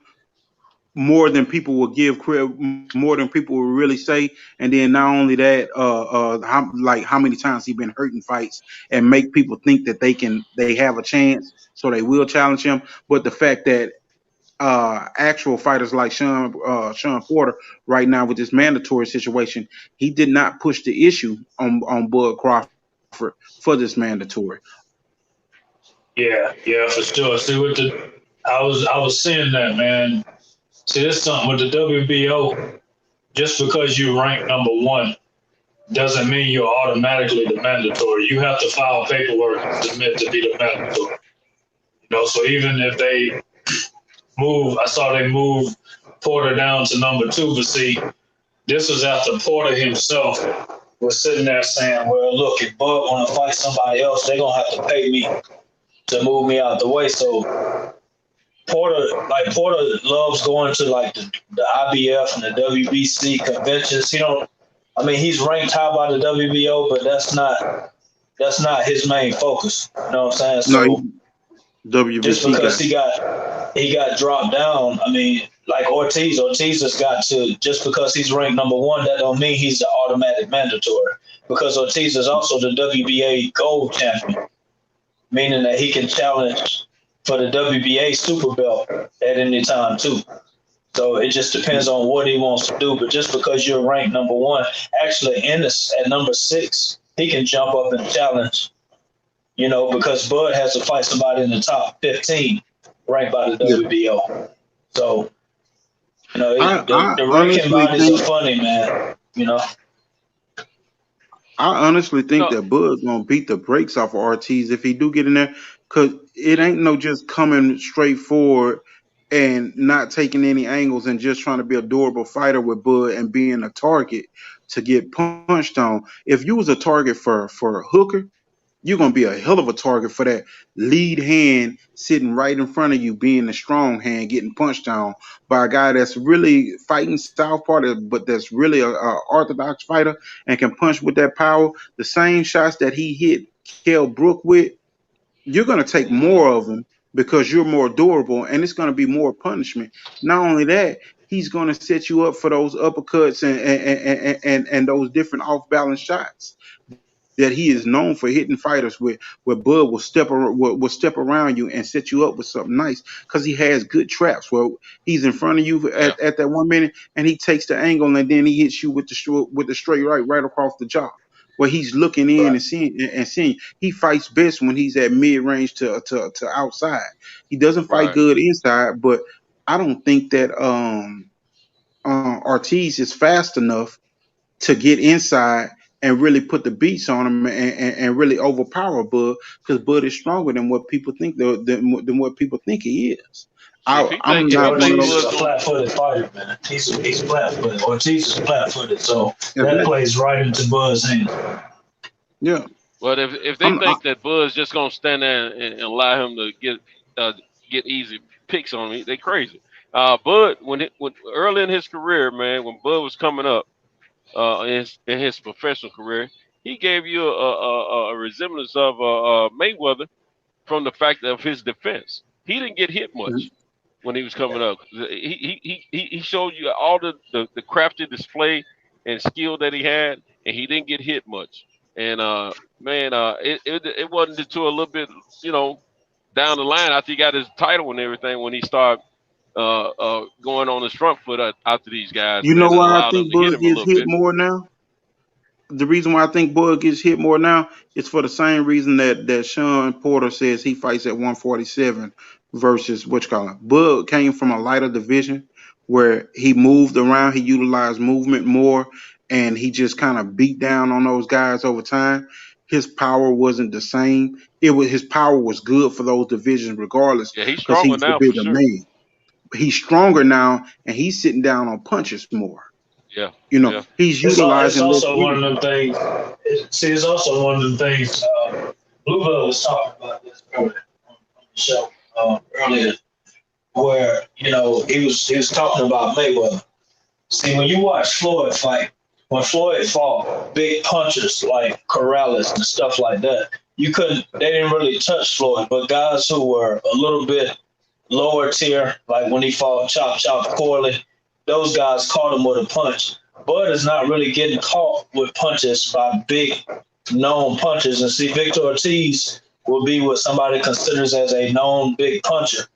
more than people will give credit, more than people will really say. And then not only that, how many times he been hurting fights and make people think that they have a chance, so they will challenge him. But the fact that actual fighters like Sean Porter right now with this mandatory situation, he did not push the issue on Bud Crawford for this mandatory. Yeah, for sure. See, I was seeing that, man. See, there's something with the WBO. Just because you rank number one doesn't mean you're automatically the mandatory. You have to file paperwork and submit to be the mandatory. So even if they I saw they move Porter down to number 2, but see, this was after Porter himself was sitting there saying, well, look, if Bud want to fight somebody else, they're going to have to pay me to move me out the way. So Porter loves going to like the IBF and the WBC conventions. He's ranked high by the WBO, but that's not his main focus. You know what I'm saying? So WBC just because he got dropped down, like Ortiz has got to, just because he's ranked number 1, that don't mean he's the automatic mandatory, because Ortiz is also the WBA gold champion, meaning that he can challenge for the WBA super belt at any time too. So it just depends on what he wants to do. But just because you're ranked number 1, actually at number 6, he can jump up and challenge, because Bud has to fight somebody in the top 15 ranked by the WBO. So, the ranking bodies are funny, man. I honestly think that Bud's gonna beat the brakes off of Ortiz if he do get in there, because it ain't no just coming straight forward and not taking any angles and just trying to be a durable fighter with Bud and being a target to get punched on. If you was a target for Hooker, you're going to be a hell of a target for that lead hand sitting right in front of you, being a strong hand, getting punched on by a guy that's really fighting southpaw, but that's really a orthodox fighter and can punch with that power. The same shots that he hit Kell Brook with, you're going to take more of them because you're more durable, and it's going to be more punishment. Not only that, he's going to set you up for those uppercuts and those different off-balance shots that he is known for hitting fighters with, where Bud will step around you and set you up with something nice, because he has good traps. Well, he's in front of you at that 1 minute, and he takes the angle, and then he hits you with the straight right across the jaw, where he's looking in and seeing. He fights best when he's at mid range to outside. He doesn't fight good inside, but I don't think that Ortiz is fast enough to get inside and really put the beats on him and really overpower Bud, because Bud is stronger than what people think than what people think he is. I'm not one of those. He's a flat-footed fighter, man. He's flat-footed. Ortiz is flat-footed, so that plays right into Bud's hands. Yeah. But if they think that Bud's just gonna stand there and allow him to get easy picks on me, they crazy. Bud, when early in his career, man, when Bud was coming up, in his professional career, he gave you a resemblance of Mayweather from the fact of his defense. He didn't get hit much when he was coming up. He showed you all the crafty display and skill that he had, and he didn't get hit much. And it wasn't until a little bit, down the line after he got his title and everything, when he started going on his front foot after these guys. You know why I think Bud gets hit more now? The reason why I think Bud gets hit more now is for the same reason that Sean Porter says he fights at 147 versus Bud came from a lighter division where he moved around, he utilized movement more, and he just kind of beat down on those guys over time. His power wasn't the same. His power was good for those divisions regardless. Yeah, he's stronger now, the bigger man. He's stronger now, and he's sitting down on punches more. Yeah, he's utilizing. It's also one of them things. It's also one of them things. Blue Blood was talking about this earlier on the show earlier, where he was talking about Mayweather. See, when you watch Floyd fight, when Floyd fought big punchers like Corrales and stuff like that, they didn't really touch Floyd, but guys who were a little bit lower tier, like when he fought Chop Corley, those guys caught him with a punch. Bud is not really getting caught with punches by big known punchers. And see, Victor Ortiz will be what somebody considers as a known big puncher.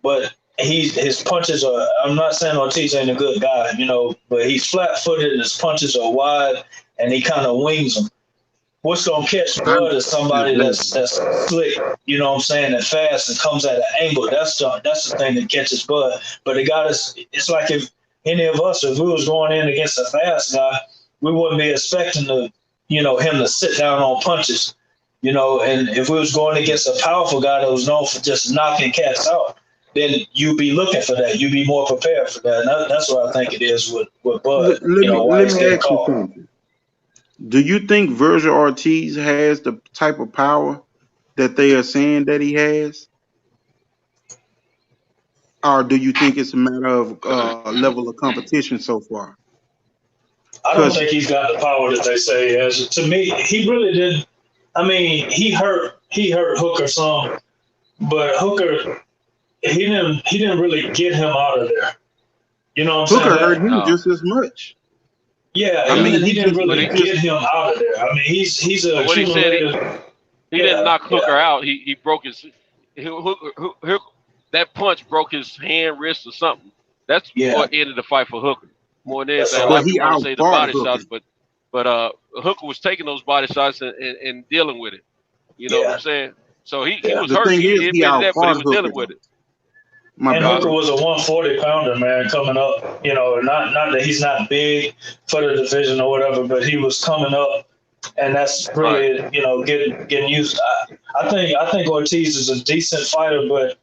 But his punches are, I'm not saying Ortiz ain't a good guy, but he's flat-footed and his punches are wide and he kind of wings them. what's gonna catch Bud is somebody that's slick, you know what I'm saying, that fast and comes at an angle. That's the thing that catches Bud. But it's like if any of us, if we was going in against a fast guy, we wouldn't be expecting him to sit down on punches. And if we was going against a powerful guy that was known for just knocking cats out, then you'd be looking for that. You'd be more prepared for that. And that's what I think it is with Bud. Let me ask you something. Do you think Virgil Ortiz has the type of power that they are saying that he has? Or do you think it's a matter of level of competition so far? I don't think he's got the power that they say he has. To me, he really didn't. I mean, he hurt Hooker some, but Hooker, he didn't really get him out of there. You know what I'm saying? Hooker hurt him just as much. Yeah, I mean, he didn't really get him out of there. I mean, he's a. What he said, he didn't knock Hooker out. He broke his. Hooker, that punch broke his hand, wrist, or something. That's what ended the fight for Hooker. More than anything, I don't say the body shots, but Hooker was taking those body shots and dealing with it. You know what I'm saying? So he was hurt. He admitted that, but he was dealing with it. Hooker was a 140 pounder, man, coming up. Not that he's not big for the division or whatever, but he was coming up, and that's really getting used. I think Ortiz is a decent fighter, but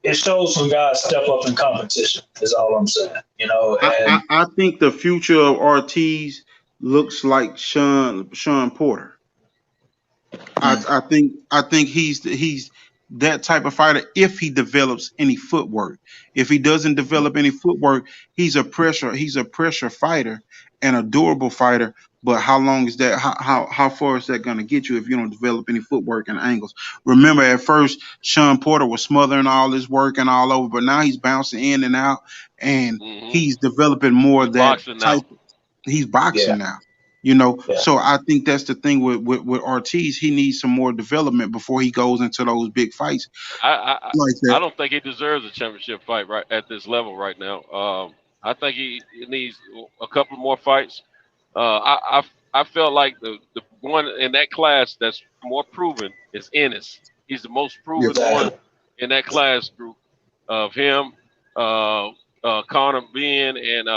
it shows when guys step up in competition. Is all I'm saying. I think the future of Ortiz looks like Sean Porter. I think he's that type of fighter if he develops any footwork. If he doesn't develop any footwork, he's a pressure fighter and a durable fighter. But how long is that? How far is that going to get you if you don't develop any footwork and angles? Remember, at first, Sean Porter was smothering all his work and all over, but now he's bouncing in and out, and he's developing more of that type. He's boxing now. So I think that's the thing with Ortiz. He needs some more development before he goes into those big fights. I don't think he deserves a championship fight right at this level right now. I think he needs a couple more fights. I felt like the one in that class that's more proven is Ennis. He's the most proven one in that class group of him, Conor Benn, and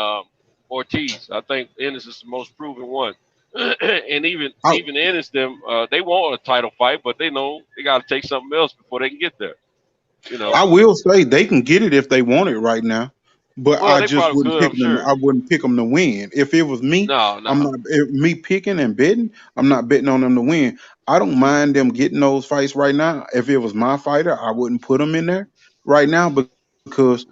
Ortiz. I think Ennis is the most proven one. And even Ennis, they want a title fight, but they know they got to take something else before they can get there. I will say they can get it if they want it right now, but I just wouldn't pick them. I wouldn't pick them to win. If it was me, I'm not me picking and betting. I'm not betting on them to win. I don't mind them getting those fights right now. If it was my fighter, I wouldn't put them in there right now because.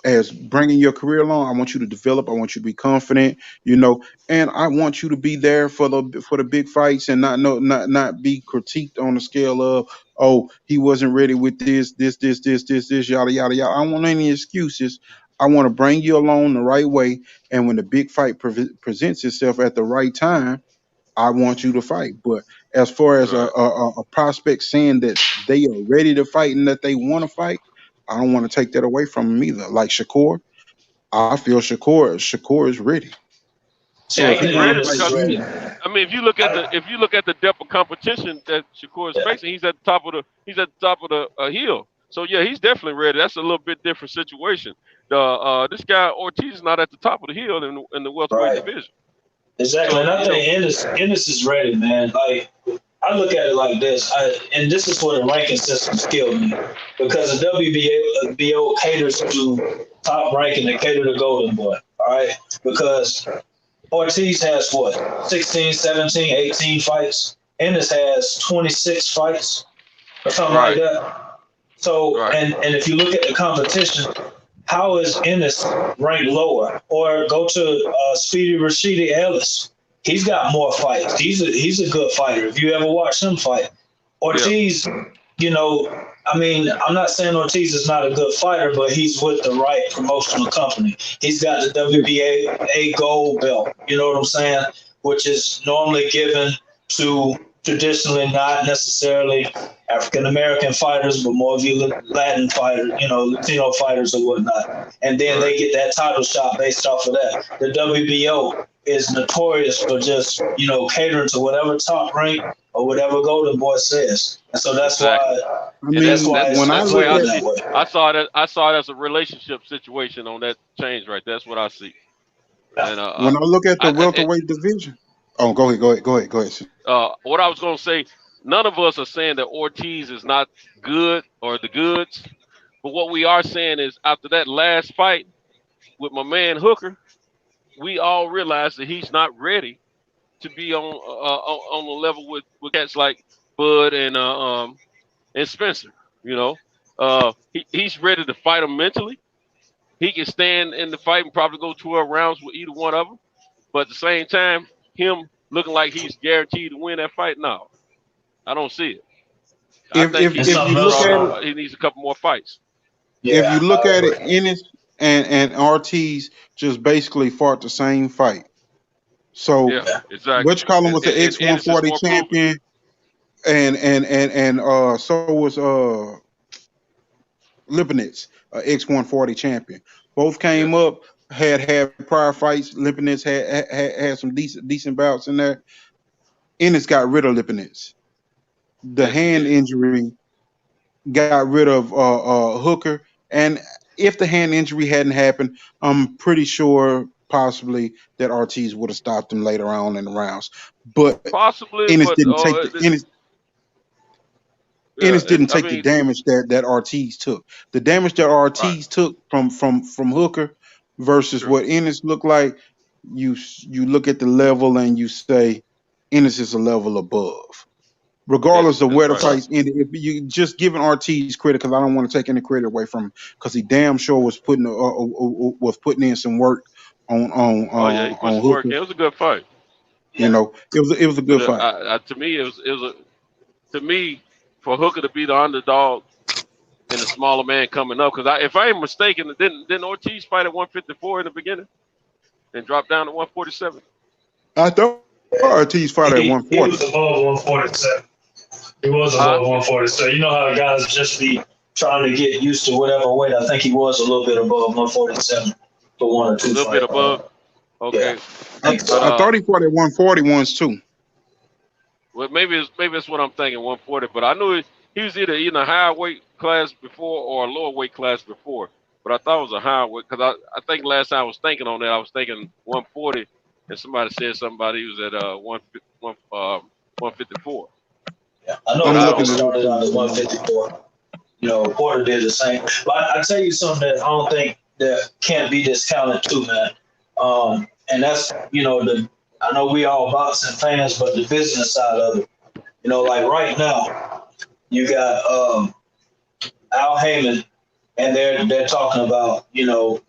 As bringing your career along, I want you to develop. I want you to be confident, and I want you to be there for the big fights and not be critiqued on the scale of, oh, he wasn't ready with this, yada yada yada. I don't want any excuses. I want to bring you along the right way, and when the big fight presents itself at the right time, I want you to fight. But as far as a prospect saying that they are ready to fight and that they want to fight, I don't want to take that away from him either. Like Shakur, I feel Shakur is ready. So I mean, if you look at the depth of competition that Shakur is facing, he's at the top of the hill. So yeah, he's definitely ready. That's a little bit different situation. This guy Ortiz is not at the top of the hill in the welterweight division. Exactly, so, and I think Ennis is ready, man. Like. I look at it like this, and this is where the ranking systems kill me, because the WBO caters to top ranking, they cater to Golden Boy, all right? Because Ortiz has 16, 17, 18 fights. Ennis has 26 fights or something like that. So, and if you look at the competition, how is Ennis ranked lower? Or go to Speedy Rashidi Ellis. He's got more fights. He's a good fighter. If you ever watch him fight, Ortiz, I mean, I'm not saying Ortiz is not a good fighter, but he's with the right promotional company. He's got the WBA gold belt. You know what I'm saying? Which is normally given to traditionally not necessarily African American fighters, but more of you Latin fighters, Latino fighters or whatnot. And then they get that title shot based off of that. The WBO is notorious for just, catering to whatever Top Rank or whatever Golden Boy says. And so that's why I saw it as a relationship situation on that change right. That's what I see. And when I look at the welterweight division, go ahead. What I was gonna say, none of us are saying that Ortiz is not good or the goods, but what we are saying is after that last fight with my man Hooker, we all realize that he's not ready to be on the level with cats like Bud and Spencer. He's ready to fight him mentally. He can stand in the fight and probably go 12 rounds with either one of them. But at the same time, him looking like he's guaranteed to win that fight, no, I don't see it. I think he needs a couple more fights. If you look at it, Ennis and Ortiz just basically fought the same fight. So exactly. Butch Collins was the X140 champion, and so was Lipinets, X140 champion. Both came up, had prior fights. Lipinets had some decent bouts in there. Ennis got rid of Lipinets. The hand injury got rid of Hooker, and if the hand injury hadn't happened, I'm pretty sure possibly that Ortiz would have stopped him later on in the rounds. But possibly Ennis didn't take the damage that Ortiz took. The damage that Ortiz took from Hooker versus what Ennis looked like, you look at the level and you say Ennis is a level above. Regardless of where the fights ended, if you just giving Ortiz credit, because I don't want to take any credit away from him, because he damn sure was putting in some work on Hooker. It was a good fight. It was a good fight. To me, for Hooker to be the underdog and the smaller man coming up, because if I ain't mistaken, didn't Ortiz fight at 154 in the beginning and drop down to 147? I thought Ortiz fought at 140. He was above 147. He was above 147. You know how guys just be trying to get used to whatever weight. I think he was a little bit above 147 for one or two. A little bit above. Okay. Yeah. I thought he fought at 140 once too. Well, maybe it's what I'm thinking, 140. But I knew he was either in a higher weight class before or a lower weight class before. But I thought it was a higher weight, because I think last time I was thinking on that, I was thinking 140, and somebody said something about he was at 154. Yeah, I know Howard started out at 154. Porter did the same. But I tell you something that I don't think that can't be discounted too, man. And that's, I know we all boxing fans, but the business side of it. Like right now, you got Al Heyman, and they're talking about,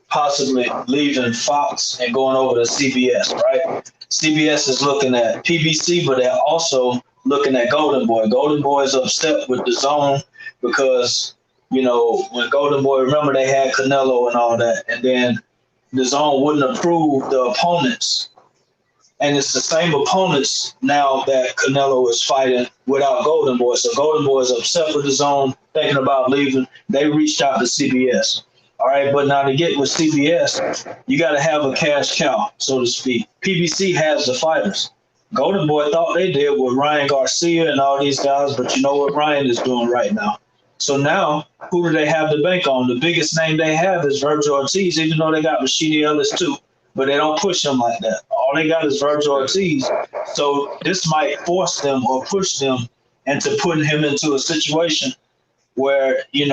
possibly leaving Fox and going over to CBS, right? CBS is looking at PBC, but they're also looking at Golden Boy. Golden Boy is upset with the zone because, when Golden Boy, remember they had Canelo and all that, and then the zone wouldn't approve the opponents. And it's the same opponents now that Canelo is fighting without Golden Boy. So Golden Boy is upset with the zone, thinking about leaving. They reached out to CBS. All right, but now to get with CBS, you got to have a cash cow, so to speak. PBC has the fighters. Golden Boy thought they did with Ryan Garcia and all these guys, but you know what Ryan is doing right now. So now, who do they have to bank on? The biggest name they have is Virgil Ortiz, even though they got Rashidi Ellis too, but they don't push him like that. All they got is Virgil Ortiz. So this might force them or push them into putting him into a situation where, he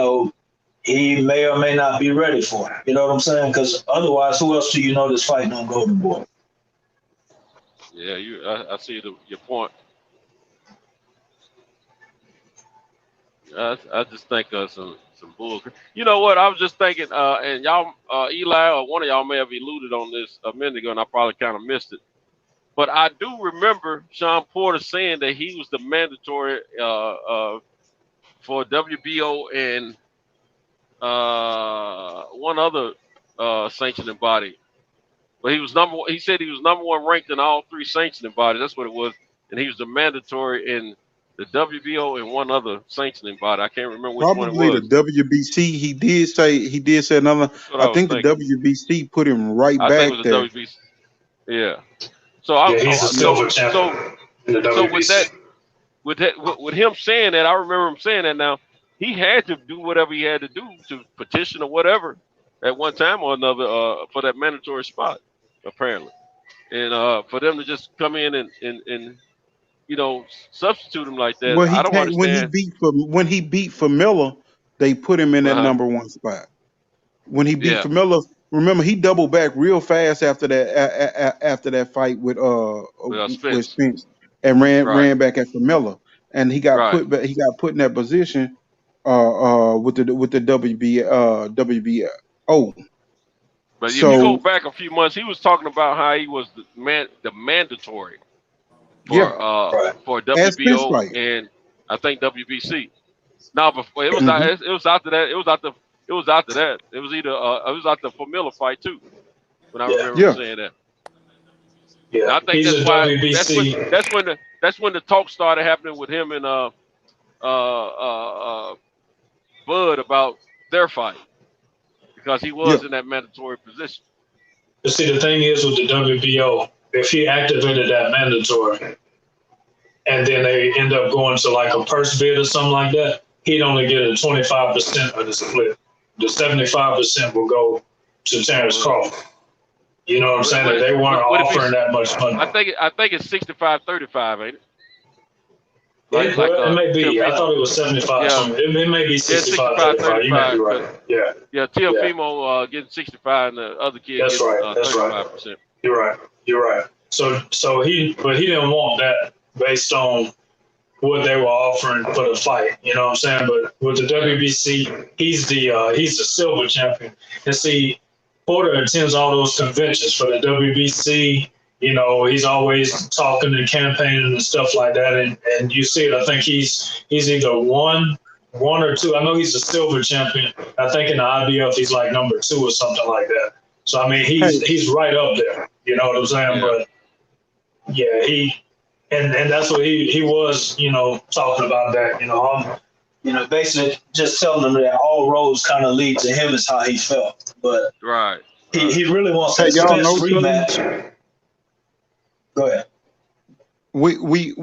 may or may not be ready for it. You know what I'm saying? Because otherwise, who else do you know that's fighting on Golden Boy? Yeah, I see your point. I just think of some bull. You know what? I was just thinking, and y'all, Eli, or one of y'all may have alluded on this a minute ago, and I probably kind of missed it. But I do remember Sean Porter saying that he was the mandatory for WBO and one other sanctioning body. But he said he was number one ranked in all three sanctioning bodies. That's what it was. And he was the mandatory in the WBO and one other sanctioning body. I can't remember which one it was. Probably the WBC. He did say another. I think the WBC put him right back there. WBC. Yeah. So he's a silver champion in the WBC. With him saying that, I remember him saying that. Now he had to do whatever he had to do to petition or whatever at one time or another for that mandatory spot, apparently, and for them to just come in and substitute him like that. I don't understand. When he beat Familla, they put him in that number one spot. When he beat Familla, remember he doubled back real fast after that fight with Spence and ran back at Familla, and he got put in that position with the WBO. But if you go back a few months, he was talking about how he was the mandatory for WBO and I think WBC. Now before it was after that. It was after that. It was after the Familla fight too. When I remember saying that. Yeah, and I think that's why that's when the talk started happening with him and Bud about their fight, because he was in that mandatory position. But see, the thing is with the WBO, if he activated that mandatory and then they end up going to like a purse bid or something like that, he'd only get a 25% of the split. The 75% will go to Terrence Crawford. You know what I'm saying? They weren't offering that much money. I think it's 65-35, ain't it? It may be. I thought it was 75. Yeah. It may be 65-35. You may be right. Yeah. Yeah, Teofimo getting 65 and the other kid getting 35%. You're right. So he didn't want that based on what they were offering for the fight. You know what I'm saying? But with the WBC, he's the silver champion. And see, Porter attends all those conventions for the WBC. You know, he's always talking and campaigning and stuff like that. And you see it, I think he's either one or two. I know he's a silver champion. I think in the IBF he's like number 2 or something like that. So I mean he's right up there. You know what I'm saying? Yeah. But yeah, and that's what he was, talking about that. Basically just telling them that all roads kind of lead to him is how he felt. But he really wants that rematch. Go ahead. We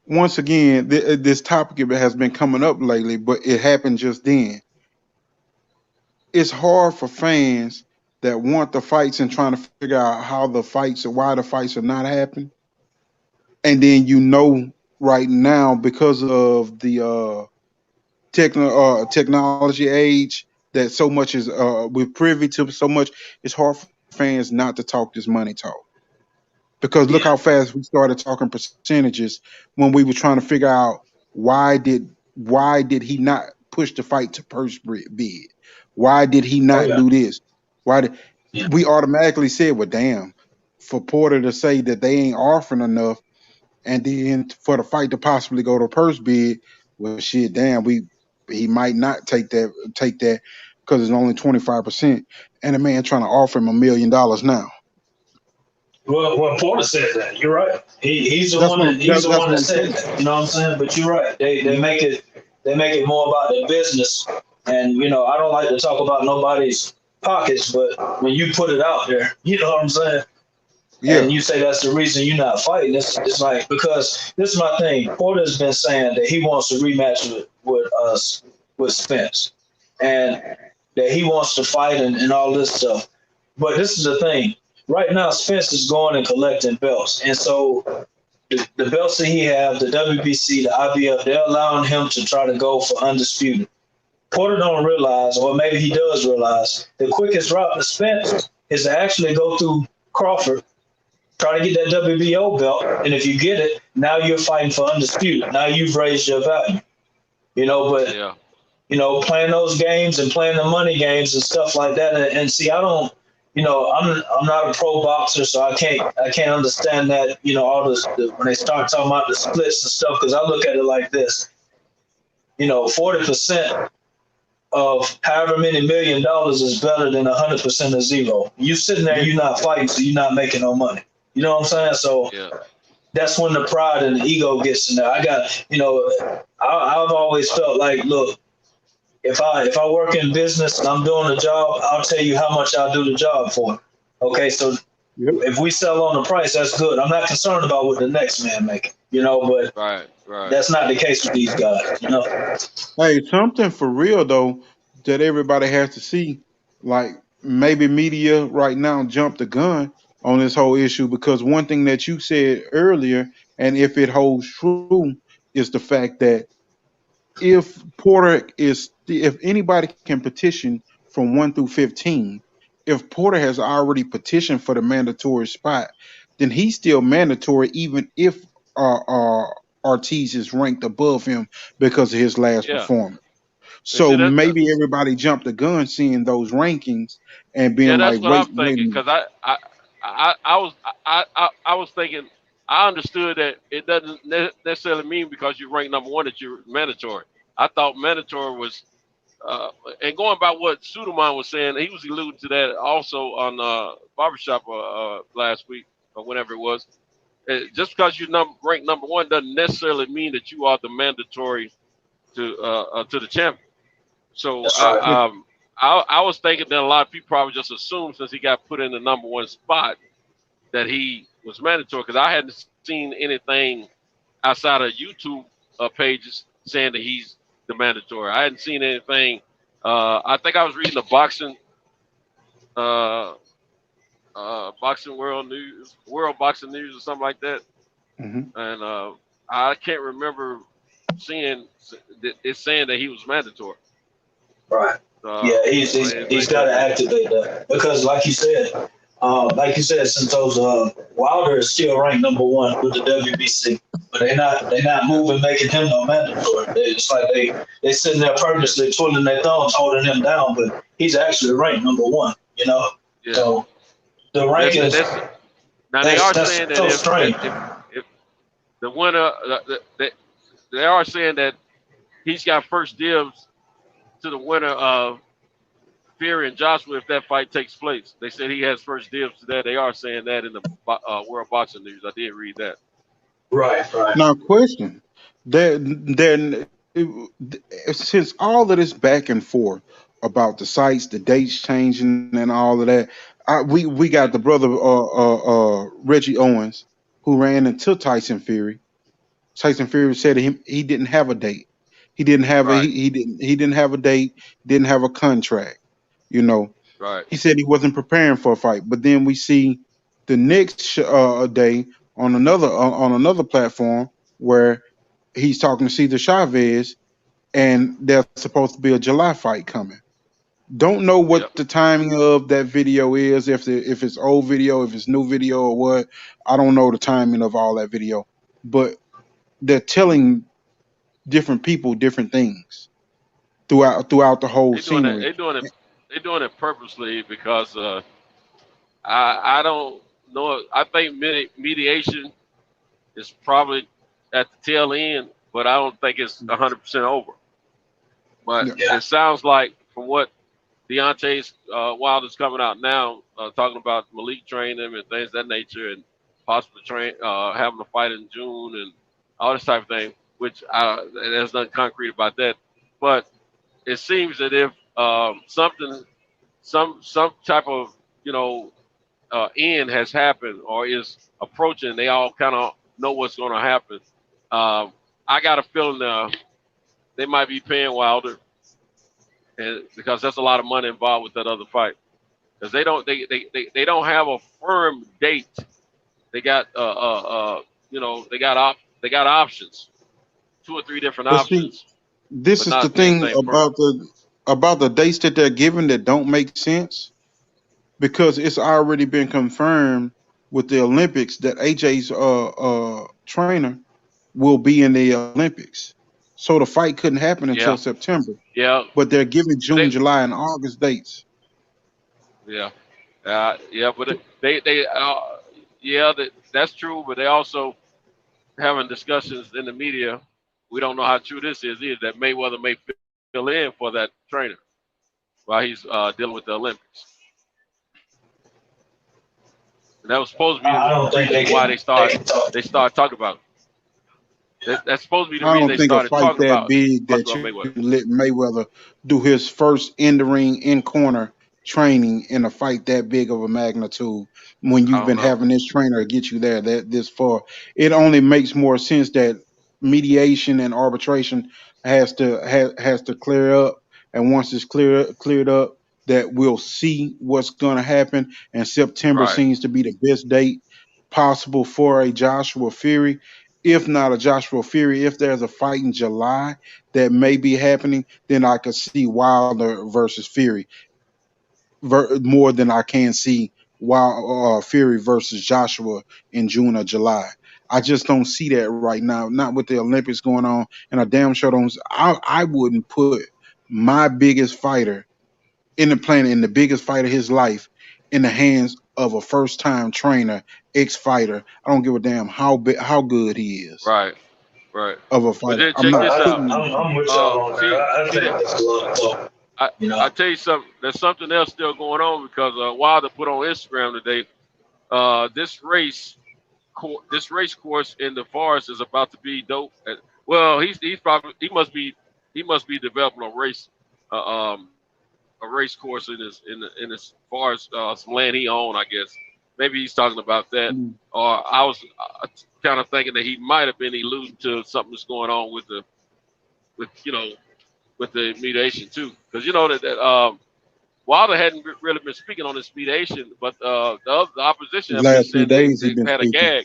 once again, this topic has been coming up lately, but it happened just then. It's hard for fans that want the fights and trying to figure out how the fights or why the fights are not happening. And then right now, because of the technology age, that so much is we're privy to so much, it's hard for fans not to talk this money talk. Because look how fast we started talking percentages when we were trying to figure out why did he not push the fight to purse bid? Why did he not do this? We automatically said, well, damn, for Porter to say that they ain't offering enough, and then for the fight to possibly go to purse bid, well, shit, damn, he might not take that because it's only 25%, and the man trying to offer him $1 million now. Well, Porter said that. You're right. He's the one that said that. You know what I'm saying? But you're right. They make it more about their business. And I don't like to talk about nobody's pockets, but when you put it out there, you know what I'm saying? Yeah. And you say that's the reason you're not fighting. It's like, because this is my thing. Porter's been saying that he wants to rematch with Spence, and that he wants to fight and all this stuff. But this is the thing. Right now, Spence is going and collecting belts. And so the belts that he have, the WBC, the IBF, they're allowing him to try to go for undisputed. Porter don't realize, or maybe he does realize, the quickest route to Spence is to actually go through Crawford, try to get that WBO belt, and if you get it, now you're fighting for undisputed. Now you've raised your value. Playing those games and playing the money games and stuff like that. And see, I don't, I'm not a pro boxer, so I can't understand that, all this when they start talking about the splits and stuff, because I look at it like this. 40% of however many $1 million is better than 100% of zero. You sitting there, you're not fighting, so you're not making no money. You know what I'm saying? So that's when the pride and the ego gets in there. I've always felt like, look, if I work in business and I'm doing a job, I'll tell you how much I'll do the job for. Okay, so If we sell on the price, that's good. I'm not concerned about what the next man making, but Right. that's not the case with these guys, Hey, something for real though that everybody has to see. Like maybe media right now jumped the gun on this whole issue because one thing that you said earlier, and if it holds true, is the fact that if anybody can petition from 1 through 15, if Porter has already petitioned for the mandatory spot, then he's still mandatory even if Ortiz is ranked above him because of his last Yeah. performance. See, So maybe everybody jumped the gun seeing those rankings and being that's like, what wait I'm a thinking. minute. Because I was thinking, I understood that it doesn't necessarily mean because you rank number one that you're mandatory. I thought mandatory was, and going by what Suleiman was saying, he was alluding to that also on Barbershop last week or whenever it was. Just because you rank number one doesn't necessarily mean that you are the mandatory to the champion. So I was thinking that a lot of people probably just assumed since he got put in the number one spot that he was mandatory, because I hadn't seen anything outside of YouTube pages saying that he's the mandatory. I hadn't seen anything. I think I was reading the boxing World Boxing News or something like that, and I can't remember seeing it saying that he was mandatory. Right. Yeah, he's got to activate that because, like you said, Santos Wilder is still ranked number one with the WBC, but they're not moving, making him no mandatory. It's like they sitting there purposely twiddling their thumbs, holding him down, but he's actually ranked number one. Yeah. So the rankings. Now they are saying that if the winner, they are saying that he's got first dibs to the winner of Fury and Joshua if that fight takes place. They said he has first dibs to that. They are saying that in the World Boxing News. I did read that. Right. Now, question: since all of this back and forth about the sites, the dates changing, and all of that, we got the brother Reggie Owens who ran into Tyson Fury. Tyson Fury said he didn't have a date. He didn't have he didn't have a date. Didn't have a contract. Right. He said he wasn't preparing for a fight. But then we see the next day on another platform where he's talking to Cesar Chavez, and there's supposed to be a July fight coming. Don't know what the timing of that video is, if it's old video, if it's new video, or what. I don't know the timing of all that video, but they're telling different people different things throughout the whole scenery. They're doing it purposely because I don't know. I think mediation is probably at the tail end, but I don't think it's 100% over. But it sounds like from what Deontay Wilder's coming out now, talking about Malik training him and things of that nature, and possibly having a fight in June and all this type of thing, which there's nothing concrete about that. But it seems that if some type of end has happened or is approaching, they all kind of know what's going to happen. I got a feeling they might be paying Wilder, and because that's a lot of money involved with that other fight. Because they don't have a firm date. They got they got options, 2 or 3 different options. This is the thing about the dates that they're giving that don't make sense, because it's already been confirmed with the Olympics that AJ's trainer will be in the Olympics. So the fight couldn't happen until September. Yeah. But they're giving June, July, and August dates. Yeah. But that's true. But they also having discussions in the media. We don't know how true this is either, that Mayweather may fill in for that trainer while he's dealing with the Olympics. And that was supposed to be the reason why they start talking about it. That's supposed to be the reason they started talking about it. I don't think a fight that big that you let Mayweather do his first in the ring, in corner training in a fight that big of a magnitude when you've been having this trainer get you there that this far. It only makes more sense that mediation and arbitration has to clear up, and once it's cleared up, that we'll see what's going to happen. And September Right. seems to be the best date possible for a Joshua Fury. If not a Joshua Fury, if there's a fight in July that may be happening, then I could see Wilder versus Fury more than I can see Fury versus Joshua in June or July. I just don't see that right now. Not with the Olympics going on, and I damn sure don't. I wouldn't put my biggest fighter in the planet, in the biggest fight of his life, in the hands of a first-time trainer, ex-fighter. I don't give a damn how good he is. Right. Of a But fighter. then I'm check not this out. putting I'm with y'all on that. I think that's a lot of talk. I tell you something. There's something else still going on because Wilder put on Instagram today. This race course in the forest is about to be dope. Well, he must be developing a race course in his forest, some land he owned, I guess. Maybe he's talking about that. Or I was kind of thinking that he might have been alluding to something that's going on with the mediation too, because that Wilder hadn't really been speaking on this mediation, but the opposition have last been 3 days they've he's been had speaking. a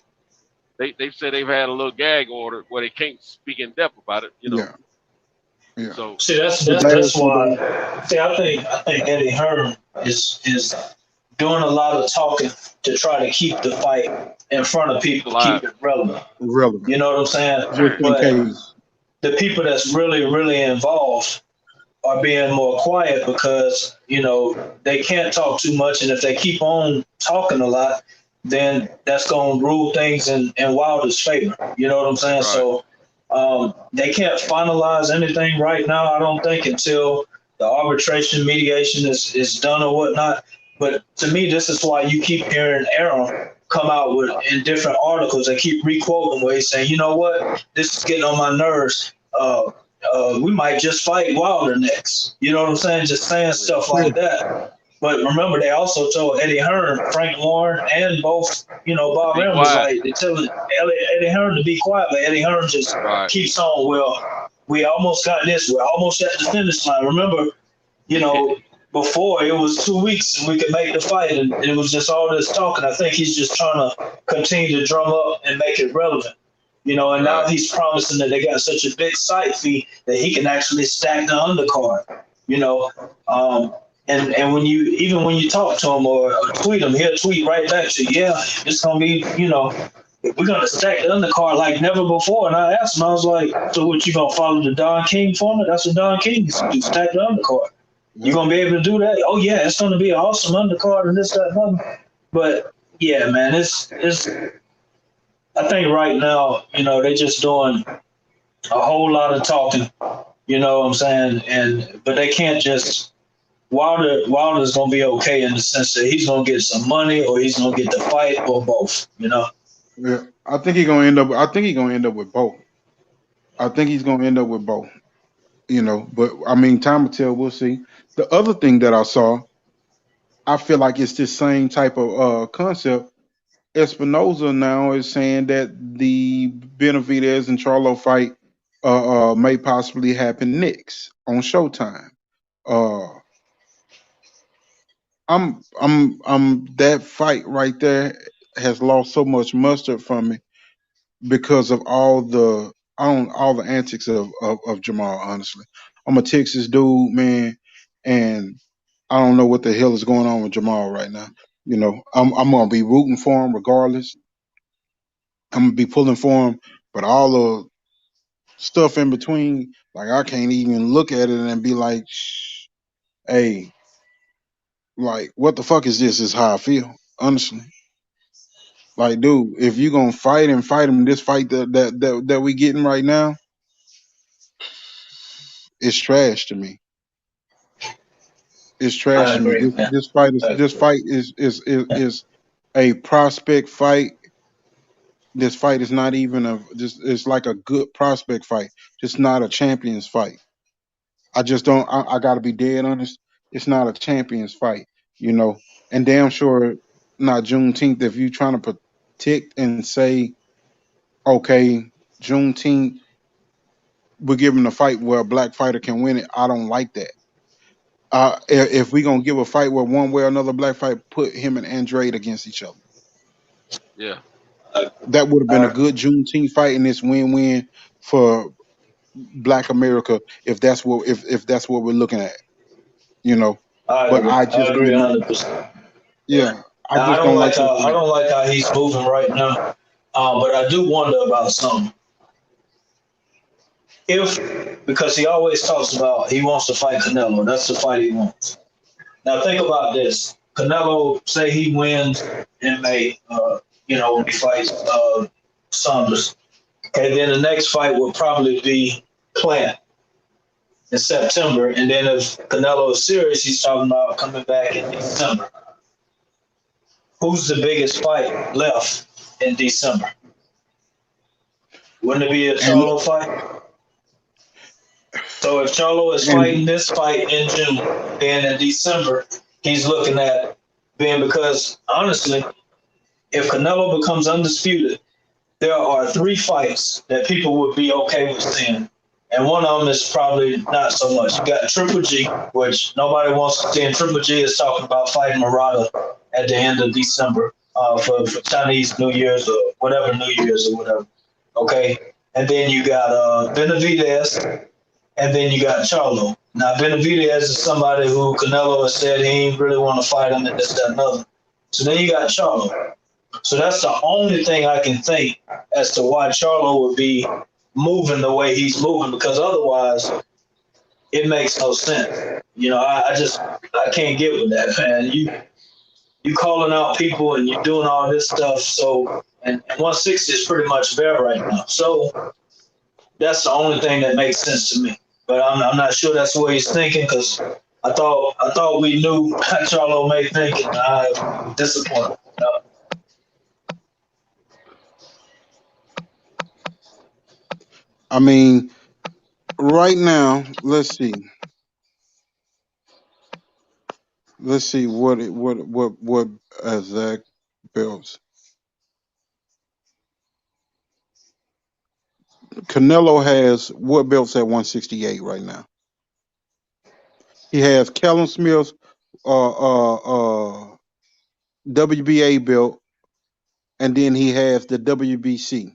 gag. They've said they've had a little gag order where they can't speak in depth about it. Yeah. So see, that's why. See, I think Eddie Hearn is doing a lot of talking to try to keep the fight in front of people, keep it relevant. You know what I'm saying? Just in case. The people that's really, really involved are being more quiet because, they can't talk too much. And if they keep on talking a lot, then that's going to rule things in Wilder's favor. You know what I'm saying? Right. So they can't finalize anything right now, I don't think, until the arbitration mediation is done or whatnot. But to me, this is why you keep hearing Aaron come out with in different articles and keep re-quoting where he's saying, you know what, this is getting on my nerves. We might just fight Wilder next. You know what I'm saying? Just saying stuff like that. But remember, they also told Eddie Hearn, Frank Warren, and both, Bob Arum was like, they telling Eddie Hearn to be quiet, but Eddie Hearn just keeps on, well, we almost got this. We're almost at the finish line. Remember, before it was 2 weeks and we could make the fight, and it was just all this talking. I think he's just trying to continue to drum up and make it relevant. And now he's promising that they got such a big site fee that he can actually stack the undercard. And when you talk to him or tweet him, he'll tweet right back to you, yeah, it's gonna be, we're gonna stack the undercard like never before. And I asked him, I was like, so what, you gonna follow the Don King formula? That's what Don King used to do, stack the undercard. You gonna be able to do that? Oh yeah, it's gonna be an awesome undercard and this, that, and other. But yeah, man, it's I think right now, they're just doing a whole lot of talking, you know what I'm saying? But they can't just, Wilder's going to be okay in the sense that he's going to get some money or he's going to get the fight or both, Yeah, I think he's going to end up with both. I think he's going to end up with both, but I mean, time will tell, we'll see. The other thing that I saw, I feel like it's this same type of concept. Espinoza now is saying that the Benavidez and Charlo fight may possibly happen next on Showtime. I'm that fight right there has lost so much mustard from me because of all the antics of Jamal. Honestly, I'm a Texas dude, man, and I don't know what the hell is going on with Jamal right now. I'm gonna be rooting for him regardless. I'm gonna be pulling for him, but all the stuff in between, like I can't even look at it and be like, hey, like what the fuck is this? Is how I feel, honestly. Like, dude, if you gonna fight him, this fight that we getting right now, it's trash to me. It's trash to me. This fight is a prospect fight. This fight is not even it's like a good prospect fight. It's not a champions fight. I just don't. I got to be dead honest. It's not a champions fight. you know, and damn sure not Juneteenth. If you're trying to protect and say, okay, Juneteenth, we're giving a fight where a black fighter can win it. I don't like that. If we're gonna give a fight where one way or another black fight, put him and Andrade against each other. Yeah. That would have been a good Juneteenth fight, and it's win-win for Black America if that's what we're looking at, you know. But I just agree 100%. Yeah, I don't like how he's moving right now. But I do wonder about something. Because he always talks about he wants to fight Canelo. That's the fight he wants. Now think about this. Canelo, say he wins in May, when he fights Saunders. Okay, then the next fight will probably be Plant in September. And then if Canelo is serious, he's talking about coming back in December. Who's the biggest fight left in December? Wouldn't it be a Charlo fight? So if Charlo is fighting this fight in June, then in December, he's looking at because honestly, if Canelo becomes undisputed, there are 3 fights that people would be okay with seeing. And one of them is probably not so much. You got Triple G, which nobody wants to see. And Triple G is talking about fighting Murata at the end of December for Chinese New Year's or whatever, New Year's or whatever. Okay. And then you got Benavidez, and then you got Charlo. Now, Benavidez is somebody who Canelo has said he ain't really want to fight him and this, that, and other. So then you got Charlo. So that's the only thing I can think as to why Charlo would be moving the way he's moving, because otherwise it makes no sense. You know, I can't get with that, man. You calling out people and you're doing all this stuff. So, and 160 is pretty much there right now. So that's the only thing that makes sense to me. But I'm not sure that's what he's thinking, because I thought we knew how Charlo may think, and I'm disappointed. I mean, right now, let's see what Zach belts. Canelo has what belts at 168 right now? He has Callum Smith's WBA belt, and then he has the WBC.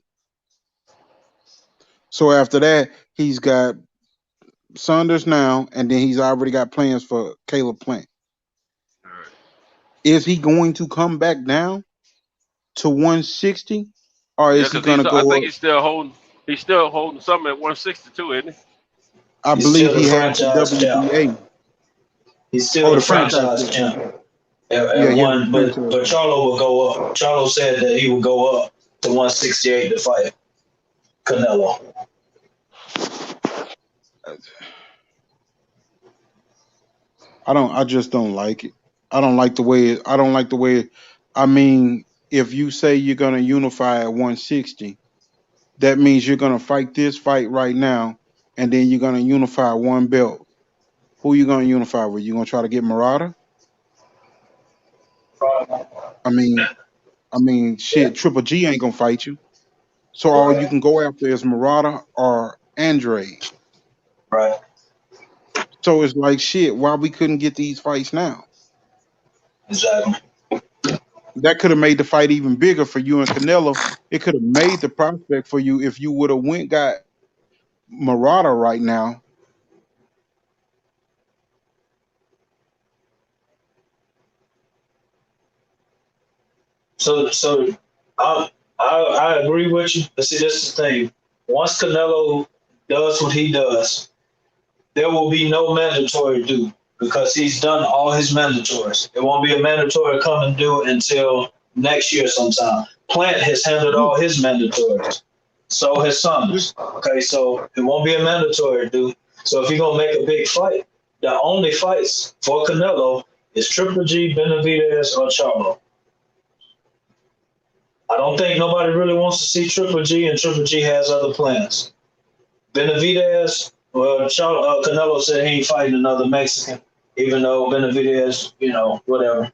So after that, he's got Saunders now, and then he's already got plans for Caleb Plant. Is he going to come back down to 160, or is he going to go? I think he's still holding something at 162, isn't he? I believe he has the WBA. He's still the franchise champ. But Charlo will go up. Charlo said that he would go up to 168 to fight Canelo. I just don't like it. I don't like the way. I mean, if you say you're gonna unify at 160, that means you're gonna fight this fight right now, and then you're gonna unify one belt. Who you gonna unify with? You gonna try to get Murata? I mean, shit. Triple G ain't gonna fight you, so all you can go after is Murata or Andrade. Right. So it's like shit. Why we couldn't get these fights now? Exactly. That could have made the fight even bigger for you and Canelo. It could have made the prospect for you if you would have got Murata right now. So I agree with you. But see, that's the thing. Once Canelo does what he does, there will be no mandatory due, because he's done all his mandatories. It won't be a mandatory come and due until next year sometime. Plant has handled all his mandatories. So has Saunders. Okay, so it won't be a mandatory due. So if you're going to make a big fight, the only fights for Canelo is Triple G, Benavidez, or Charlo. I don't think nobody really wants to see Triple G, and Triple G has other plans. Benavidez, well, Canelo said he ain't fighting another Mexican. even though Benavidez, whatever.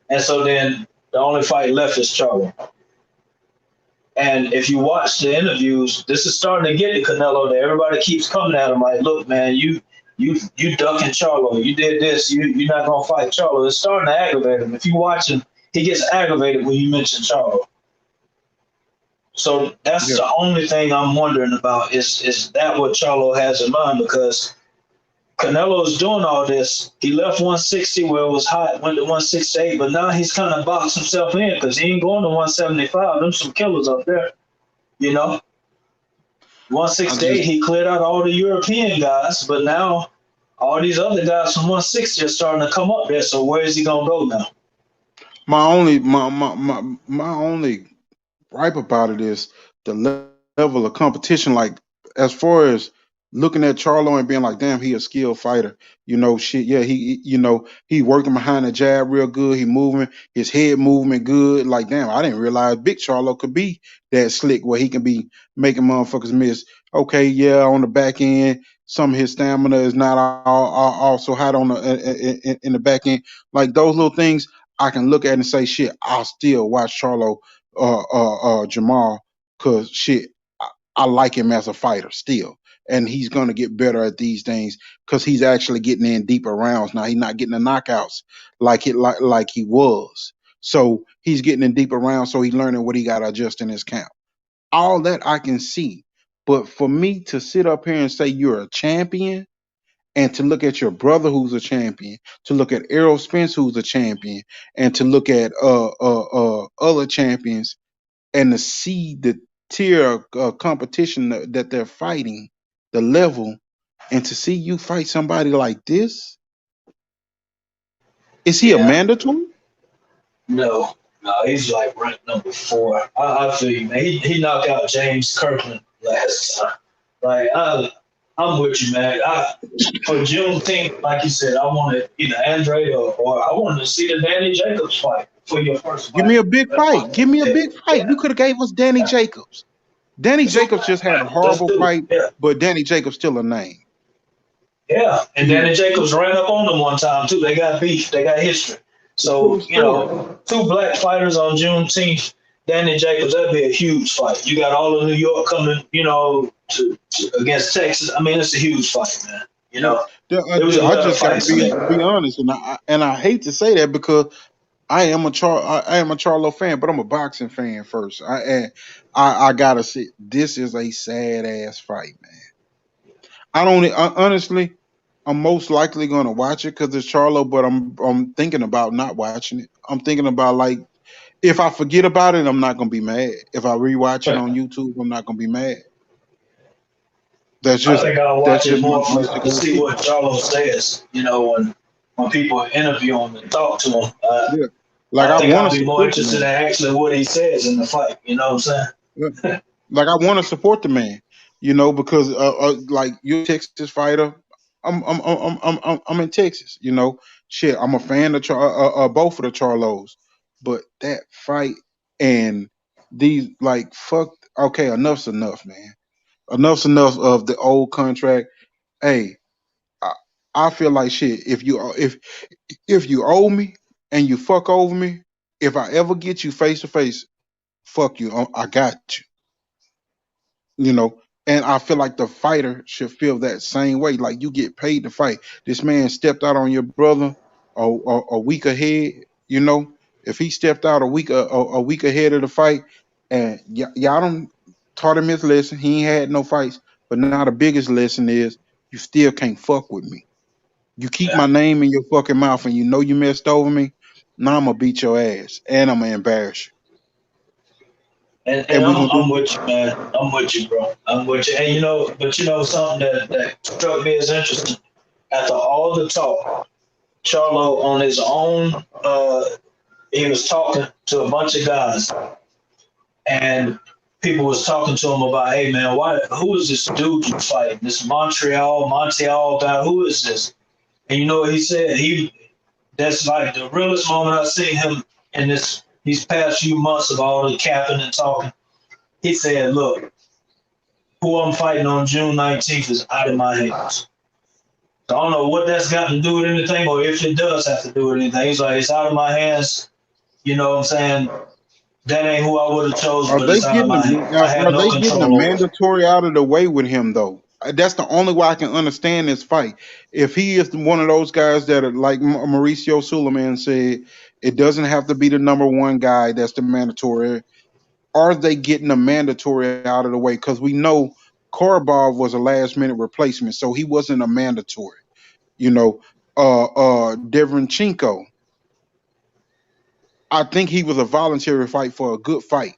And so then the only fight left is Charlo. And if you watch the interviews, this is starting to get to Canelo. That everybody keeps coming at him like, look, man, you ducking Charlo. You did this. You're not gonna fight Charlo. It's starting to aggravate him. If you watch him, he gets aggravated when you mention Charlo. So that's the only thing I'm wondering about is that what Charlo has in mind? Because Canelo's doing all this. He left 160 where it was hot, went to 168, but now he's kind of boxed himself in because he ain't going to 175. Them some killers up there, 168, he cleared out all the European guys, but now all these other guys from 160 are starting to come up there. So where is he gonna go now? My only gripe about it is the level of competition. Like, as far as looking at Charlo and being like, damn, he a skilled fighter. Shit, yeah, he working behind the jab real good. He moving, his head movement good. Like, damn, I didn't realize Big Charlo could be that slick where he can be making motherfuckers miss. Okay, yeah, on the back end, some of his stamina is not all so hot on the in the back end. Like, those little things I can look at and say, shit, I'll still watch Charlo Jamal, because shit, I like him as a fighter still. And he's gonna get better at these things because he's actually getting in deeper rounds now. He's not getting the knockouts like he was. So he's getting in deeper rounds, so he's learning what he gotta adjust in his camp. All that I can see. But for me to sit up here and say you're a champion, and to look at your brother who's a champion, to look at Errol Spence who's a champion, and to look at other champions, and to see the tier of competition that they're fighting, the level, and to see you fight somebody like this, is he a mandatory? No, he's like ranked number 4. I feel you, man. He knocked out James Kirkland last time. Like, I'm with you, man. For Juneteenth, like you said, I wanted either Andre or I wanted to see the Danny Jacobs fight for your first fight. Give me a big fight. Give me a big fight. You could have gave us Danny Jacobs. Danny Jacobs just had a horrible fight, but Danny Jacobs still a name. Yeah, and Danny Jacobs ran up on them one time, too. They got beef. They got history. So, 2 black fighters on Juneteenth, Danny Jacobs, that'd be a huge fight. You got all of New York coming, to against Texas. I mean, it's a huge fight, man. I just got to be honest, and I hate to say that because I am a Charlo fan, but I'm a boxing fan first. I gotta say, this is a sad ass fight, man. Honestly, I'm most likely gonna watch it because it's Charlo, but I'm thinking about not watching it. I'm thinking about, like, if I forget about it, I'm not gonna be mad. If I rewatch it on YouTube, I'm not gonna be mad. That's just. I think I'll watch it more to see what Charlo says. When people interview him and talk to him. Yeah. Like, I think want I'll be more interested in actually what he says in the fight. You know what I'm saying? Yeah. Like, I want to support the man, because like, you're a Texas fighter. I'm in Texas. Shit. I'm a fan of both of the Charlos, but that fight and these, like, fuck. Okay, enough's enough, man. Enough's enough of the old contract. Hey, I feel like shit. If you owe me and you fuck over me, if I ever get you face to face, fuck you. I got you. And I feel like the fighter should feel that same way. Like, you get paid to fight. This man stepped out on your brother a week ahead. If he stepped out a week ahead of the fight, and y'all done taught him his lesson. He ain't had no fights. But now the biggest lesson is you still can't fuck with me. You keep my name in your fucking mouth, and you messed over me. Now I'm gonna beat your ass, and I'm gonna embarrass you. And I'm with you, man. I'm with you, bro. I'm with you. And but something that struck me as interesting. After all the talk, Charlo on his own, he was talking to a bunch of guys, and people was talking to him about, hey man, who is this dude you fighting? This Montreal guy, who is this? And you know what he said? That's like the realest moment I've seen him in these past few months of all the capping and talking. He said, look, who I'm fighting on June 19th is out of my hands. So I don't know what that's got to do with anything, or if it does have to do with anything. He's like, it's out of my hands. You know what I'm saying? That ain't who I would have chosen, but it's out of my hands. I have Are no they getting the control over it. mandatory out of the way with him though? That's the only way I can understand this fight. If he is one of those guys that are like Mauricio Suleiman said, it doesn't have to be the number one guy that's the mandatory. Are they getting the mandatory out of the way? Because we know Korobov was a last minute replacement, so he wasn't a mandatory. You know, Derevyanchenko, I think he was a voluntary fight for a good fight,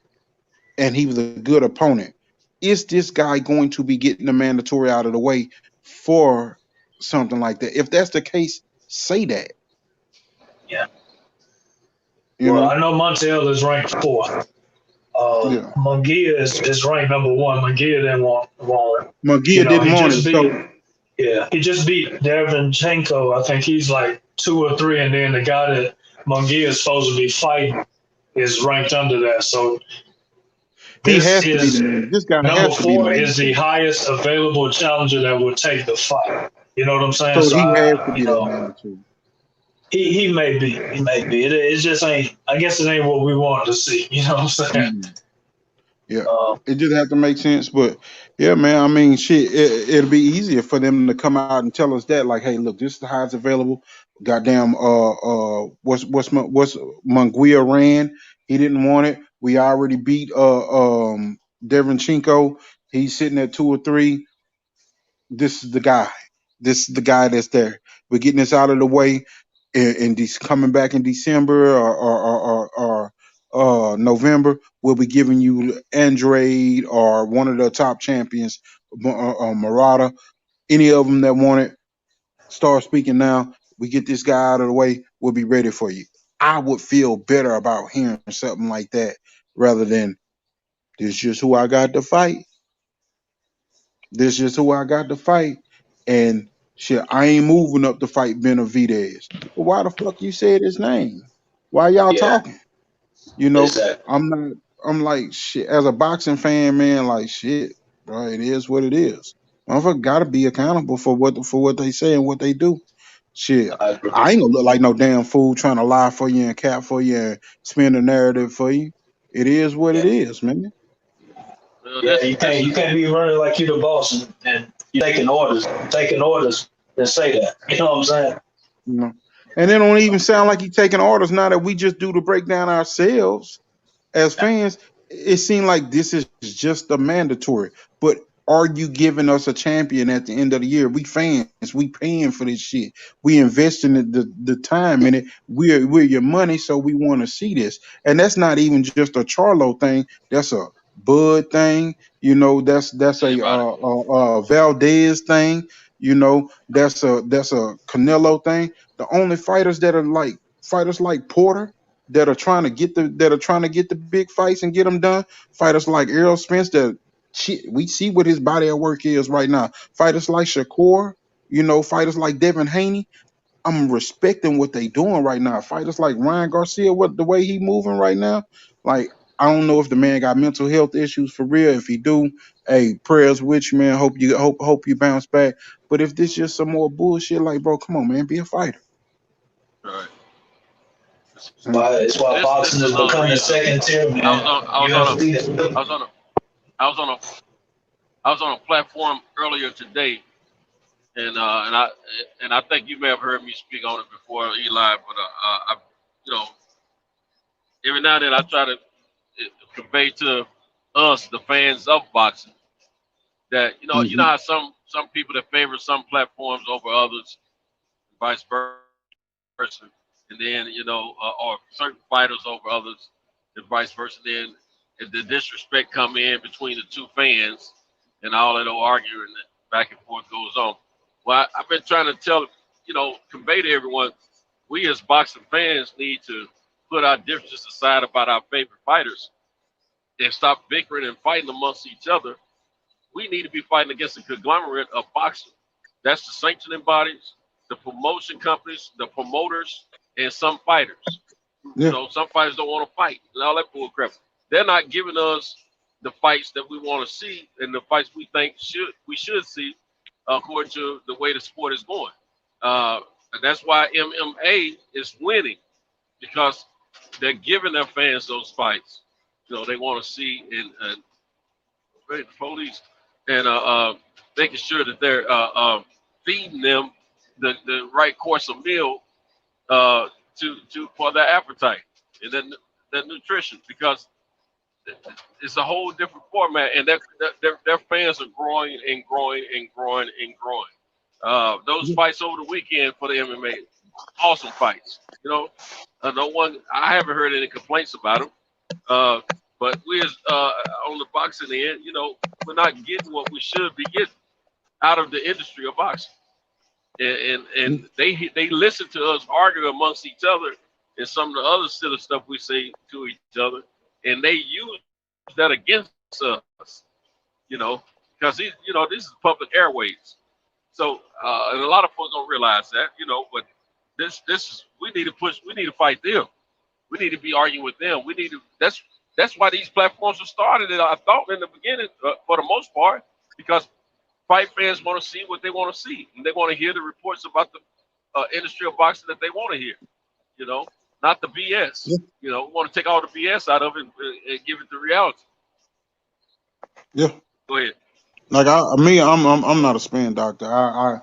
and he was a good opponent. Is this guy going to be getting the mandatory out of the way for something like that? If that's the case, say that. Yeah. You Well, know? I know Montiel is ranked 4th. Yeah. Munguia is ranked number 1. Munguia didn't want it. Munguia didn't want it. Yeah, he just beat Derevyanchenko. I think he's like 2 or 3, and then the guy that Munguia is supposed to be fighting is ranked under that. So this guy number has to be 4 is the highest available challenger that would take the fight. You know what I'm saying? So he has to be the mandatory. He may be. He may be. It just ain't. I guess it ain't what we want to see. You know what I'm saying? Mm-hmm. Yeah, it just have to make sense. But yeah, man, I mean, shit, it'll be easier for them to come out and tell us that, like, hey, look, this is how it's available. Goddamn, what's Munguia ran? He didn't want it. We already beat Derevyanchenko. He's sitting at 2 or 3. This is the guy. This is the guy that's there. We're getting this out of the way, and coming back in December or November, we'll be giving you Andrade or one of the top champions, Murata. Any of them that want it, start speaking now. We get this guy out of the way. We'll be ready for you. I would feel better about hearing something like that rather than this is just who I got to fight. This is just who I got to fight. And shit, I ain't moving up to fight Benavidez. But why the fuck you said his name? Why y'all talking? You know, exactly. I'm like shit. As a boxing fan, man, like shit, bro. It is what it is. Motherfucker gotta be accountable for what they say and what they do. Shit, I ain't gonna look like no damn fool trying to lie for you and cap for you and spin the narrative for you. It is what it is, man. Yeah, you can't be running like you the boss and you taking orders and say that. You know what I'm saying? You know, and it don't even sound like you taking orders now that we just do the breakdown ourselves as fans. It seemed like this is just a mandatory. But are you giving us a champion at the end of the year? We fans, we paying for this shit. We investing the time in it. We're your money, so we want to see this. And that's not even just a Charlo thing. That's a Bud thing. You know, that's a Valdez thing. You know, that's a Canelo thing. The only fighters that are like fighters like Porter that are trying to get the big fights and get them done. Fighters like Errol Spence that we see what his body of work is right now. Fighters like Shakur, you know, fighters like Devin Haney. I'm respecting what they doing right now. Fighters like Ryan Garcia, the way he moving right now, like I don't know if the man got mental health issues for real. If he do, hey, prayers with you, man. Hope you bounce back. But if this just some more bullshit, like, bro, come on, man, be a fighter. Right. It's why boxing is becoming second tier, man. I was on a platform earlier today, and I think you may have heard me speak on it before, Eli. But I, you know, every now and then I try to convey to us, the fans of boxing, that you know how some people that favor some platforms over others, vice versa. And then, or certain fighters over others, and vice versa. Then, if the disrespect come in between the two fans, and all that arguing and back and forth goes on. Well, I've been trying to convey to everyone, we as boxing fans need to put our differences aside about our favorite fighters and stop bickering and fighting amongst each other. We need to be fighting against a conglomerate of boxing. That's the sanctioning bodies, the promotion companies, the promoters, and some fighters. Yeah. You know, some fighters don't want to fight and all that bull crap. They're not giving us the fights that we want to see and the fights we think we should see according to the way the sport is going. And that's why MMA is winning, because they're giving their fans those fights. You know, they want to see and the police and making sure that they're feeding them the right course of meal to for their appetite and then the nutrition, because it's a whole different format, and their fans are growing and growing and growing and growing. Those fights over the weekend for the MMA, awesome fights. You know, I haven't heard any complaints about them. But we as on the boxing end, you know, we're not getting what we should be getting out of the industry of boxing. And they listen to us argue amongst each other and some of the other silly stuff we say to each other, and they use that against us, you know, because this is public airways. So and a lot of folks don't realize that, you know, but this is we need to fight them. We need to be arguing with them. That's why these platforms were started, I thought, in the beginning, for the most part, because fight fans want to see what they want to see, and they want to hear the reports about the industry of boxing that they want to hear, you know, not the BS. Yeah. You know, we want to take all the BS out of it and give it the reality. Yeah. Go ahead. Like I'm not a spin doctor. I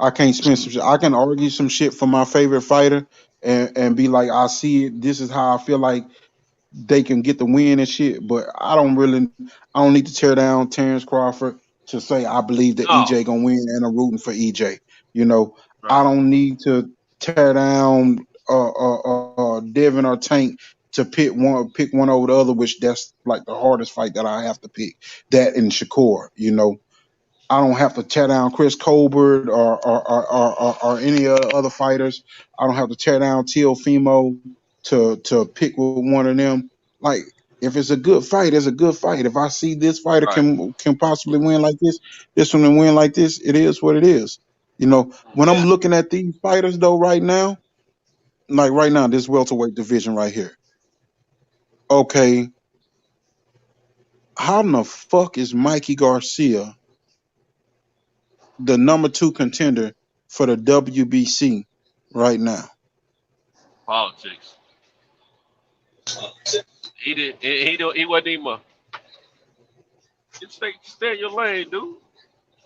can't spin some shit. I can argue some shit for my favorite fighter and be like, I see it. This is how I feel like they can get the win and shit, but I don't need to tear down Terrence Crawford to say I believe that EJ gonna win and I'm rooting for EJ. You know, right. I don't need to tear down Devin or Tank to pick one over the other, which that's like the hardest fight that I have to pick. That and Shakur, you know. I don't have to tear down Chris Colbert or any other fighters. I don't have to tear down Teofimo to pick with one of them. Like, if it's a good fight, it's a good fight. If I see this fighter can possibly win like this one can win like this, it is what it is. You know, when I'm looking at these fighters though right now, like right now, this welterweight division right here. Okay, how in the fuck is Mikey Garcia the number 2 contender for the WBC right now? Politics. He wasn't even stay in your lane, dude.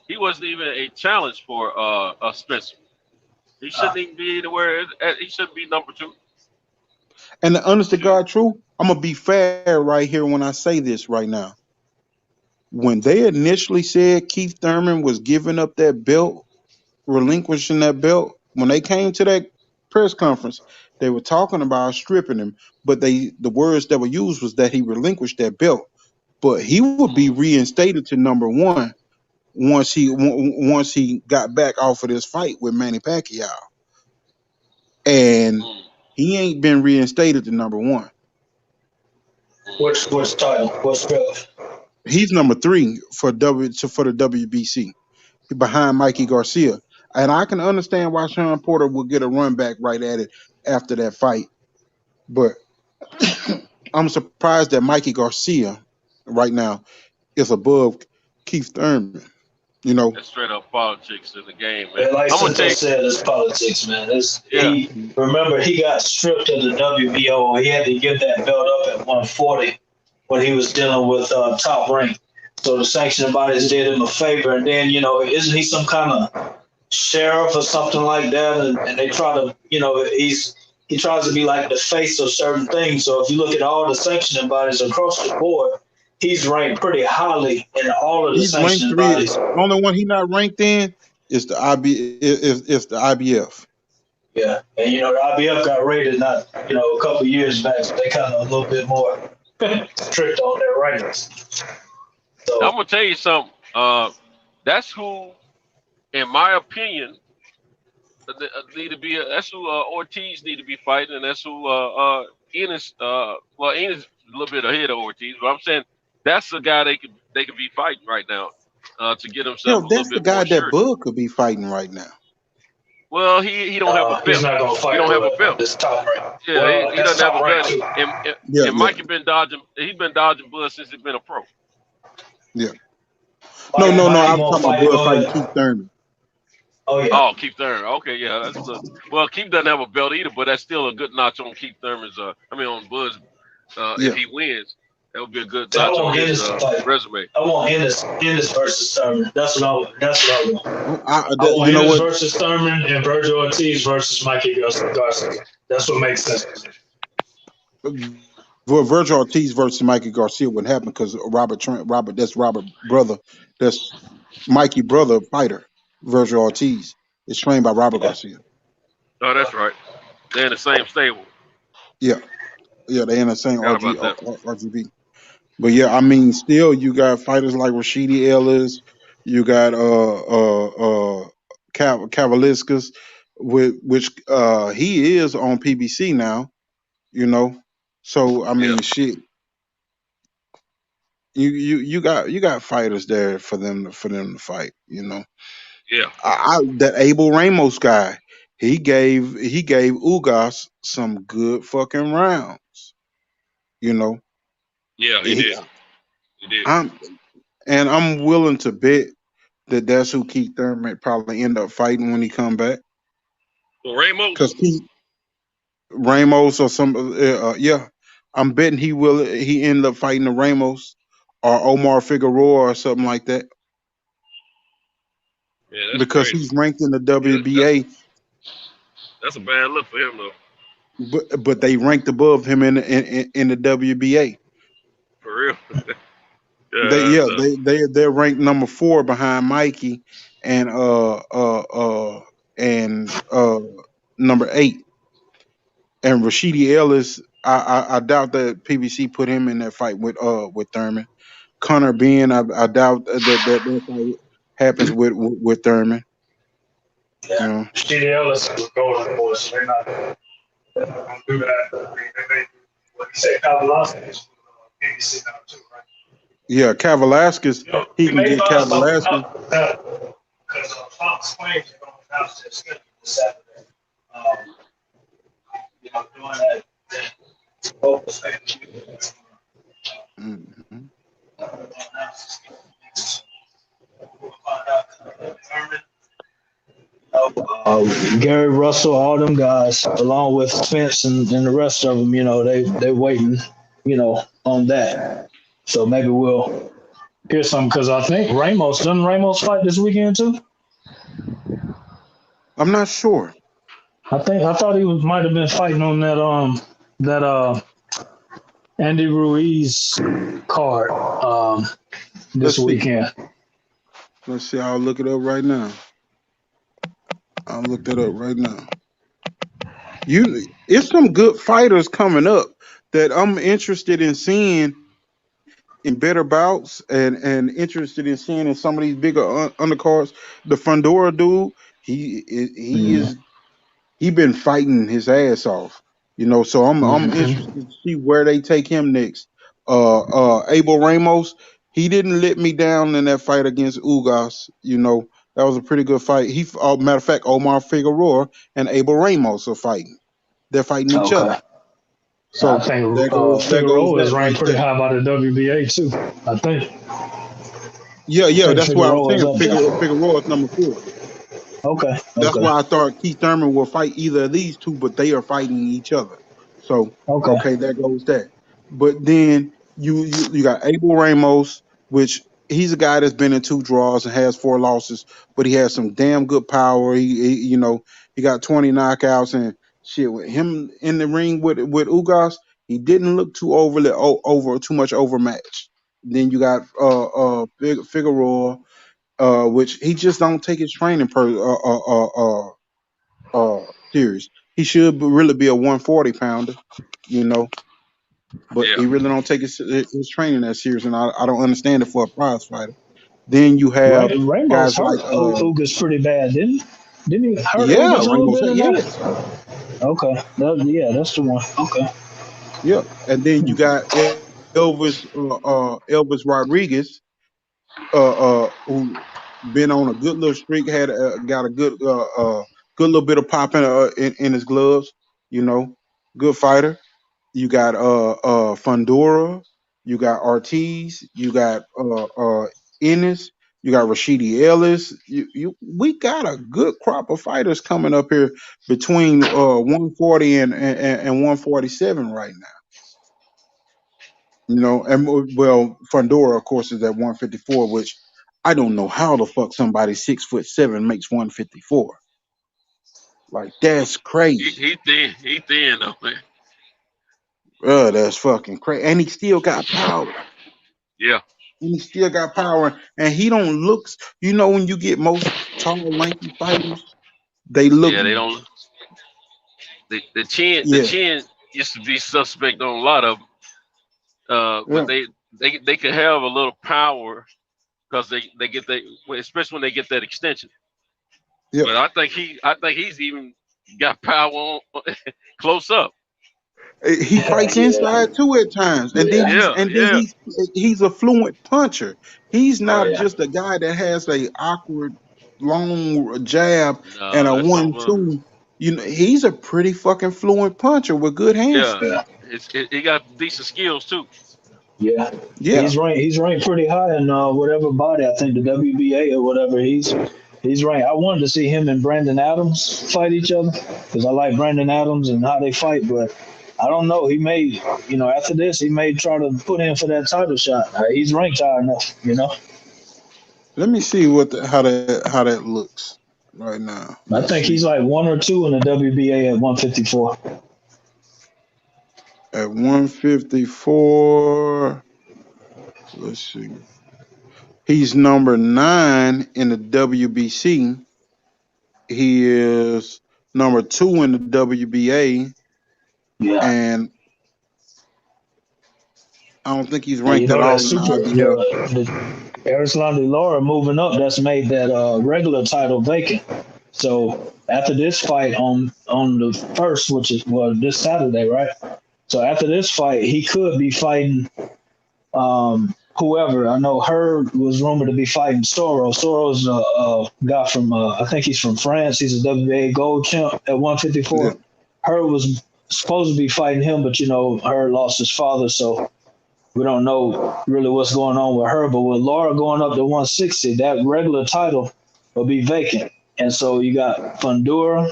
He wasn't even a challenge for Spencer. He shouldn't even be anywhere. He shouldn't be number 2. And the honest to God truth, I'm gonna be fair right here when I say this right now. When they initially said Keith Thurman was giving up that belt, relinquishing that belt, when they came to that press conference, they were talking about stripping him, but the words that were used was that he relinquished that belt, but he would be reinstated to number 1 once he got back off of this fight with Manny Pacquiao, and he ain't been reinstated to number 1. What's title? What's belt? He's number 3 for the WBC, behind Mikey Garcia. And I can understand why Sean Porter will get a run back right at it after that fight. But I'm surprised that Mikey Garcia right now is above Keith Thurman. You know, that's straight up politics in the game, man. Yeah, like I said, it's politics, man. Remember, he got stripped of the WBO. He had to give that belt up at 140 when he was dealing with Top Rank. So the sanctioning bodies did him a favor, and then, you know, isn't he some kind of sheriff or something like that? And they try to, you know, he tries to be like the face of certain things. So if you look at all the sanctioning bodies across the board, he's ranked pretty highly in all of the sanctioning bodies. The only one he's not ranked in is the IBF. Yeah, and you know the IBF got raided a couple of years back, so they kind of a little bit more strict on their rankings. So I'm gonna tell you something. That's who, in my opinion, need to be. That's who Ortiz need to be fighting, and that's who Enos. Enos a little bit ahead of Ortiz, but I'm saying that's the guy they could be fighting right now to get himself. That's the guy that Bud could be fighting right now. Well, he don't have a belt. He's not gonna fight. He don't have a belt. This Top Rank. Yeah, well, he doesn't have a belt. And Mike has been dodging. He's been dodging Bud since he's been a pro. Yeah. No. I'm talking about Bud fighting Keith Thurman. Oh yeah. Oh, Keith Thurman. Okay, yeah, that's well. Keith doesn't have a belt either, but that's still a good notch on Keith Thurman's. On Buzz. Yeah. If he wins, that would be a good I notch on want his Ennis to fight. resume. I want Ennis versus Thurman. That's what I want. I want You know Ennis what? versus Thurman and Virgil Ortiz versus Mikey Garcia. That's what makes sense. Well, Virgil Ortiz versus Mikey Garcia wouldn't happen because that's Robert brother. That's Mikey brother fighter. Virgil Ortiz is trained by Robert Garcia. Oh, that's right. They're in the same stable. Yeah, they in the same Forgot about that. RGB. But yeah, I mean, still you got fighters like Rashidi Ellis, you got Kavaliskas, which he is on PBC now, you know. So I mean, shit. You got fighters there for them to fight, you know. Yeah. That Abel Ramos guy, he gave Ugas some good fucking rounds, you know. Yeah, he did. He did. I'm willing to bet that's who Keith Thurman probably end up fighting when he come back. Well, Ramos. Because Ramos or some yeah, I'm betting he end up fighting the Ramos or Omar Figueroa or something like that. Yeah, that's because crazy. he's ranked in the WBA. That's a bad look for him, though. But they ranked above him in the WBA. For real. They're ranked number 4 behind Mikey and number 8. And Rashidi Ellis, I doubt that PBC put him in that fight with Thurman. Connor Ben, I doubt that fight happens with Thurman. Yeah, you know? Rashidi Ellis was going for us. They're not gonna do that. They may, what you say, Kavaliskas is PBC now too, right? Yeah, Kavaliskas, he can get Kavaliskas. Because Fox Claims are going to announce their schedule this Saturday. Doing that local stage. Gary Russell, all them guys, along with Spence and the rest of them, they waiting, on that. So maybe we'll hear something because I think doesn't Ramos fight this weekend too? I'm not sure. I thought he might have been fighting on that Andy Ruiz card this weekend. Let's see. I'll look it up right now. I'll look that up right now. It's some good fighters coming up that I'm interested in seeing in better bouts and interested in seeing in some of these bigger undercards. The Fundora dude, he been fighting his ass off, so I'm interested to see where they take him next. Abel Ramos, he didn't let me down in that fight against Ugas, that was a pretty good fight. Matter of fact, Omar Figueroa and Abel Ramos are fighting. They're fighting each other. So I think Figueroa is ranked pretty high by the WBA too. I think. Yeah, that's why I'm saying Figueroa is number 4. Okay. That's why I thought Keith Thurman will fight either of these two, but they are fighting each other. So okay, there goes that. But then you got Abel Ramos, which he's a guy that's been in 2 draws and has 4 losses, but he has some damn good power. He got 20 knockouts and shit. With him in the ring with Ugas, he didn't look too much overmatched. Then you got Figueroa, which he just don't take his training serious. He should really be a 140 pounder, but he really don't take his training that serious, and I don't understand it for a prize fighter. Then you have Ramos hurt Ugas pretty bad, didn't he? Hurt Ugas a little bit in that? Okay, that's the one. Okay. Yeah, and then you got Elvis Rodriguez, who been on a good little streak, got a good little bit of pop in his gloves, good fighter. You got Fundora, you got Ortiz, you got Ennis, You got Rashidi Ellis. We got a good crop of fighters coming up here between 140 and 147 right now. You know, and well, Fundora, of course, is at 154, which I don't know how the fuck somebody 6'7" makes 154. Like that's crazy. He thin. He thin though, man. That's fucking crazy. And he still got power. Yeah. And he still got power. And he don't look. You know, when you get most tall, lanky fighters, they look. Yeah, they don't. The chin used to be suspect on a lot of them. But they can have a little power because they get that, especially when they get that extension. Yeah. But I think he's even got power on close up. He fights inside too at times, and then he's a fluent puncher. He's not just a guy that has a awkward long jab and a 1-2. You know, he's a pretty fucking fluent puncher with good hand speed. He got decent skills too. Yeah. He's ranked pretty high in whatever body. I think the WBA or whatever. He's ranked. I wanted to see him and Brandon Adams fight each other because I like Brandon Adams and how they fight, but I don't know. He may, after this, he may try to put in for that title shot. He's ranked high enough, Let me see how that looks right now. I think he's like 1 or 2 in the WBA at 154. At 154, let's see. He's number 9 in the WBC. He is number 2 in the WBA. Yeah. And I don't think he's ranked at all. Erislandy Lara moving up, that's made that regular title vacant. So after this fight on the 1st, which is this Saturday, right? So after this fight, he could be fighting whoever. I know Herb was rumored to be fighting Soro. Soro's a guy from, I think he's from France. He's a WBA gold champ at 154. Yeah. Herb was supposed to be fighting him, but, Herb lost his father, so we don't know really what's going on with her. But with Lara going up to 160, that regular title will be vacant. And so you got Fundora.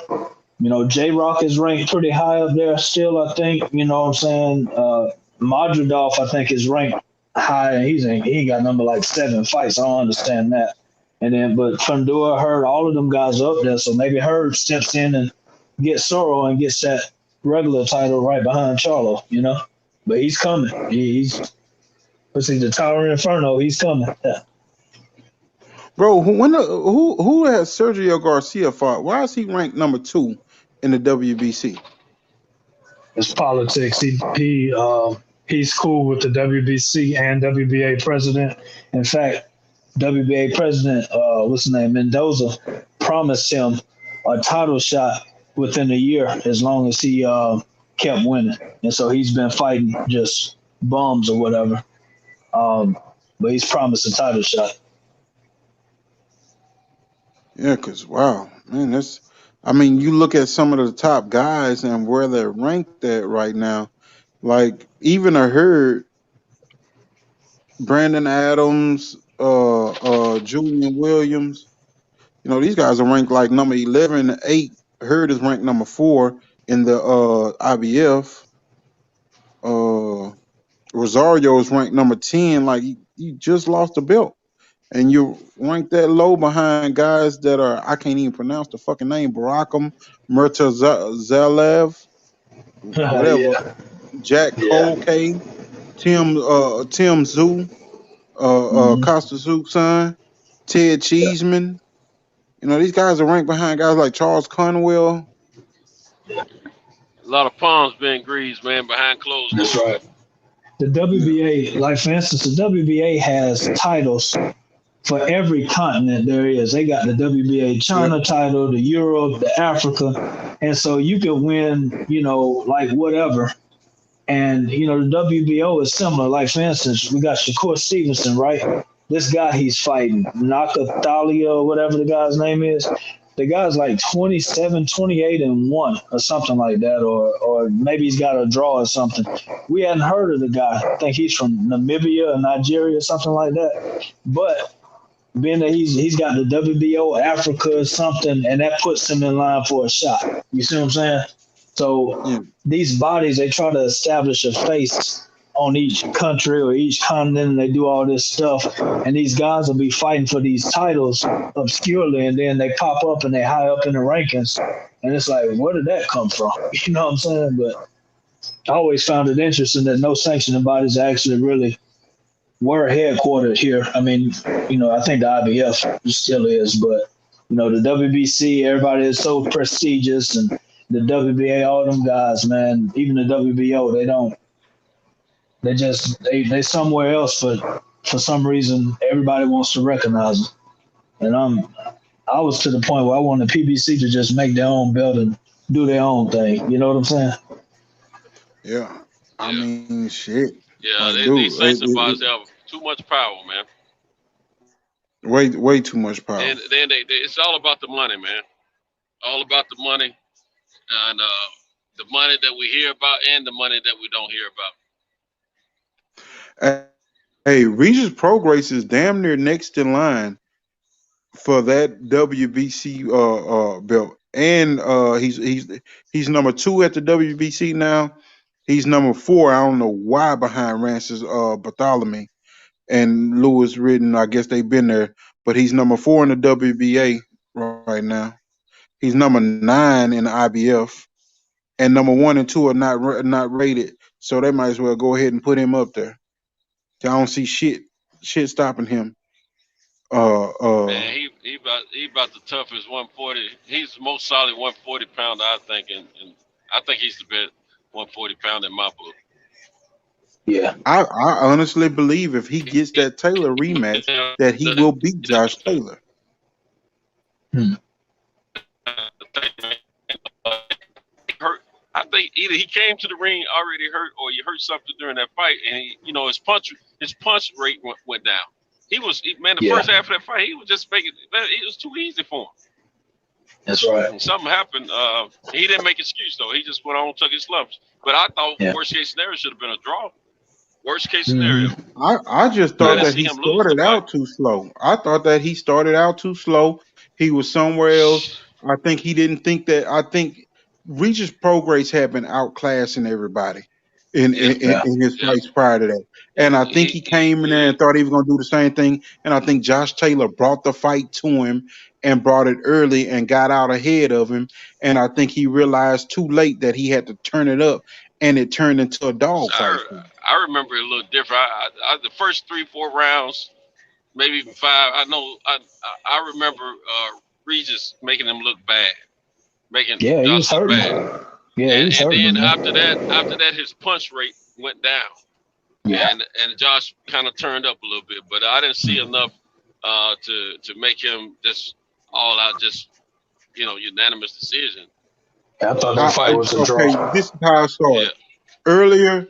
J-Rock is ranked pretty high up there still, I think. You know what I'm saying? Madridov, I think, is ranked high. And he got number like 7 fights. I don't understand that. But Fundora, Herb, all of them guys are up there. So maybe Herb steps in and gets Soro and gets that regular title right behind Charlo, But he's coming. The Tower Inferno, he's coming. Yeah. Bro, who has Sergio Garcia fought? Why is he ranked number 2 in the WBC? It's politics. He's cool with the WBC and WBA president. In fact, WBA president, what's his name, Mendoza, promised him a title shot within a year as long as he kept winning. And so he's been fighting just bums or whatever. But he's promised a title shot. Yeah, because, wow, man, you look at some of the top guys and where they're ranked at right now. Like, even I heard Brandon Adams, Julian Williams, these guys are ranked like number 11 and 8. Hurd is ranked number 4 in the IBF. Rosario is ranked number 10. Like, you just lost the belt. And you rank that low behind guys that are, I can't even pronounce the fucking name, Barakem, Murtazalev, whatever, yeah. Jack Colkay, Tim Zhu, Costa Zouk's son, Ted Cheeseman. These guys are ranked behind guys like Charles Conwell. A lot of palms being greased, man, behind closed doors. That's right. The WBA, like for instance, the WBA has titles for every continent there is. They got the WBA China title, the Europe, the Africa. And so you can win, like whatever. And, the WBO is similar. Like, for instance, we got Shakur Stevenson, right? This guy he's fighting, Nakathalia or whatever the guy's name is. The guy's like 27, 28 and 1 or something like that. Or maybe he's got a draw or something. We hadn't heard of the guy. I think he's from Namibia or Nigeria or something like that. But being that he's got the WBO Africa or something, and that puts him in line for a shot. You see what I'm saying? So these bodies, they try to establish a face on each country or each continent, and they do all this stuff. And these guys will be fighting for these titles obscurely, and then they pop up and they high up in the rankings. And it's like, where did that come from? You know what I'm saying? But I always found it interesting that no sanctioning bodies actually really were headquartered here. I mean, I think the IBF still is, but, the WBC, everybody is so prestigious, and the WBA, all them guys, man, even the WBO, they somewhere else, but for some reason, everybody wants to recognize them. And I was to the point where I wanted PBC to just make their own belt and do their own thing. You know what I'm saying? Yeah. I mean, shit. Yeah, Like, these sanctioning bodies have too much power, man. Way too much power. And then it's all about the money, man. All about the money, and the money that we hear about and the money that we don't hear about. Hey, Regis Prograis is damn near next in line for that WBC belt, and he's number 2 at the WBC now. He's number 4. I don't know why behind Rances Bartholomew and Lewis Ridden. I guess they've been there, but he's number 4 in the WBA right now. He's number 9 in the IBF, and number 1 and 2 are not rated, so they might as well go ahead and put him up there. I don't see shit stopping him. Man, he about the toughest 140. He's the most solid 140 pounder, I think, and I think he's the best 140 pounder in my book. Yeah, I honestly believe if he gets that Taylor rematch, that he will beat Josh Taylor. I think either he came to the ring already hurt, or he hurt something during that fight, and his punch rate went down. The first half of that fight, he was just making it was too easy for him. That's right. And something happened. He didn't make excuse though. He just went on and took his lumps. But I thought worst case scenario should have been a draw. Worst case scenario. I just thought that he started out too slow. I thought that he started out too slow. He was somewhere else. I think he didn't think that. I think Regis Prograis had been outclassing everybody in his fights prior to that. And I think he came in there and thought he was going to do the same thing. And I think Josh Taylor brought the fight to him and brought it early and got out ahead of him. And I think he realized too late that he had to turn it up, and it turned into a dog fight. I remember it a little different. The first 3-4 rounds, maybe even 5. I remember Regis making him look bad, he was hurting. Bad. Yeah, and then after that, his punch rate went down. Yeah, and Josh kind of turned up a little bit, but I didn't see enough to make him just all out, just unanimous decision. I thought that fight was a draw. Okay, this is how I saw it. Earlier,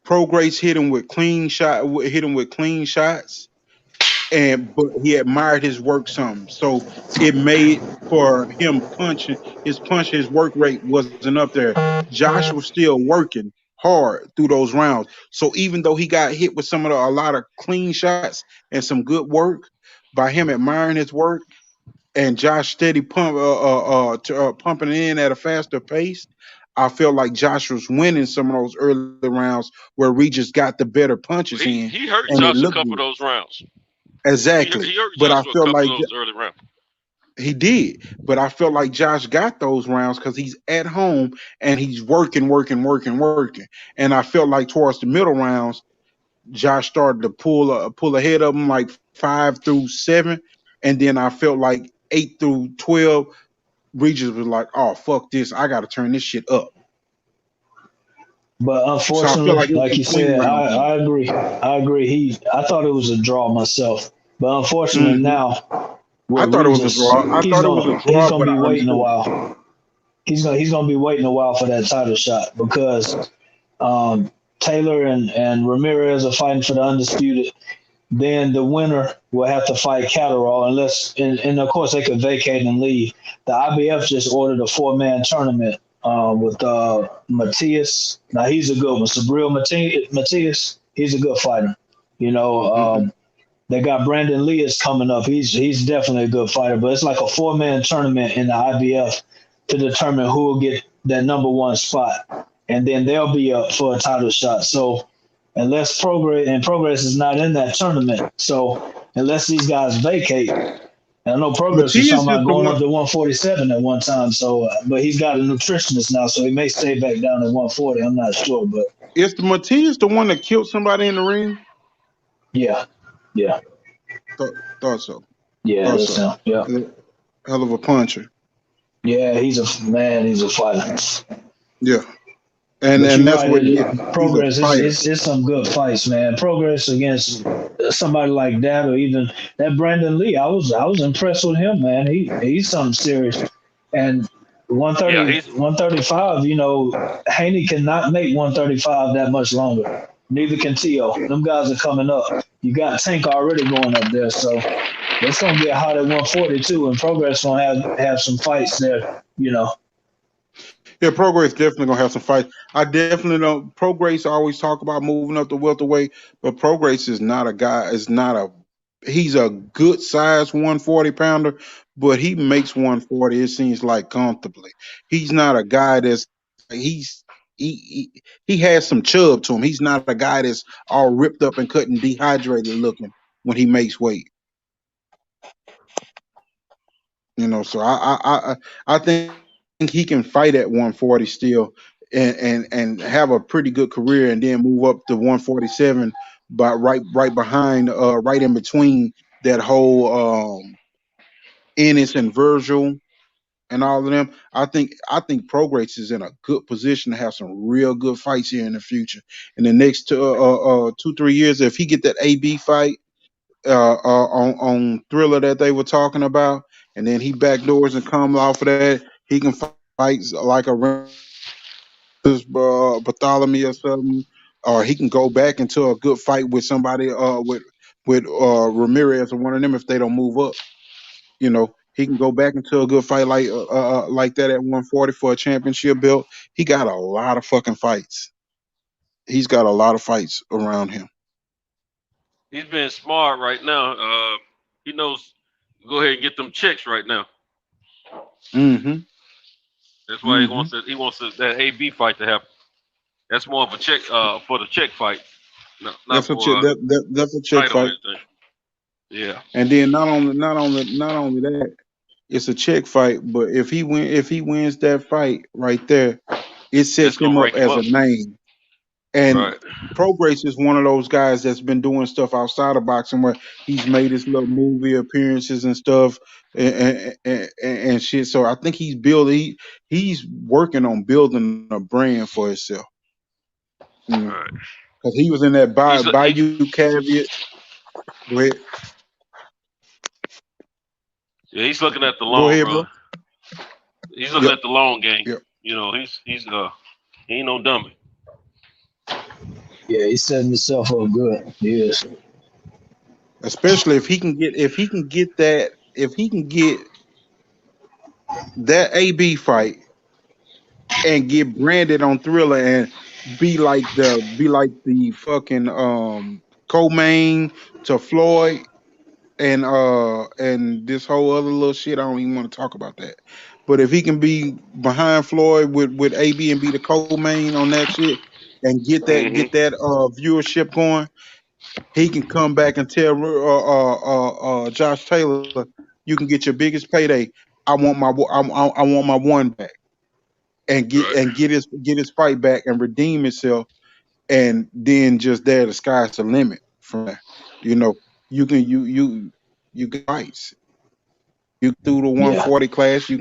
Prograis hit him with clean shots, but he admired his work some. So it made for him his work rate wasn't up there. Josh was still working hard through those rounds. So even though he got hit with a lot of clean shots and some good work, by him admiring his work and Josh steady pumping it in at a faster pace, I felt like Josh was winning some of those early rounds where Regis got the better punches in. He hurt Josh a couple of those rounds. Exactly. He hurt but Josh I feel like those early rounds. He did, but I felt like Josh got those rounds because he's at home and he's working. And I felt like towards the middle rounds, Josh started to pull ahead of him like 5 through 7, and then I felt like 8 through 12, Regis was like, "Oh fuck this! I got to turn this shit up." But unfortunately, like you said, I agree. I thought it was a draw myself, but unfortunately now. I thought it was a draw. He's gonna be waiting a while. He's gonna be waiting a while for that title shot because Taylor and Ramirez are fighting for the undisputed. Then the winner will have to fight Catterall and of course they could vacate and leave. The IBF just ordered a 4-man tournament with Matias. Now he's a good one. Sabril Matias, he's a good fighter. They got Brandon Lee is coming up. He's definitely a good fighter, but it's like a 4-man tournament in the IBF to determine who will get that number one spot, and then they'll be up for a title shot. So unless Progress is not in that tournament, so unless these guys vacate, and I know Progress was talking about going up to 147 at one time. So, but he's got a nutritionist now, so he may stay back down at 140. I'm not sure, but is the Matias the one that killed somebody in the ring? Yeah. Thought so. Yeah, Thought that's so. him. Yeah. Hell of a puncher. Yeah, he's a fighter. Yeah. And that's right, what Progress is some good fights, man. Progress against somebody like that, or even that Brandon Lee. I was impressed with him, man. He's something serious. And 135, Haney cannot make 135 that much longer. Neither can Tio. Them guys are coming up. You got Tank already going up there, so it's gonna get hot at 142, and Progress gonna have some fights there, Yeah, Progress definitely gonna have some fights. I definitely don't. Progress always talk about moving up the welterweight, but Progress is not a guy. He's a good size 140 pounder, but he makes 140. It seems like comfortably. He's not a guy he has some chub to him. He's not a guy that's all ripped up and cut and dehydrated looking when he makes weight. So I think he can fight at 140 still and have a pretty good career, and then move up to 147, but right behind, right in between that whole Ennis and Virgil and all of them. I think Progress is in a good position to have some real good fights here in the future. In the next 2-3 years, if he get that AB fight on Thriller that they were talking about, and then he backdoors and come off of that, he can fight like a Bartholomew or something, or he can go back into a good fight with somebody with Ramirez or one of them if they don't move up. He can go back into a good fight like that at 140 for a championship belt. He got a lot of fucking fights. He's got a lot of fights around him. He's being smart right now. He knows go ahead and get them checks right now. Mm-hmm. That's why he wants that AB fight to happen. That's more of a check for the check fight. That's a check fight. Yeah. And then not only that, it's a check fight, but if he wins that fight right there, it sets him up as a name. And Progress is one of those guys that's been doing stuff outside of boxing, where he's made his little movie appearances and stuff and shit. So I think he's working on building a brand for himself. Because he was in that Bayou Caveat. Go ahead. Yeah, he's looking at the long run. He's looking at the long game. Yep. He ain't no dummy. Yeah, he's setting himself up good. He is. Especially if he can get that AB fight and get branded on Thriller and be like the fucking co-main to Floyd and this whole other little shit. I don't even want to talk about that. But if he can be behind Floyd with AB and be the co-main on that shit and get that viewership going, he can come back and tell Josh Taylor, you can get your biggest payday. I want my one back, and get his fight back and redeem himself, and then just the sky's the limit from there. You get fights. You through the 140 class, you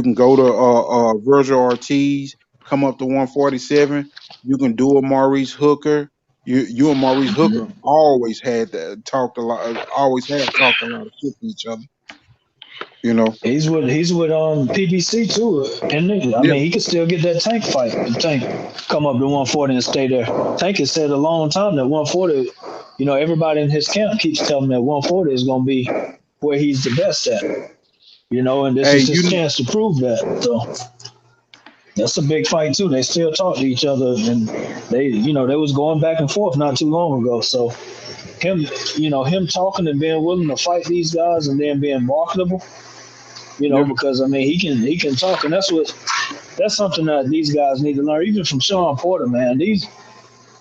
can go to Virgil Ortiz, come up to 147. You can do a Maurice Hooker. You and Maurice Hooker always have talked a lot of shit to each other. He's with PBC too, and I mean he could still get that Tank fight. Tank come up to 140 and stay there. Tank has said a long time that 140. Everybody in his camp keeps telling him that 140 is going to be where he's the best at. And this is his chance to prove that. So that's a big fight too. They still talk to each other, and they was going back and forth not too long ago. So him talking and being willing to fight these guys and then being marketable, because I mean he can talk, and that's something that these guys need to learn, even from Sean Porter, man.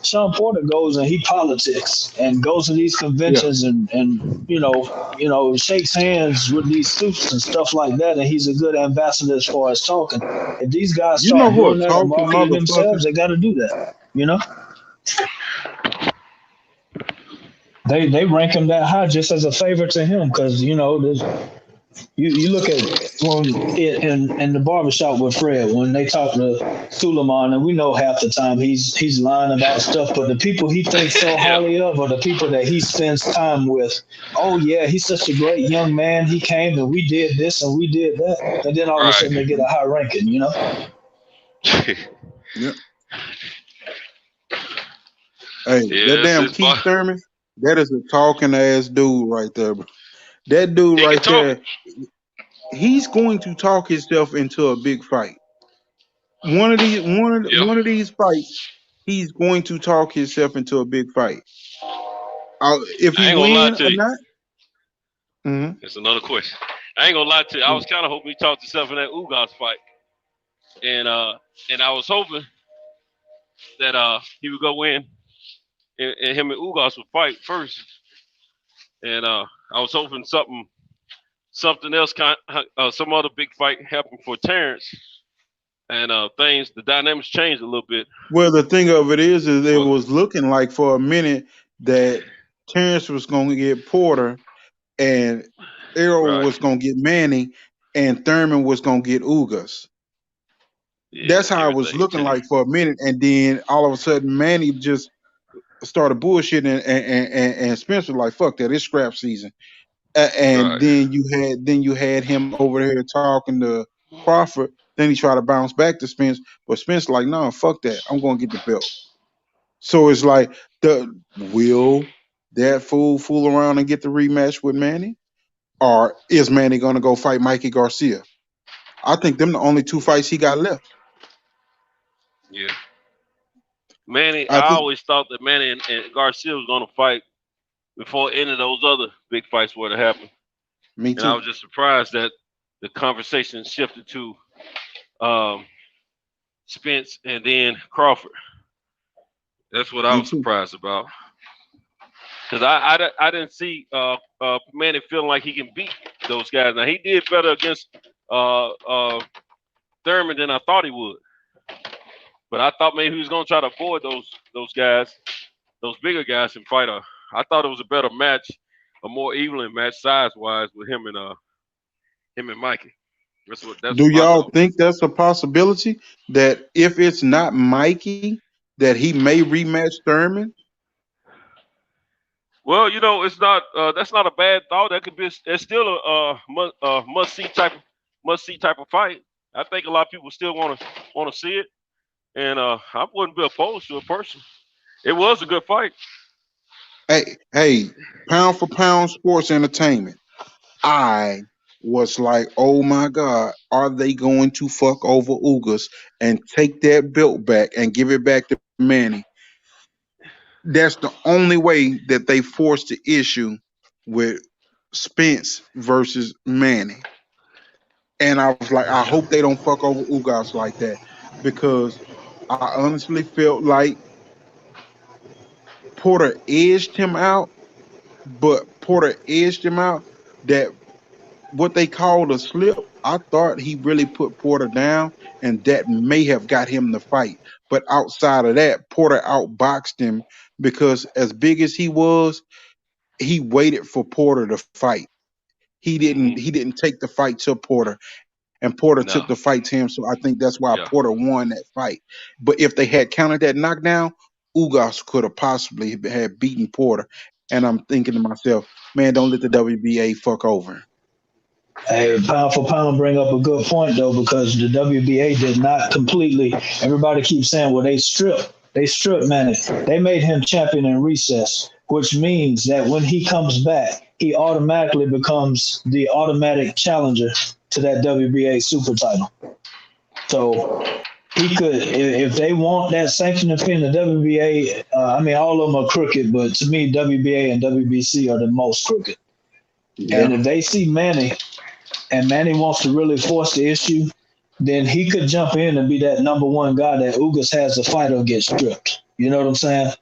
Sean Porter goes and he politics and goes to these conventions and shakes hands with these suits and stuff like that, and he's a good ambassador as far as talking. If these guys start doing that and marketing themselves, they got to do that. They rank him that high just as a favor to him, because you look at when in the barbershop with Fred, when they talk to Suleiman, and we know half the time he's lying about stuff, but the people he thinks so highly of are the people that he spends time with. Oh yeah, he's such a great young man. He came and we did this and we did that, and then all of a sudden they get a high ranking, Yep. Hey, that damn Keith Thurman, that is a talking ass dude right there, bro. That dude right there, he's going to talk himself into a big fight. One of these fights, he's going to talk himself into a big fight. If he wins or not, That's another question. I ain't gonna lie to you. I was kind of hoping he talked himself in that Ugas fight, and I was hoping that he would go in and him and Ugas would fight first, and I was hoping something else, some other big fight happened for Terrence, and the dynamics changed a little bit. Well, the thing of it is it was looking like for a minute that Terrence was going to get Porter, and Errol was going to get Manny, and Thurman was going to get Ugas. That's how it was looking like for a minute, and then all of a sudden Manny just started bullshitting, and Spence was like, "Fuck that! It's scrap season." And then you had him over there talking to Crawford. Then he tried to bounce back to Spence, but Spence like, "No, fuck that! I'm going to get the belt." So it's like, will that fool around and get the rematch with Manny, or is Manny going to go fight Mikey Garcia? I think them the only two fights he got left. Yeah, Manny. I always thought that Manny and Garcia was going to fight before any of those other big fights were to happen. Me too. And I was just surprised that the conversation shifted to Spence and then Crawford. That's what I was surprised about. Because I didn't see Manny feeling like he can beat those guys. Now, he did better against Thurman than I thought he would. But I thought maybe he was going to try to avoid those guys, those bigger guys, and fight I thought it was a better match, a more even match size-wise with him and Mikey. Do y'all think that's a possibility that if it's not Mikey, that he may rematch Thurman? Well, it's not. That's not a bad thought. That could be. It's still a must-see type of fight. I think a lot of people still want to see it, and I wouldn't be opposed to it personally. It was a good fight. Hey, pound for pound sports entertainment. I was like, oh my God, are they going to fuck over Ugas and take that belt back and give it back to Manny? That's the only way that they forced the issue with Spence versus Manny. And I was like, I hope they don't fuck over Ugas like that, because I honestly felt like Porter edged him out, but Porter edged him out that what they called a slip. I thought he really put Porter down, and that may have got him the fight. But outside of that, Porter outboxed him, because as big as he was, he waited for Porter to fight. He didn't take the fight to Porter, and Porter took the fight to him. So I think that's why Porter won that fight. But if they had counted that knockdown, Ugas could have possibly had beaten Porter. And I'm thinking to myself, man, don't let the WBA fuck over. Hey, pound for pound bring up a good point, though, because the WBA did not completely. Everybody keeps saying, well, they stripped Manny. They made him champion in recess, which means that when he comes back, he automatically becomes the automatic challenger to that WBA super title. So he could, if they want that sanctioning fee in the WBA, I mean, all of them are crooked, but to me, WBA and WBC are the most crooked. Yeah. And if they see Manny, and Manny wants to really force the issue, then he could jump in and be that number one guy that Ugas has the fighter get stripped. You know what I'm saying?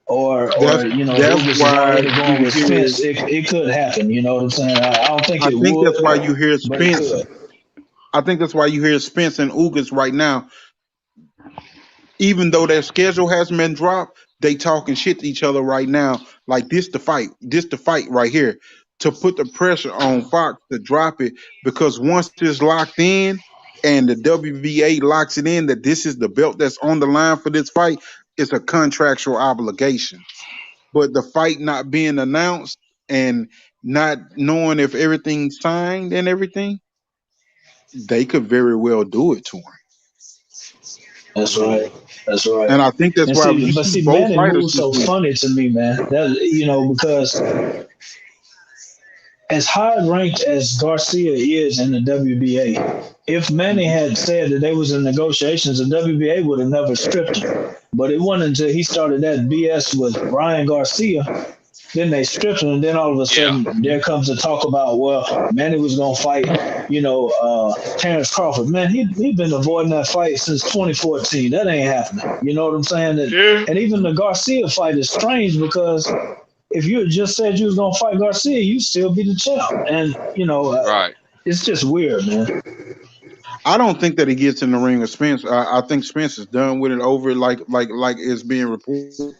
Or you know, Ugas is already going with Spence. It could happen. You know what I'm saying? I don't think it would. I think that's why you hear Spence. I think that's why you hear Spence and Ugas right now. Even though their schedule hasn't been dropped, they talking shit to each other right now. Like this the fight right here, to put the pressure on Fox to drop it, because once it's locked in and the WBA locks it in that this is the belt that's on the line for this fight, it's a contractual obligation. But the fight not being announced and not knowing if everything's signed and everything, they could very well do it to him. That's right. That's right. And I think that's why you see both Manny fighters moves so funny to me, man. That, you know, because as high ranked as Garcia is in the WBA, if Manny had said that they was in negotiations, the WBA would have never stripped him. But it wasn't until he started that BS with Ryan Garcia, then they stripped him, and then all of a sudden there comes the talk about, well, Manny was gonna fight, you know, Terrence Crawford. Man, he'd been avoiding that fight since 2014. That ain't happening. You know what I'm saying? And even the Garcia fight is strange, because if you had just said you was gonna fight Garcia, you'd still be the champ. And you know, it's just weird, man. I don't think that he gets in the ring with Spence. I think Spence is done with it, over like it's being reported.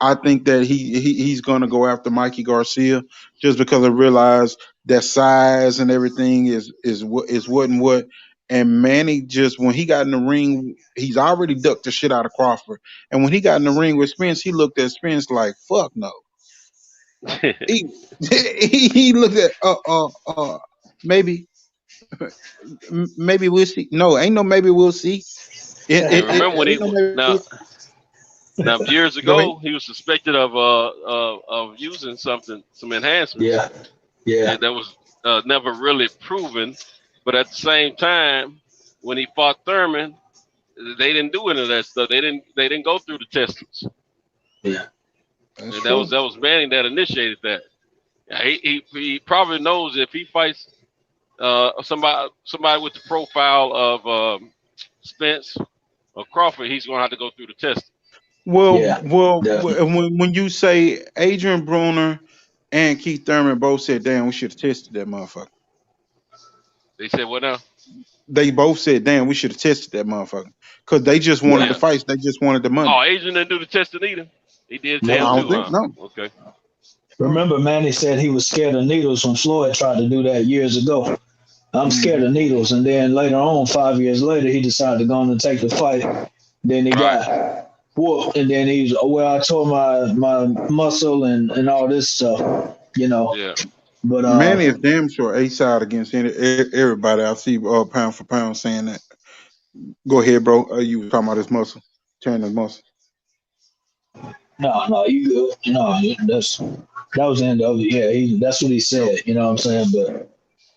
I think that he's going to go after Mikey Garcia, just because I realize that size and everything is what and what. And Manny, just when he got in the ring, he's already ducked the shit out of Crawford. And when he got in the ring with Spence, he looked at Spence like, fuck no. he looked at maybe we'll see. No, ain't no maybe we'll see. Remember when now years ago he was suspected of using some enhancements. Yeah. And that was never really proven. But at the same time, when he fought Thurman, they didn't do any of that stuff. They didn't go through the testings. Yeah. And that was Manning that initiated that. He probably knows if he fights somebody with the profile of Spence or Crawford, he's gonna have to go through the test. Well, when you say Adrian Bruner and Keith Thurman both said, "Damn, we should have tested that motherfucker." They said what now? They both said, "Damn, we should have tested that motherfucker," because they just wanted the fights. They just wanted the money. Oh, Adrian didn't do the testing either. He did. No, I don't think no. Okay. Remember, Manny said he was scared of needles when Floyd tried to do that years ago. I'm scared of needles, and then later on, 5 years later, he decided to go on and take the fight. Then he got whooped, and then he's I tore my muscle and all this stuff, you know. Yeah. But Manny is damn sure A-side against everybody. I see pound for pound saying that. Go ahead, bro. You were talking about his muscle, tearing his muscle. No, you good. No, that was the end of it. Yeah, that's what he said. You know what I'm saying? But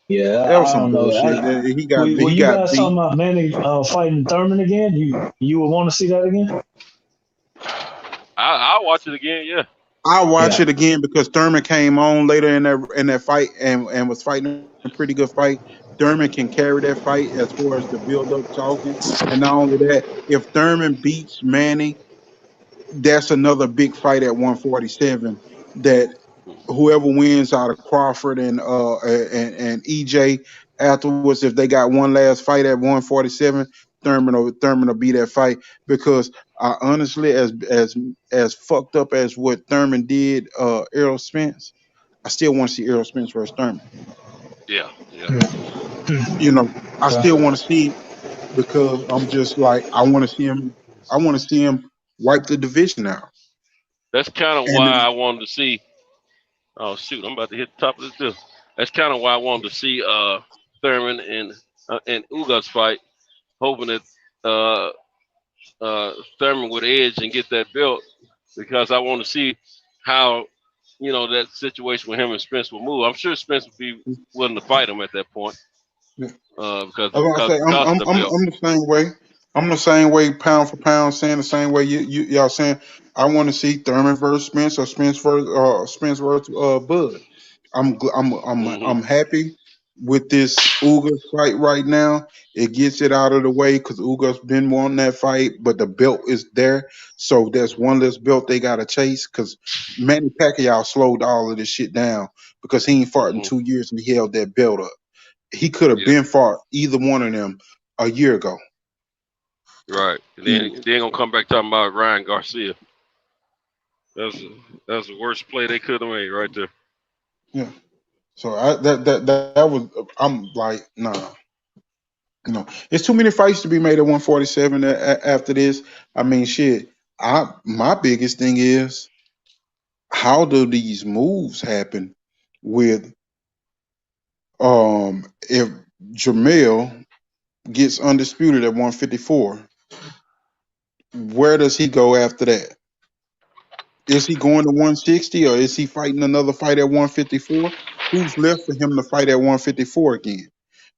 yeah, that was I don't some bullshit. know. He got you guys talking about Manny fighting Thurman again? You would want to see that again? I'll watch it again. Yeah. I'll watch it again, because Thurman came on later in that fight and was fighting a pretty good fight. Thurman can carry that fight as far as the build-up talking. And not only that, if Thurman beats Manny, that's another big fight at 147 that whoever wins out of Crawford and EJ afterwards, if they got one last fight at 147, Thurman will be that fight. Because I honestly, as fucked up as what Thurman did, Errol Spence, I still want to see Errol Spence versus Thurman. Yeah. You know, I still want to see it, because I'm just like, I want to see him wipe the division out. That's kind of why I wanted to see. Oh shoot! I'm about to hit the top of this deal. That's kind of why I wanted to see Thurman and Ugas fight, hoping that Thurman would edge and get that belt, because I want to see how, you know, that situation with him and Spence will move. I'm sure Spence would be willing to fight him at that point. Because I'm the same way. I'm the same way, pound for pound, saying the same way y'all saying. I want to see Thurman versus Spence or Spence versus Bud. Hmm. I'm happy with this Ugas fight right now. It gets it out of the way because Ugas been wanting that fight, but the belt is there, so there's one less belt they gotta chase. Because Manny Pacquiao slowed all of this shit down because he ain't fought in Hmm. 2 years and he held that belt up. He could have Yeah. been fought either one of them a year ago. Right. And He, then they ain't gonna come back talking about Ryan Garcia. That's that's the worst play they could have made right there. yeah. So that was I'm like nah. No, it's too many fights to be made at 147 after this. I mean, shit. My biggest thing is how do these moves happen with if Jamel gets undisputed at 154, where does he go after that? Is he going to 160 or is he fighting another fight at 154? Who's left for him to fight at 154 again?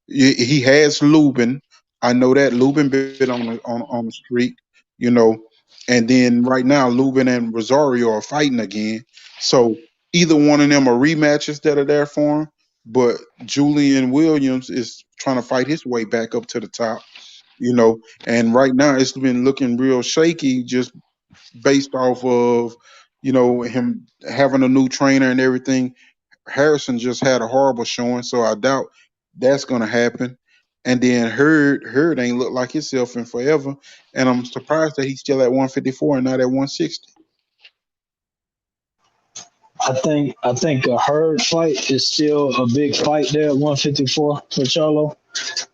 He has Lubin. I know that Lubin been on the streak, you know, and then right now Lubin and Rosario are fighting again. So either one of them are rematches that are there for him. But Julian Williams is trying to fight his way back up to the top, you know. And right now it's been looking real shaky, just based off of, him having a new trainer and everything. Harrison just had a horrible showing, so I doubt that's gonna happen. And then Hurd ain't looked like himself in forever, and I'm surprised that he's still at 154 and not at 160. I think a Hurd fight is still a big fight there at 154 for Charlo.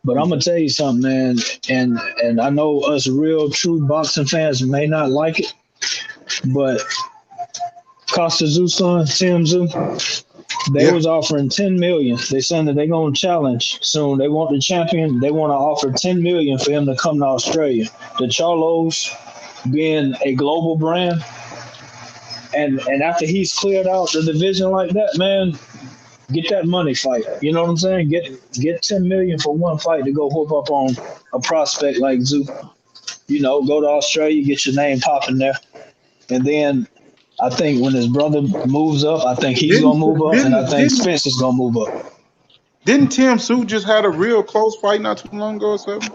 But I'm gonna tell you something, man, and I know us real true boxing fans may not like it, but Costa Zoo's son, Tim Zoo, they Yeah, was offering 10 million. They saying that they gonna challenge soon. They want the champion. They want to offer 10 million for him to come to Australia. The Charlos being a global brand, and after he's cleared out the division like that, man, get that money fight. You know what I'm saying? Get 10 million for one fight to go whoop up on a prospect like Zoo. You know, go to Australia, get your name popping there, and then I think when his brother moves up, I think he's didn't gonna move up, and I didn't think didn't Spence is gonna move up. didn't Tim Sue just had a real close fight not too long ago or something?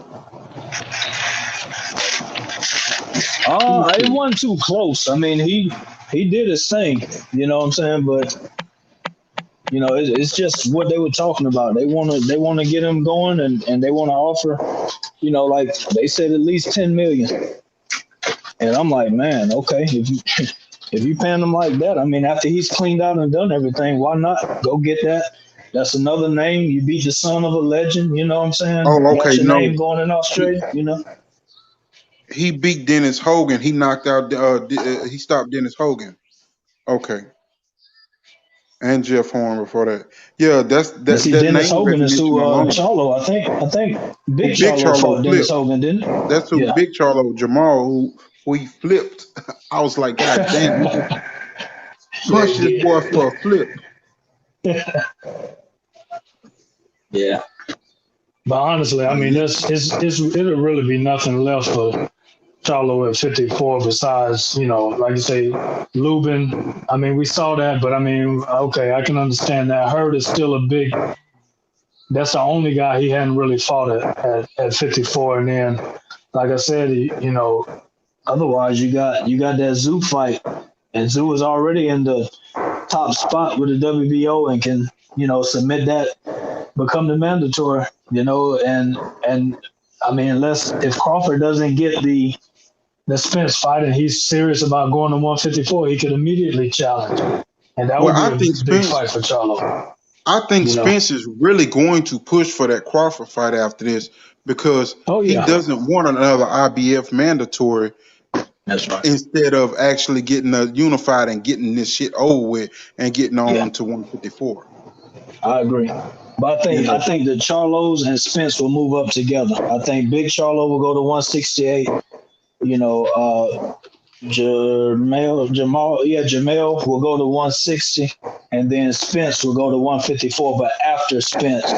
It wasn't too close. I mean, he did his thing. You know what I'm saying? But it's just what they were talking about. They wanna get him going, and they want to offer, like they said, at least 10 million. And I'm like, man, okay, if you paying him like that, I mean, after he's cleaned out and done everything, why not go get that? That's another name. You beat the son of a legend. You know what I'm saying? Oh, Got okay, your no, name going in he, Australia. You know. he beat Dennis Hogan. He knocked out. He stopped Dennis Hogan. Okay, and Jeff Horn before that. Yeah, that's And that see, that Dennis name Hogan is who recognition alone. Charlo. I think Who Big Big Charlo Charlo fought Dennis flipped. Hogan, didn't That's he? who Yeah. Big Charlo Jamal who he flipped. I was like, God damn, he just punched this boy for a flip. Yeah. But honestly, I But mean, yeah, it'll really be nothing left for Charlo at 54 besides, like you say, Lubin. I mean, we saw that, but I mean, okay, I can understand that. Hurd is still a big. That's the only guy he hadn't really fought at 54, and then, like I said, Otherwise, you got that Zoo fight, and Zoo is already in the top spot with the WBO and can submit that, become the mandatory. And I mean, unless if Crawford doesn't get the Spence fight and he's serious about going to 154, he could immediately challenge, and that well, would be I a think big Spence. fight for Charlo. I think You know. Spence is really going to push for that Crawford fight after this because Oh he yeah, doesn't want another IBF mandatory that's right. instead of actually getting unified and getting this shit over with and getting Yeah, on to 154. I agree. But I You think I know, think the Charlos and Spence will move up together. I think Big Charlo will go to 168. Jamel will go to 160, and then Spence will go to 154. But after Spence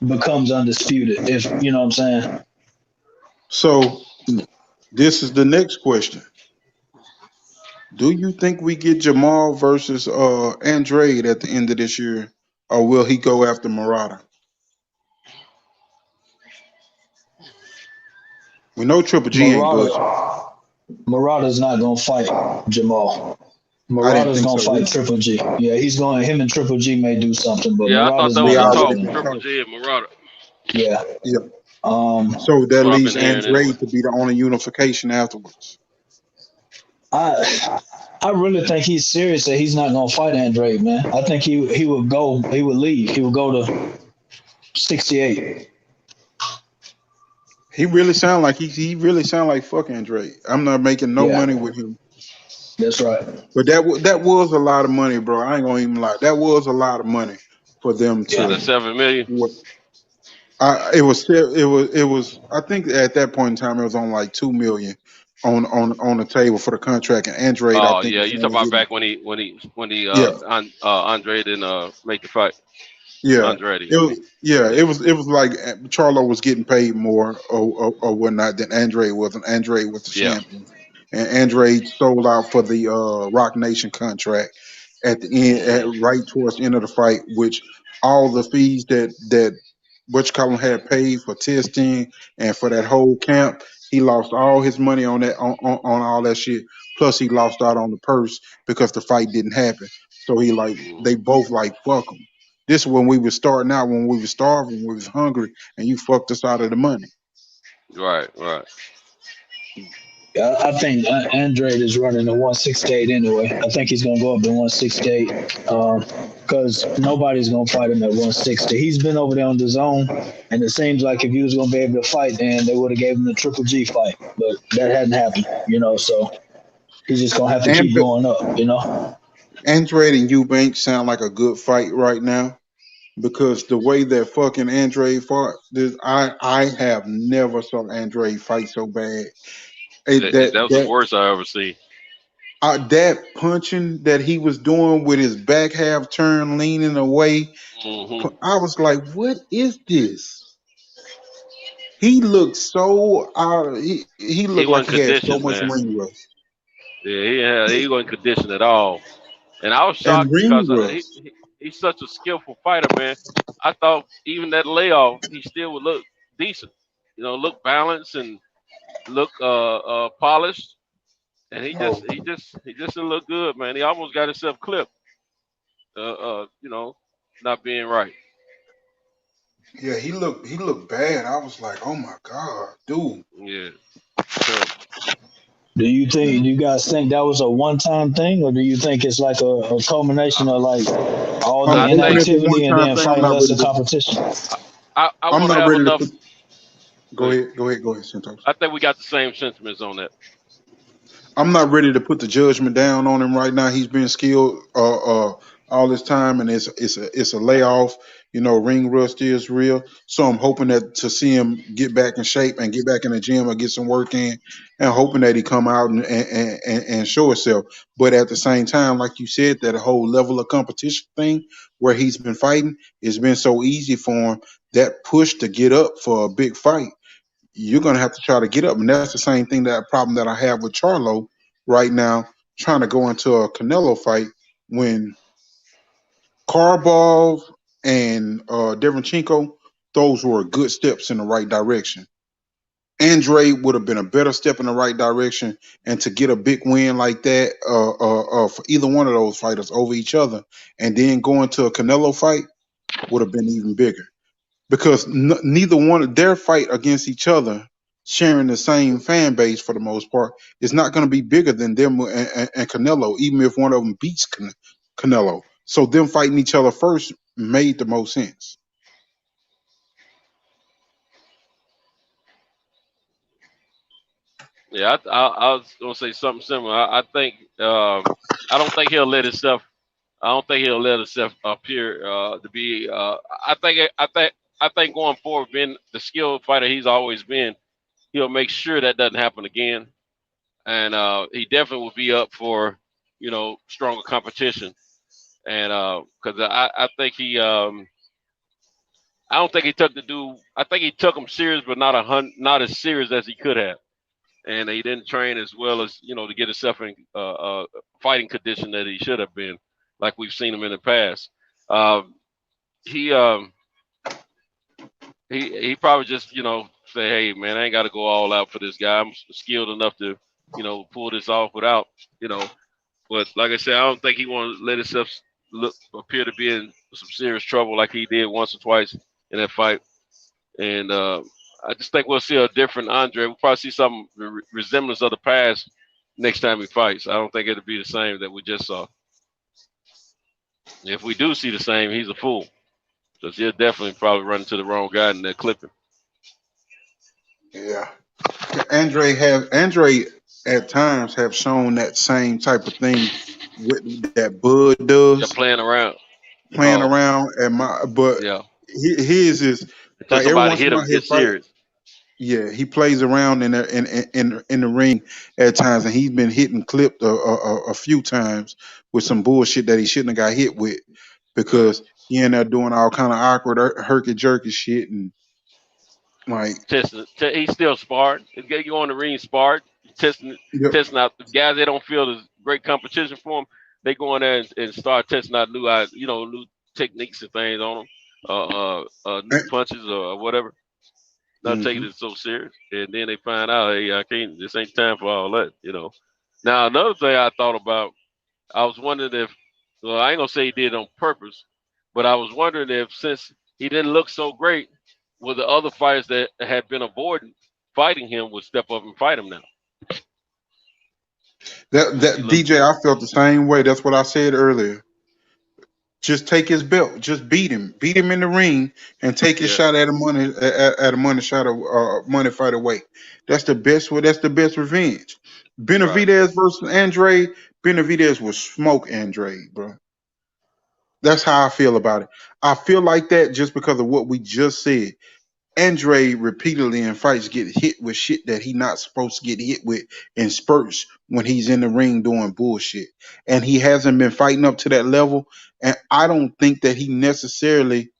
becomes undisputed, if you know what I'm saying. So this is the next question. Do you think we get Jamal versus Andrade at the end of this year, or will he go after Murata? We know Triple G ain't budging. Murata's not gonna fight Jamal. I didn't Murata's think gonna so. fight Triple G. Yeah, he's going. Him and Triple G may do something, but Yeah, I thought Murata's that not was a gonna talk, fight him. Triple G and Murata. Yeah. Yeah. Um, So that That's what I've leaves been hearing Andrade anyway. to be the only unification afterwards. I really think he's serious that he's not gonna fight Andrade, man. I think he would go. He would leave. He would go to 68. He really sound like he really sound like fuck Andrade. I'm not making no Yeah. money with him. That's right. But that was a lot of money, bro. I ain't gonna even lie. That was a lot of money for them Yeah, the to. $7 million. It was. I think at that point in time it was on like 2 million on the table for the contract, and Andrade I Oh think yeah, was you only talking about getting. back when he Yeah, Andre didn't make the fight. yeah. Andretti. It was like Charlo was getting paid more or whatnot than Andrade was, and Andrade was the champion. And Andrade sold out for the Rock Nation contract at the end, right towards the end of the fight, which all the fees that Butch Collin had paid for testing and for that whole camp, he lost all his money on that on all that shit. Plus, he lost out on the purse because the fight didn't happen. So they both like fuck him. This is when we was starting out, when we was starving, when we was hungry, and you fucked us out of the money. Right. Yeah, I think Andrade is running the 168 anyway. I think he's gonna go up to 168 because nobody's gonna fight him at 160. He's been over there on the zone, and it seems like if he was gonna be able to fight, then they would have gave him the Triple G fight, but that hadn't happened. So he's just gonna have to keep going up. Andrade and Eubank sound like a good fight right now because the way that fucking Andrade fought, I have never saw Andrade fight so bad. That was the worst I ever seen. That punching that he was doing with his back half turn, leaning away, I was like, "What is this?" He looked so he looked like he had so much ring rust. Yeah, he wasn't conditioned at all, and I was shocked because he's such a skillful fighter, man. I thought even that layoff, he still would look decent, look balanced and look polished, and he just didn't look good, man. He almost got himself clipped, not being right. Yeah, he looked bad. I was like, oh my god, dude. Yeah. Do you guys think that was a one-time thing, or do you think it's like a culmination of like all the inactivity and then fighting less of competition? I'm not ready to. Go ahead, Santos. I think we got the same sentiments on that. I'm not ready to put the judgment down on him right now. He's been skilled all this time, and it's a layoff. Ring rust is real. So I'm hoping that to see him get back in shape and get back in the gym or get some work in, and hoping that he come out and show himself. But at the same time, like you said, that whole level of competition thing where he's been fighting, it's been so easy for him. That push to get up for a big fight, you're gonna have to try to get up, and that's the same thing, that problem that I have with Charlo right now, trying to go into a Canelo fight when Karbov and Derenchenko, those were good steps in the right direction. Andrade would have been a better step in the right direction, and to get a big win like that for either one of those fighters over each other, and then go into a Canelo fight would have been even bigger. Because neither one of their fight against each other, sharing the same fan base for the most part, is not going to be bigger than them and Canelo, even if one of them beats Canelo. So them fighting each other first made the most sense. Yeah, I was gonna say something similar. I think I don't think he'll let himself. I don't think he'll let himself appear to be. I think going forward, being the skilled fighter he's always been, he'll make sure that doesn't happen again, and he definitely will be up for stronger competition, and because I think I don't think he took the dude. I think he took him serious, but not as serious as he could have. And he didn't train as well as to get himself in fighting condition that he should have been, like we've seen him in the past. He probably just say, hey man, I ain't got to go all out for this guy. I'm skilled enough to pull this off without But like I said, I don't think he want to let himself appear to be in some serious trouble like he did once or twice in that fight. And I just think we'll see a different Andre. We'll probably see some resemblance of the past next time he fights. I don't think it'll be the same that we just saw. If we do see the same, he's a fool. Because he'll definitely probably run into the wrong guy in that clipping. Yeah. Andre at times have shown that same type of thing that Bud does. Just playing around. But yeah. His is like everyone hit him, get serious. Yeah, he plays around in the ring at times, and he's been hit and clipped a few times with some bullshit that he shouldn't have got hit with, because he ended up doing all kind of awkward herky jerky shit and like he's still sparred. Get you on the ring, sparred, testing out the guys. They don't feel there's great competition for him. They go in there and start testing out new techniques and things on them, new punches or whatever. Not taking it so serious, and then they find out, hey, I can't. This ain't time for all that, Now another thing I thought about, I was wondering if, well, I ain't gonna say he did it on purpose, but I was wondering if, since he didn't look so great, will the other fighters that had been avoiding fighting him would step up and fight him now. That DJ, I felt the same way. That's what I said earlier. Just take his belt. Just beat him in the ring, and take his shot at a money fight away. That's the best way. That's the best revenge. Benavidez versus Andre. Benavidez will smoke Andre, bro. That's how I feel about it. I feel like that just because of what we just said. Andre repeatedly in fights get hit with shit that he not supposed to get hit with in spurts when he's in the ring doing bullshit. And he hasn't been fighting up to that level. And I don't think that he necessarily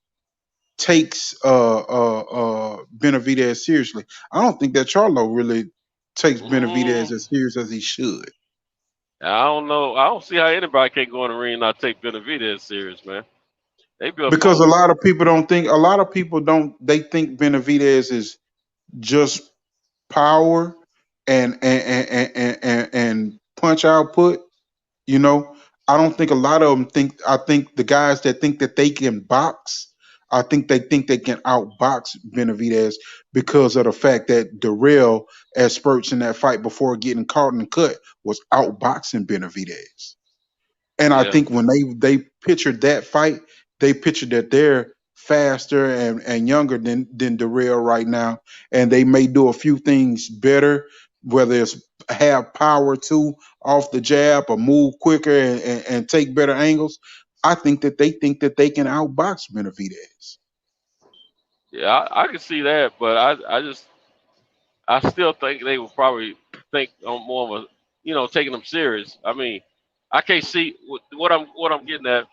takes Benavidez seriously. I don't think that Charlo really takes Benavidez as serious as he should. I don't know. I don't see how anybody can go in the ring and not take Benavidez serious, man. Because a lot of people don't think. They think Benavidez is just power and punch output. I don't think a lot of them think. I think the guys that think that they can box, I think they can outbox Benavidez because of the fact that Darrell, at spurts in that fight before getting caught and cut, was outboxing Benavidez. And I think when they pictured that fight, they pictured that they're faster and younger than Darrell right now, and they may do a few things better, whether it's have power too off the jab or move quicker and take better angles. I think that they think that they can outbox Benavidez. Yeah, I can see that, but I still think they would probably think on more of a taking them serious. I mean, I can't see what I'm getting at.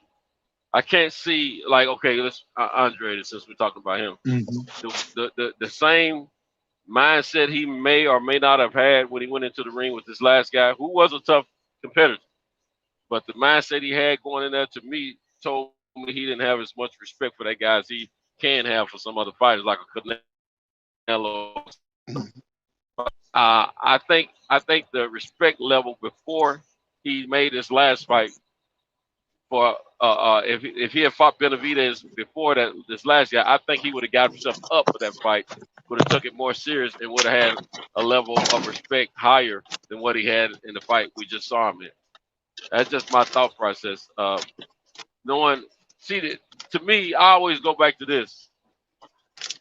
I can't see, like, okay, let's Andre, since we're talking about him. The same mindset he may or may not have had when he went into the ring with this last guy, who was a tough competitor. But the mindset he had going in there, to me, told me he didn't have as much respect for that guy as he can have for some other fighters, like a Canelo. I think the respect level before he made his last fight, for if he had fought Benavidez before this last guy, I think he would have got himself up for that fight, would have took it more serious, and would have had a level of respect higher than what he had in the fight we just saw him in. That's just my thought process. To me, I always go back to this.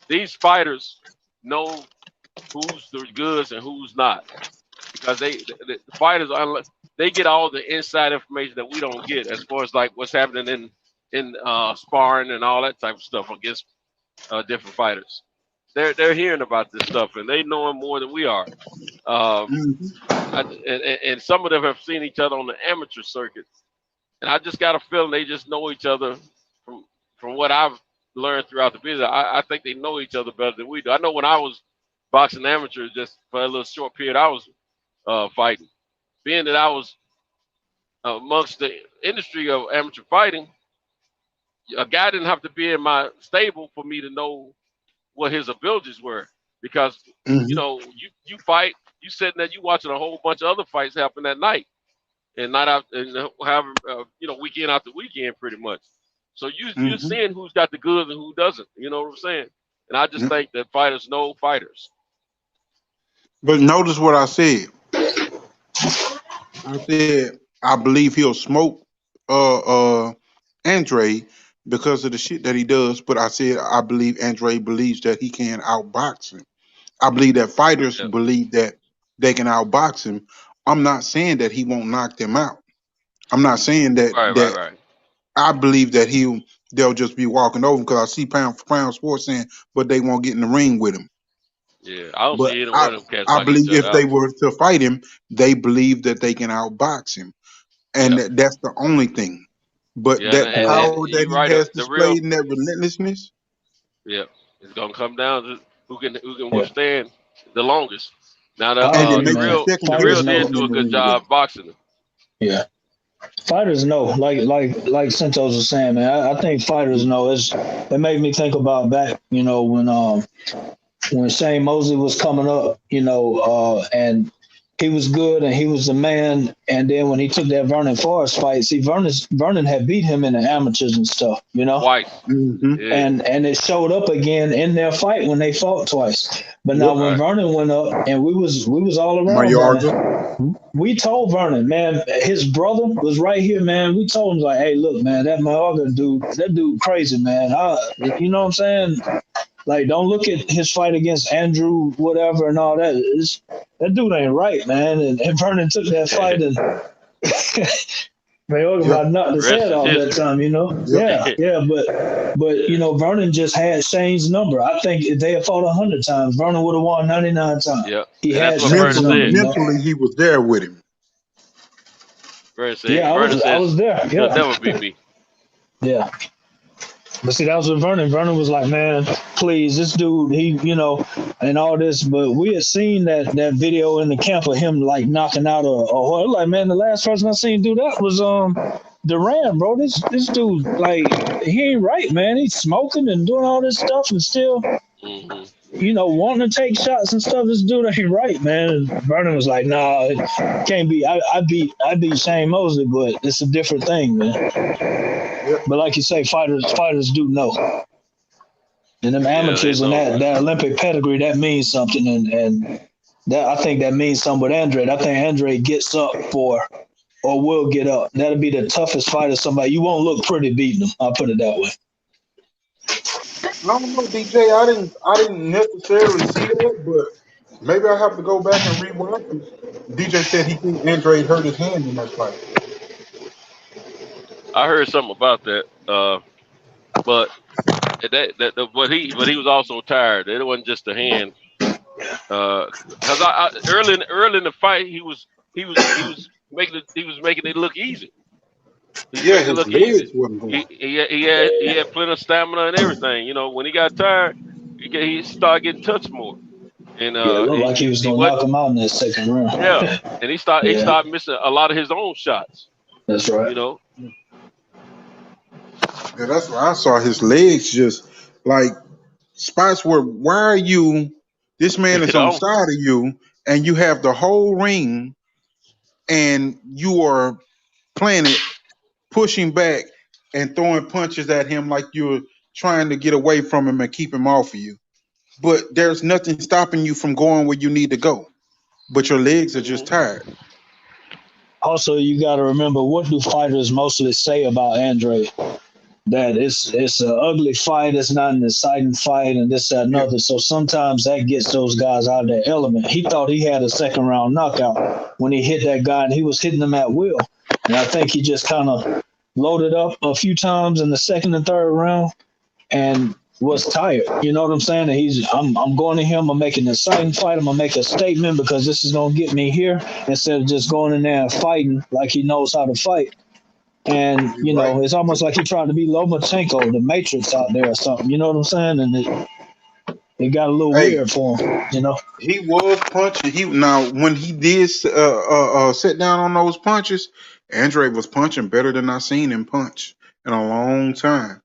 These fighters know who's the goods and who's not, because the fighters, they get all the inside information that we don't get, as far as like what's happening in sparring and all that type of stuff against different fighters. They're hearing about this stuff, and they know more than we are. And some of them have seen each other on the amateur circuit, and I just got a feeling they just know each other from what I've learn throughout the business. I think they know each other better than we do. I know when I was boxing amateur, just for a little short period, I was fighting. Being that I was amongst the industry of amateur fighting, a guy didn't have to be in my stable for me to know what his abilities were. Because you know, you fight, you sitting there, you watching a whole bunch of other fights happen that night, and not out, and however you know, weekend after weekend, pretty much. So you're seeing who's got the goods and who doesn't. You know what I'm saying? And I just think that fighters know fighters. But notice what I said. I said I believe he'll smoke Andre because of the shit that he does. But I said I believe Andre believes that he can outbox him. I believe that fighters believe that they can outbox him. I'm not saying that he won't knock them out. I'm not saying that Right. I believe that they'll just be walking over, because I see Pound for Pound Sports saying, but they won't get in the ring with him. Yeah, I don't But see either one of them cats. I like believe each other if they out. were to fight him, they believe that they can outbox him, and that's the only thing. But Yeah, that and power that you're he right. has The real, displayed and that relentlessness. yeah, it's gonna come down to who can withstand the longest. Now the And it the makes real the second the real best did in do a the good ring job with boxing him. Yeah. Fighters know, like Santos was saying, man. I think fighters know. It made me think about back, you know, when Shane Mosley was coming up, you know, and he was good and he was the man. And then when he took that Vernon Forrest fight, see, Vernon had beat him in the amateurs and stuff, you know. Twice. Mm-hmm. And it showed up again in their fight when they fought twice. But now when Vernon went up and we was all around Vernon, we told Vernon, man, his brother was right here, man. We told him, like, hey, look, man, that Mayorga dude, that dude crazy, man. You know what I'm saying? Like, don't look at his fight against Andrew, whatever, and all that. That dude ain't right, man. And Vernon took that fight and Mayorga about knocked his head off that time, you know. Yeah, but you know, Vernon just had Shane's number. I think if they had fought 100 times, Vernon would have won 99 times. Yeah, he and had that's what Vernon Shane's number. said. You know? Mentally, he was there with him. Vernon said, Yeah, I was there. He'll Yeah, never beat me. yeah. But see, that was with Vernon. Vernon was like, man, please, this dude, he, you know, and all this. But we had seen that video in the camp of him, like, knocking out a horse. Like, man, the last person I seen do that was Duran, bro. This dude, like, he ain't right, man. He's smoking and doing all this stuff and still, you know, wanting to take shots and stuff. This dude ain't right, man. And Vernon was like, nah, it can't be. I beat Shane Mosley, but it's a different thing, man. But like you say, fighters do know. And them amateurs and that Olympic pedigree, that means something. And that, I think that means something with Andre. I think Andre gets up for, or will get up. That'll be the toughest fighter. Somebody, you won't look pretty beating him. I'll put it that way. I don't know, DJ. I didn't necessarily see that, but maybe I have to go back and rewatch it. DJ said he think Andre hurt his hand in that fight. I heard something about that, but but he was also tired. It wasn't just the hand, because I early in the fight he was making it look easy. His legs wasn't going. He had plenty of stamina and everything. You know, when he got tired, he started getting touched more. And it looked like he was gonna knock him out in that second round. Yeah, and he started missing a lot of his own shots. That's right. You know. Yeah, that's why I saw his legs just like spots where, why are you, this man is on the side of you and you have the whole ring and you are playing it, pushing back and throwing punches at him like you're trying to get away from him and keep him off of you. But there's nothing stopping you from going where you need to go. But your legs are just tired. Also, you got to remember, what do fighters mostly say about Andre? That it's an ugly fight, it's not an exciting fight, and this, that, and other. So sometimes that gets those guys out of their element. He thought he had a second round knockout when he hit that guy, and he was hitting him at will. And I think he just kind of loaded up a few times in the second and third round and was tired. You know what I'm saying? And I'm going to him, I'm making an exciting fight, I'm going to make a statement because this is going to get me here, instead of just going in there and fighting like he knows how to fight. And You're right. it's almost like he tried to be Lomachenko, the Matrix out there or something. You know what I'm saying? And it got a little Hey, weird for him. he was punching. When he did sit down on those punches, Andre was punching better than I seen him punch in a long time.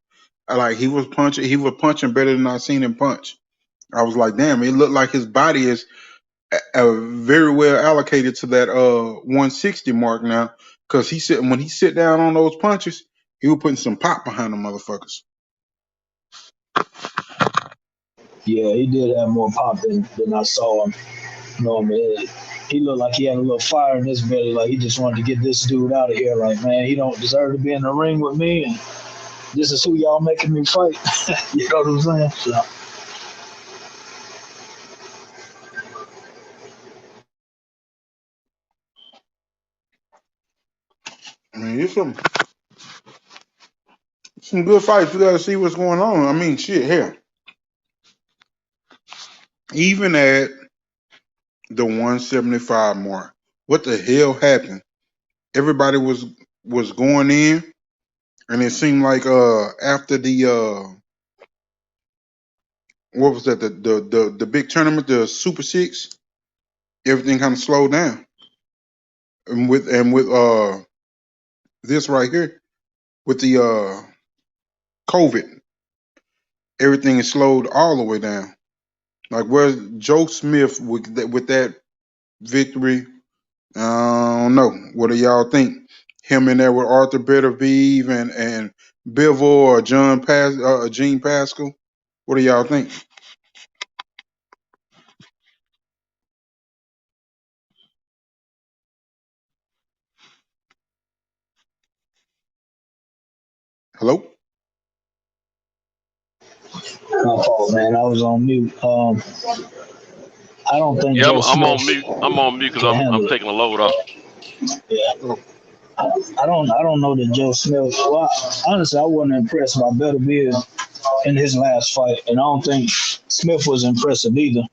He was punching better than I seen him punch. I was like, damn, it looked like his body is very well allocated to that 160 mark now. Cause when he sit down on those punches, he was putting some pop behind the motherfuckers. Yeah, he did have more pop than I saw him. He looked like he had a little fire in his belly, like he just wanted to get this dude out of here. Like, man, he don't deserve to be in the ring with me, and this is who y'all making me fight. You know what I'm saying? So. I mean, it's some good fights. You got to see what's going on. I mean, shit, hell. Even at the 175 mark, what the hell happened? Everybody was going in, and it seemed like after the what was that, the big tournament, the Super Six, everything kind of slowed down. And with this right here, with the COVID, everything is slowed all the way down. Like, where's Joe Smith with that victory? I don't know. What do y'all think? Him in there with Arthur Beterbiev and Bivol or Gene Pascal? What do y'all think? Hello? My fault, man. I was on mute. I don't think. Yeah, Joe I'm on Smith mute. I'm on mute because I'm taking a load off. Yeah. I don't know that Joe Smith. Well, honestly, I wasn't impressed by Beterbiev in his last fight, and I don't think Smith was impressive either.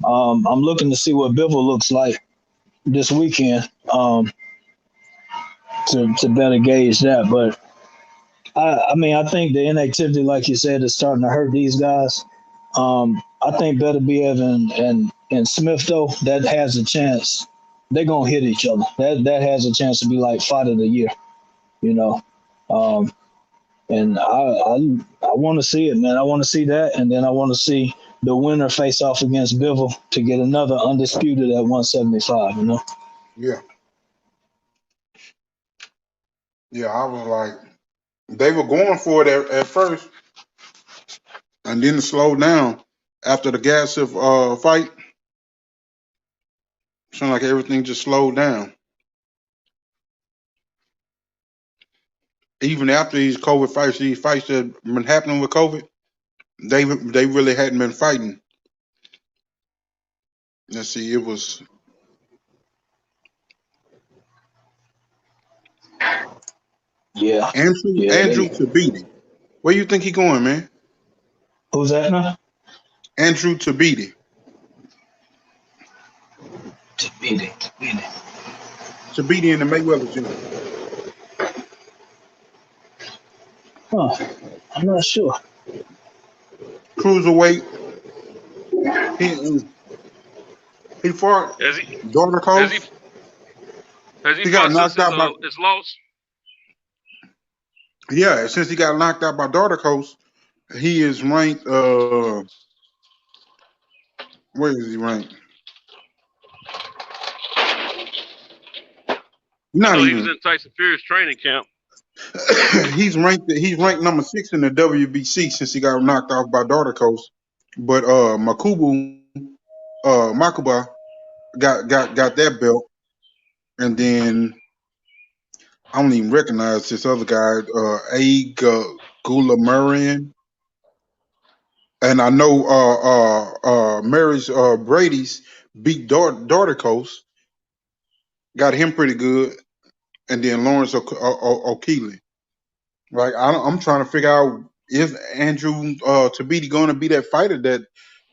I'm looking to see what Bivol looks like this weekend to better gauge that. But I mean, I think the inactivity, like you said, is starting to hurt these guys. I think Beterbiev and Smith, though, that has a chance. They're gonna hit each other. That has a chance to be like fight of the year, And I want to see it, man. I want to see that, and then I want to see the winner face off against Bivol to get another undisputed at 175. Yeah. Yeah, I was like, they were going for it at first, and then it slowed down after the Gassif fight. Seemed like everything just slowed down. Even after these COVID fights, these fights that have been happening with COVID, they really hadn't been fighting. Let's see, it was. Yeah. Andrew Tabiti. Where you think he going, man? Who's that now? Andrew Tabiti. Tabiti in the Mayweather gym. Huh. I'm not sure. Cruiserweight. He fought Dorter Coast. Has he got knocked out by his loss? Yeah, since he got knocked out by Dorter Coast, he is ranked. Where is he ranked? Not he even. was in Tyson Fury's training camp. He's ranked number 6 in the WBC since he got knocked off by Dorter Coast. But Makuba got that belt, and then I don't even recognize this other guy, Gulamurian. And I know Mary's Brady's beat Dorter Coast, got him pretty good, and then Lawrence O'Keefe. Like, I'm trying to figure out, is Andrew Tabiti going to be that fighter that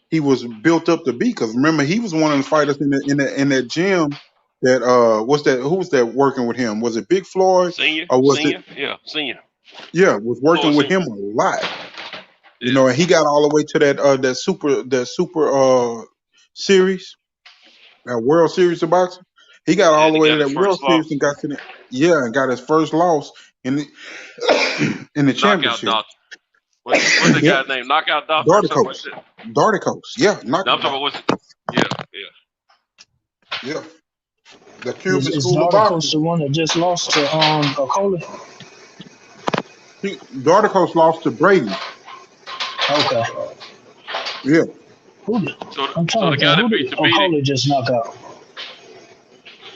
he was built up to be? Because remember, he was one of the fighters in that gym that what's that? Who was that working with him? Was it Big Floyd Senior, or was it? yeah, senior. Yeah, was working Floyd with Senior. him a lot. You Yeah. know, and he got all the way to that super series, that World Series of boxing. He got all And the he way to got his that World first Series loss. and got to and got his first loss in the in the Knockout championship. doctor. What's that Yep, guy's name? Knockout doctor or something like Darticos. that. Darticos. Yeah, No, I'm knockout. talking about what's it? Yeah. Yeah, the Cuban Is School of Darticos Boxing. the one that just lost to Okolie? Darticos lost to Brady. Okay. Yeah. I'm trying to think. Who did Okolie just knock out?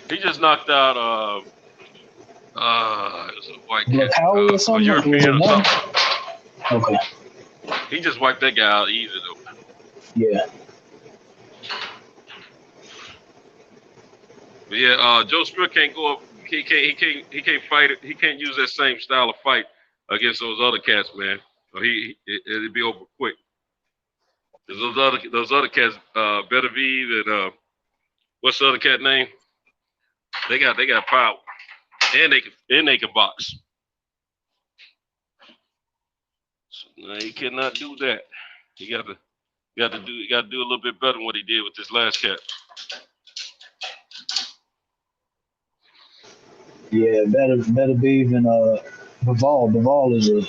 He just knocked out it was a white Black cat, Howard or a something? European or something. Okay. He just wiped that guy out easy though. Yeah. But yeah, Joe Smith can't go up. He can't fight it. He can't use that same style of fight against those other cats, man. Or it'd be over quick. Those other cats, Beterbiev and what's the other cat name? They got power, and they can box. So, no, he cannot do that. He got to do a little bit better than what he did with this last cat. Yeah, Beterbiev and Bivol. Bivol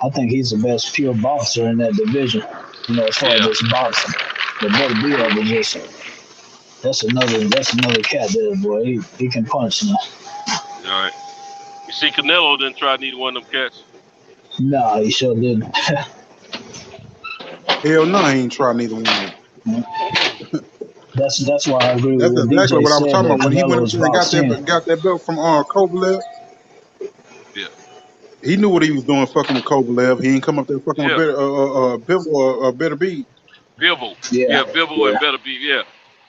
I think he's the best pure boxer in that division. You know, as far as just boxing. But Beterbiev is just that's another cat there, boy. He can punch now. All right. You see, Canelo didn't try neither one of them cats. Nah, he sure didn't. Hell no, he ain't trying neither one. That's why I agree That's with what exactly DJ what I was said, talking about. When he went up Canelo's there and got that belt from Kovalev. Yeah. He knew what he was doing fucking with Kovalev. He ain't come up there fucking with Beterbiev. Bivol. Yeah, Bivol and Beterbiev. Yeah.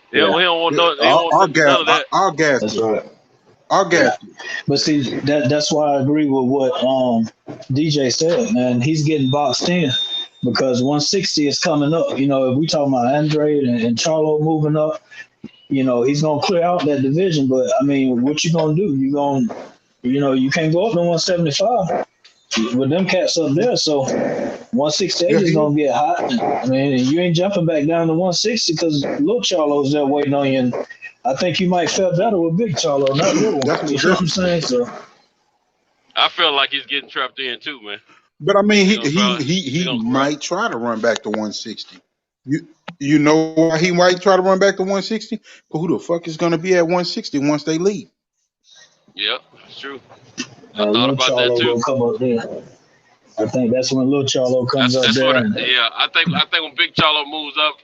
He don't want none of that. I'll gas That's it. right. I'll gas it. But see, that's why I agree with what DJ said, man. He's getting boxed in because 160 is coming up. You know, if we talking about Andre and Charlo moving up, you know, he's gonna clear out that division. But I mean, what you gonna do? You can't go up to 175 with them cats up there. So 168 is gonna get hot. I mean, you ain't jumping back down to 160 because Lil Charlo's there waiting on you. And I think you might feel better with Big Charlo, not Little. You know what I'm saying? So I feel like he's getting trapped in too, man. But I mean, he might try to run back to 160. You know why he might try to run back to 160? But who the fuck is gonna be at 160 once they leave? Yep, it's true. I thought about that too. Come up there. I think that's when Lil Charlo comes up there. I think when Big Charlo moves up,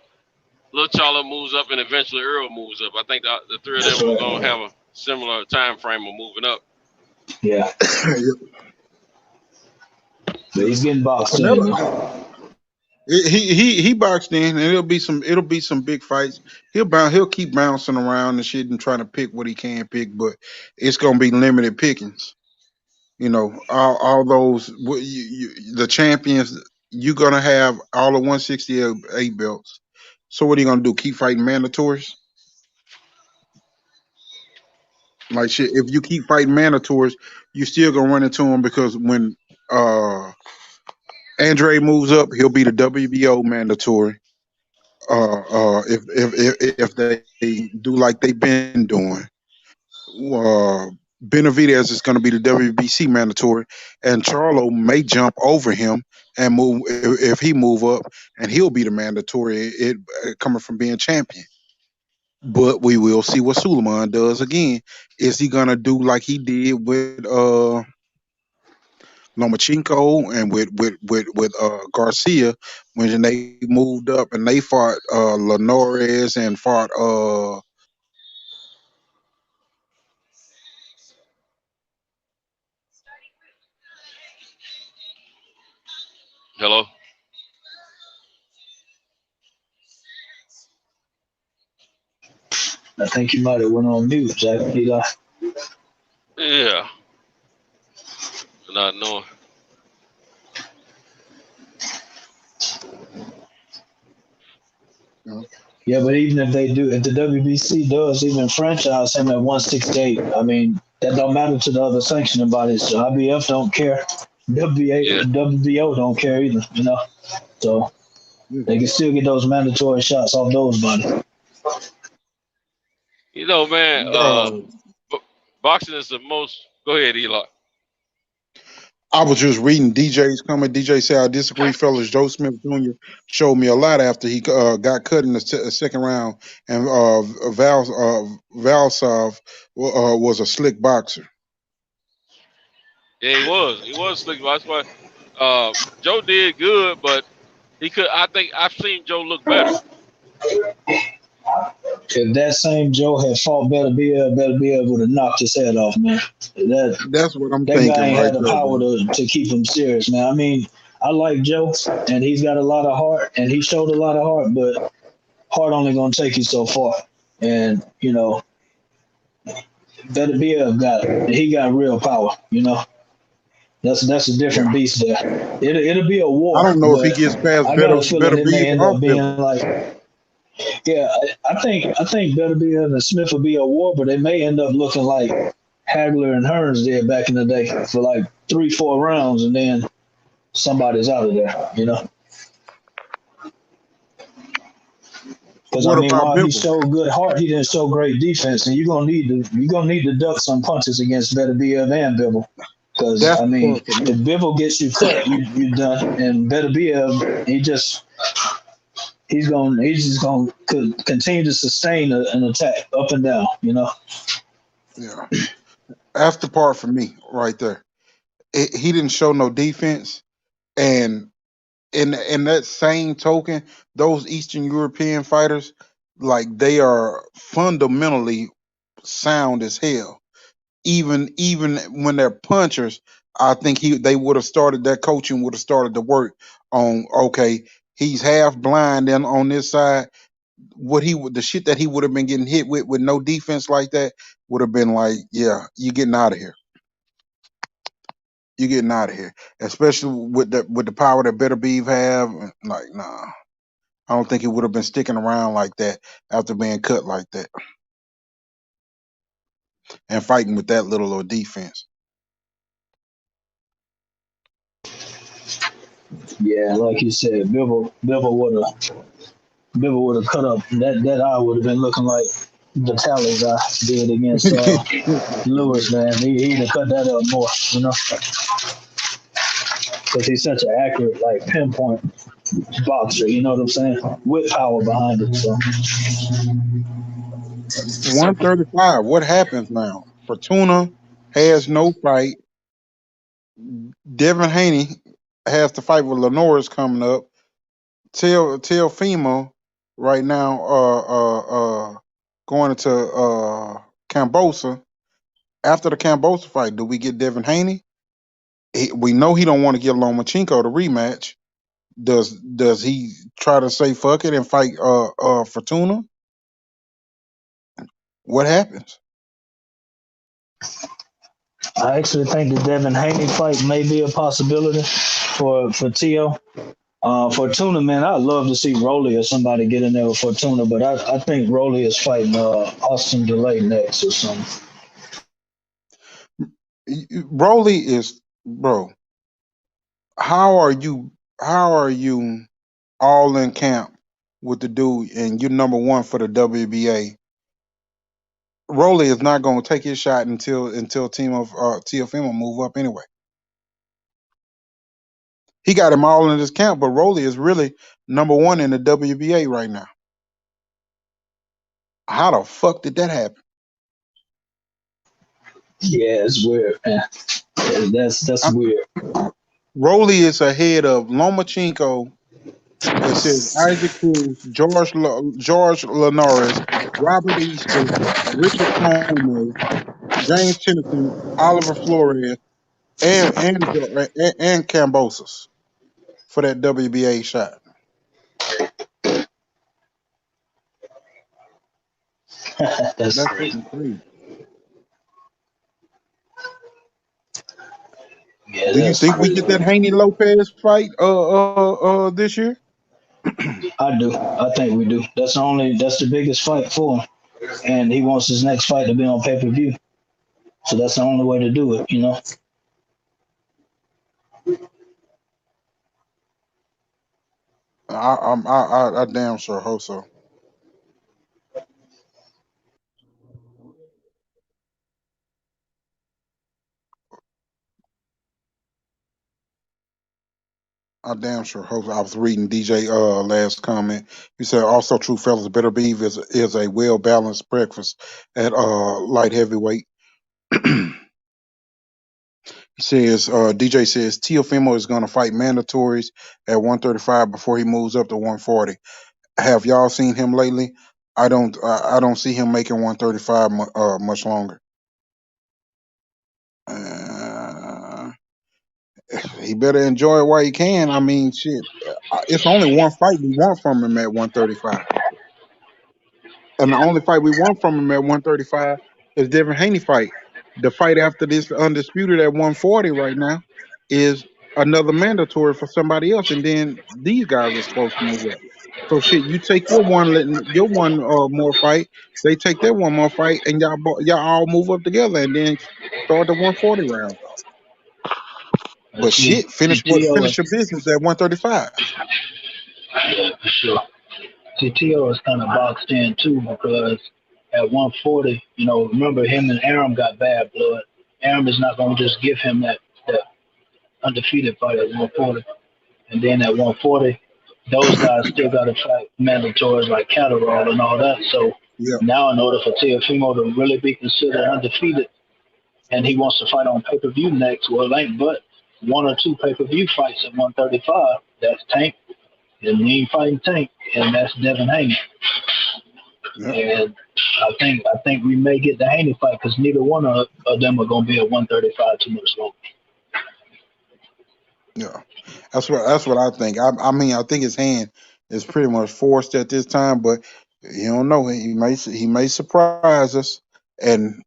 Lil Charlo moves up, and eventually Earl moves up. I think the three of them are gonna have a similar time frame of moving up. Yeah. But he's getting boxed in. He boxed in, and it'll be some big fights. He'll keep bouncing around and shit and trying to pick what he can pick, but it's gonna be limited pickings. You know, all those the champions. You're gonna have all the 168 belts. So what are you gonna do? Keep fighting mandatories? Like shit. If you keep fighting mandatories, you still gonna run into them because when Andre moves up, he'll be the WBO mandatory. If they do like they've been doing, Benavidez is going to be the WBC mandatory, and Charlo may jump over him and move if he move up, and he'll be the mandatory. Coming from being champion. But we will see what Suleiman does again. Is he gonna do like he did with Lomachenko and with Garcia when they moved up and they fought Linares and fought Hello. I think you might have went on mute, Jack. Yeah. Not knowing. Yeah, but even if they do, if the WBC does even franchise him at 168, I mean that don't matter to the other sanctioning bodies. So IBF don't care, WBO don't care either. You know, so they can still get those mandatory shots off those bodies. You know, man, boxing is the most. Go ahead, Eli. I was just reading DJ's comment. DJ said, I disagree, fellas. Joe Smith Jr. showed me a lot after he got cut in the second round, and Valsov was a slick boxer. Yeah, he was slick. That's why Joe did good, but he could. I think I've seen Joe look better. If that same Joe had fought Beterbiev would have knocked his head off, man. That's what I'm that thinking. That guy ain't right had the there, power to keep him serious, man. I mean, I like Joe, and he's got a lot of heart, and he showed a lot of heart, but heart only gonna take you so far. And you know, Beterbiev he got real power. You know, that's a different beast there. It'll be a war. I don't know if he gets past I got a feeling it may end Beterbiev up being like. Yeah, I think Beterbiev and Smith will be a war, but they may end up looking like Hagler and Hearns did back in the day for like 3-4 rounds, and then somebody's out of there, you know. Because I mean, while he showed good heart, he didn't show great defense, and you're gonna need to duck some punches against Beterbiev and Bivol. Because I mean, if Bivol gets you cut, you're done, and Beterbiev he's just gonna continue to sustain an attack up and down, you know. Yeah, that's the part for me right there. He didn't show no defense, and in that same token, those Eastern European fighters, like they are fundamentally sound as hell. Even when they're punchers, I think they would have started that coaching would have started to work on. Okay, he's half blind and on this side. The shit that he would have been getting hit with no defense like that would have been like, yeah, you getting out of here. You're getting out of here, especially with the power that Beterbiev have. Like, nah, I don't think he would have been sticking around like that after being cut like that and fighting with that little of defense. Yeah, like you said, Bivol would have cut up. That eye would have been looking like the Tally guy did against Lewis, man. He'd have cut that up more, you know, because he's such an accurate, like pinpoint boxer. You know what I'm saying? With power behind it. So 135. What happens now? Fortuna has no fight. Devin Haney has to fight with Linares coming up. Teofimo right now going into Kambosa. After the Kambosa fight, do we get Devin Haney? We know he don't want to give Lomachenko the rematch. Does he try to say fuck it and fight Fortuna? What happens? I actually think the Devin Haney fight may be a possibility for Teo. Fortuna, man, I'd love to see Rolly or somebody get in there with Fortuna, but I think Rolly is fighting Austin DeLay next or something. Rolly is, bro. How are you all in camp with the dude and you're number one for the WBA? Rolly is not going to take his shot until Teofimo move up anyway. He got him all in his camp, but Rolly is really number one in the WBA right now. How the fuck did that happen? Yeah, it's weird, man. That's weird. Rolly is ahead of Lomachenko. It says Isaac Cruz, George Linares, Robert Easter, Richard Coleman, James Tennyson, Oliver Flores, and Kambosos for that WBA shot. That's crazy. Yeah, do you think we get that Haney Lopez fight this year? I do. I think we do. That's the biggest fight for him. And he wants his next fight to be on pay-per-view. So that's the only way to do it, you know. I damn sure hope so. I damn sure hope. I was reading DJ last comment. He said also true fellas, better beef is a well balanced breakfast at light heavyweight. He says DJ says Teofimo is gonna fight mandatories at 135 before he moves up to 140. Have y'all seen him lately? I don't see him making 135 much longer. He better enjoy it while he can. I mean, shit, it's only one fight we want from him at 135. And the only fight we want from him at 135 is Devin Haney fight. The fight after this undisputed at 140 right now is another mandatory for somebody else, and then these guys are supposed to move up. So shit, you take your one more fight, they take their one more fight, and y'all all move up together, and then start the 140 round. But shit, finish your business at 135. Yeah, for sure. T.O. is kind of boxed in too because at 140, you know, remember him and Arum got bad blood. Arum is not going to just give him that undefeated fight at 140. And then at 140, those guys still got to fight mandatories like Catterall and all that. So now in order for Teofimo to really be considered undefeated and he wants to fight on pay-per-view next, well, it ain't but one or two pay-per-view fights at 135. That's Tank. And we ain't fighting Tank, and that's Devin Haney. And I think we may get the Haney fight because neither one of them are going to be at 135 too much longer. Yeah, that's what I think. I mean, I think his hand is pretty much forced at this time, but you don't know. He may surprise us, and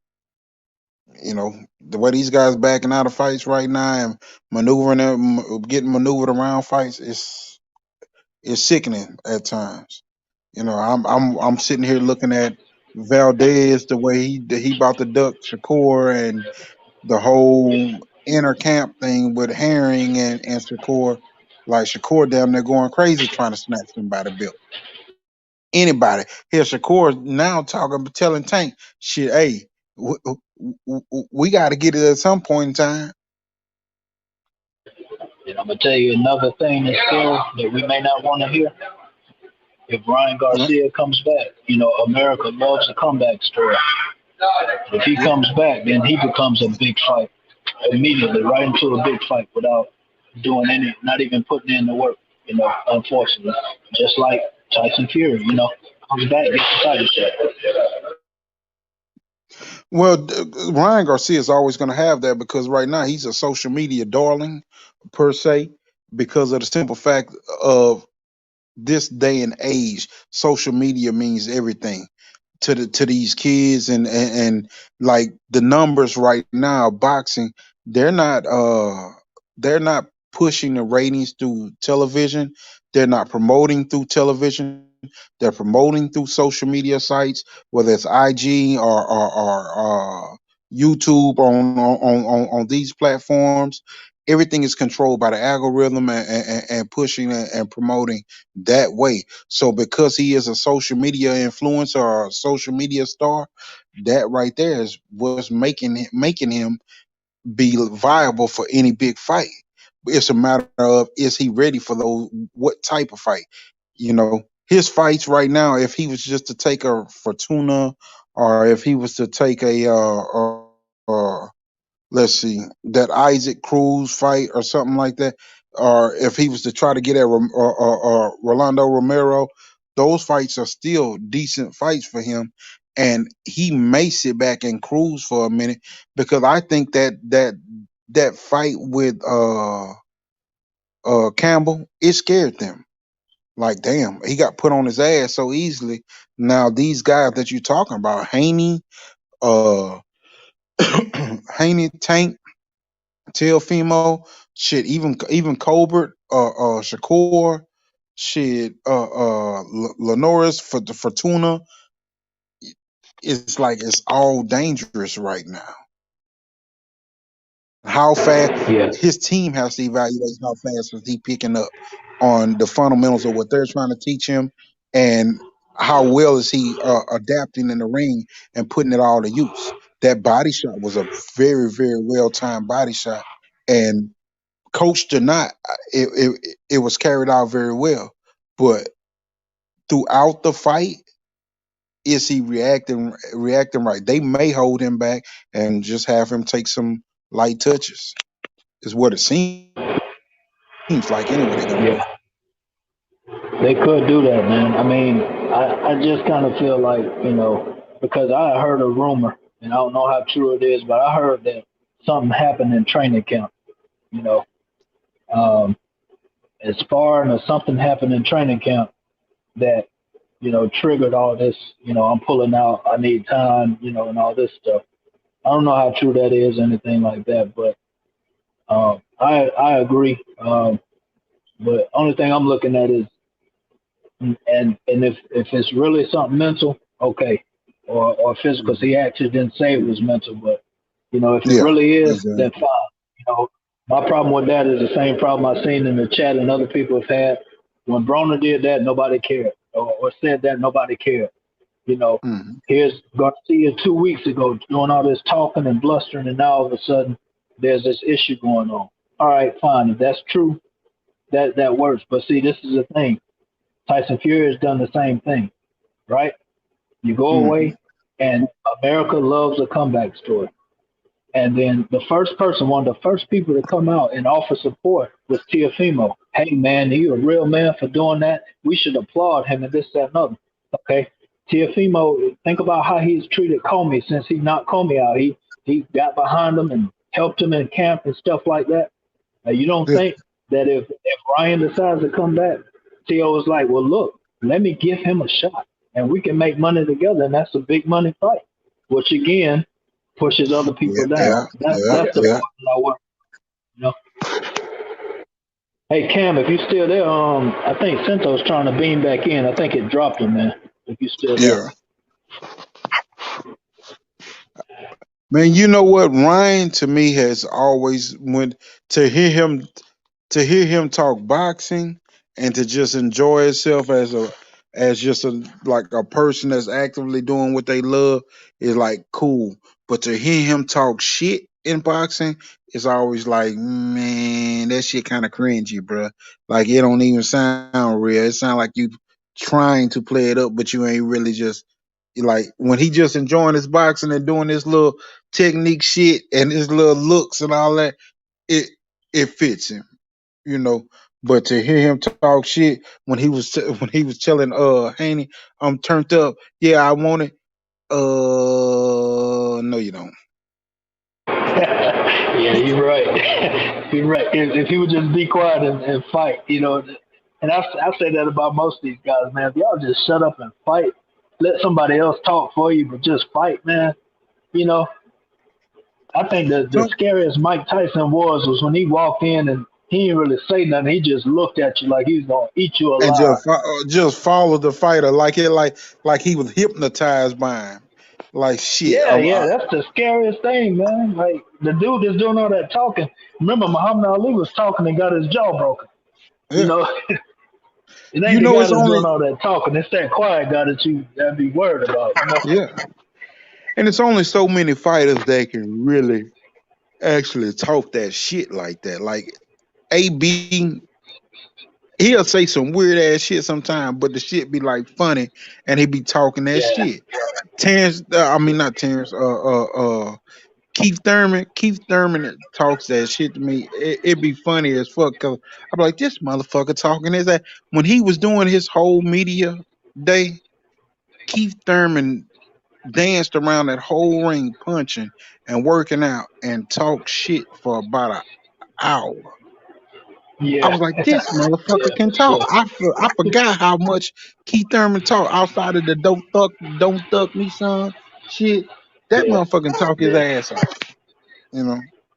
you know the way these guys backing out of fights right now and maneuvering them, getting maneuvered around fights is sickening at times. You know, I'm sitting here looking at Valdez the way he about to duck Shakur and the whole inner camp thing with Herring and Shakur. Like Shakur damn near going crazy trying to snatch him by the belt. Anybody here, Shakur now telling Tank, shit, hey, we got to get it at some point in time. And I'm gonna tell you another thing that's still that we may not want to hear. If Ryan Garcia comes back, you know, America loves a comeback story. If he comes back, then he becomes a big fight immediately, right into a big fight without doing not even putting in the work, you know, unfortunately. Just like Tyson Fury, you know, comes back, gets the title shot. Well, Ryan Garcia is always going to have that because right now he's a social media darling, per se, because of the simple fact of this day and age. Social media means everything to these kids, and like the numbers right now, boxing, they're not pushing the ratings through television. They're not promoting through television. They're promoting through social media sites, whether it's IG or YouTube on these platforms. Everything is controlled by the algorithm and pushing and promoting that way. So because he is a social media influencer or a social media star, that right there is what's making him be viable for any big fight. It's a matter of, is he ready for what type of fight? You know, his fights right now, if he was just to take a Fortuna, or if he was to take let's see, that Isaac Cruz fight or something like that, or if he was to try to get at Rolando Romero, those fights are still decent fights for him, and he may sit back and cruise for a minute because I think that fight with Campbell, it scared them. Like, damn, he got put on his ass so easily. Now these guys that you're talking about, Haney, Haney, Tank, Teofimo, shit, even Colbert, Shakur, shit, Lenoris for the Fortuna, it's like it's all dangerous right now. How fast his team has to evaluate how fast is he picking up on the fundamentals of what they're trying to teach him, and how well is he adapting in the ring and putting it all to use. That body shot was a very, very well timed body shot, and coached or not, it was carried out very well. But throughout the fight, is he reacting right? They may hold him back and just have him take some light touches. Is what it seems like anyway. Yeah. They could do that, man. I mean, I just kind of feel like, because I heard a rumor, and I don't know how true it is, but I heard that something happened in training camp, as far as something happened in training camp that, triggered all this, I'm pulling out, I need time, and all this stuff. I don't know how true that is, anything like that, but I agree. But only thing I'm looking at is, and if it's really something mental, okay, or physical, because he actually didn't say it was mental, but if it really is, then fine. My problem with that is the same problem I've seen in the chat and other people have had. When Broner did that, nobody cared, or said that, nobody cared. Here's Garcia 2 weeks ago doing all this talking and blustering, and now all of a sudden there's this issue going on. All right, fine. If that's true, that works. But see, this is the thing. Tyson Fury has done the same thing, right? You go away, and America loves a comeback story. And then the first person, one of the first people to come out and offer support was Teofimo. Hey, man, you're a real man for doing that. We should applaud him and this, that, and other. Okay. Teofimo, think about how he's treated Comey since he knocked Comey out. He got behind him and helped him in camp and stuff like that. You don't think that if Ryan decides to come back, Teo was like, well, look, let me give him a shot, and we can make money together, and that's a big money fight, which, again, pushes other people down. That's the part that I want. Hey, Cam, if you're still there, I think Cinto's trying to beam back in. I think it dropped him, man, if you're still there. Man, you know what? Ryan, to me, has always to hear him talk boxing and to just enjoy himself as just a person that's actively doing what they love is like cool. But to hear him talk shit in boxing is always like, man, that shit kind of cringy, bro. Like, it don't even sound real. It sounds like you trying to play it up, but you ain't really just like when he just enjoying his boxing and doing this little technique shit and his little looks and all that, it fits him, But to hear him talk shit when he was telling Haney, I'm turned up, yeah, I want it. No, you don't. Yeah, you're right. You're right. If he would just be quiet and fight, and I say that about most of these guys, man. If y'all just shut up and fight, let somebody else talk for you, but just fight, man. I think the scariest Mike Tyson was when he walked in and he didn't really say nothing. He just looked at you like he was gonna eat you alive. And just followed the fighter like he was hypnotized by him. Like shit. Yeah, that's the scariest thing, man. Like the dude that's doing all that talking. Remember, Muhammad Ali was talking and got his jaw broken. Yeah. It ain't the guy that's doing all that talking. It's that quiet guy that you gotta be worried about. Yeah. And it's only so many fighters that can really actually talk that shit like that. Like AB, he'll say some weird ass shit sometimes, but the shit be like funny, and he be talking that shit. Keith Thurman talks that shit to me. It be funny as fuck because I'm like, this motherfucker talking is that when he was doing his whole media day, Keith Thurman danced around that whole ring punching and working out and talked shit for about an hour. Yeah. I was like, this motherfucker can talk. I forgot how much Keith Thurman talked outside of the don't thug me son shit. That motherfucking talk his ass off.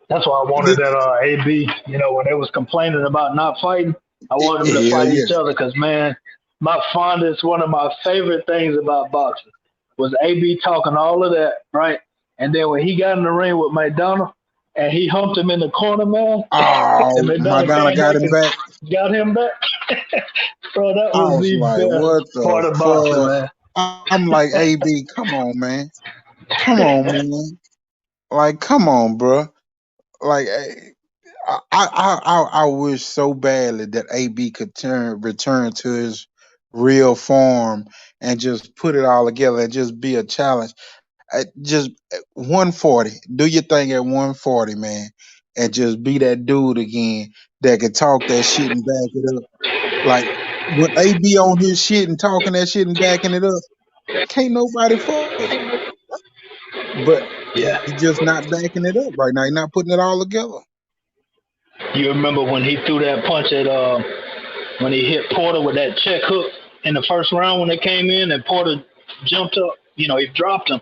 That's why I wanted that AB, when they was complaining about not fighting. I want them to Hell fight yeah. each other because, man, one of my favorite things about boxing was AB talking all of that, right? And then when he got in the ring with McDonald and he humped him in the corner, man, and Oh, McDonald Madonna came got back him and back. got him back. Bro, that I was was the like, what best part the of boxing, fuck? man. I'm like, AB, come on, man. Come on, man. Like, come on, bro. Like, I wish so badly that AB could return to his real form and just put it all together and just be a challenge. Just 140. Do your thing at 140, man, and just be that dude again that can talk that shit and back it up. Like when AB on his shit and talking that shit and backing it up, can't nobody fuck with him. But Yeah. he just not backing it up right now. He's not putting it all together. You remember when he threw that punch at when he hit Porter with that check hook in the first round when they came in and Porter jumped up, he dropped him.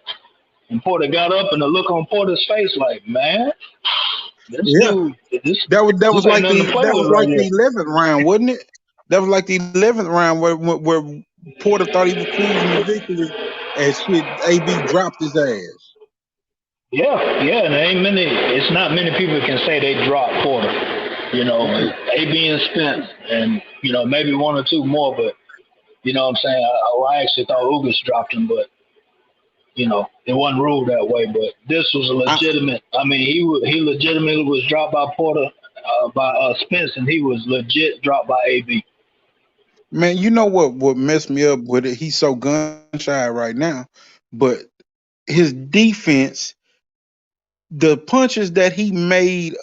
And Porter got up and the look on Porter's face like, man, this Yeah. dude, That was ain't like nothing to play with right the here. 11th round, wasn't it? That was like the 11th round where Porter thought he was cruising to victory and shit. AB dropped his ass. Yeah, and it's not many people can say they dropped Porter. AB and Spence and, maybe one or two more, but you know what I'm saying? I actually thought Ugas dropped him, but it wasn't ruled that way. But this was a legitimate. He legitimately was dropped by Porter, by Spence, and he was legit dropped by AB. Man, you know what messed me up with it? He's so gun shy right now, but his defense, the punches that he made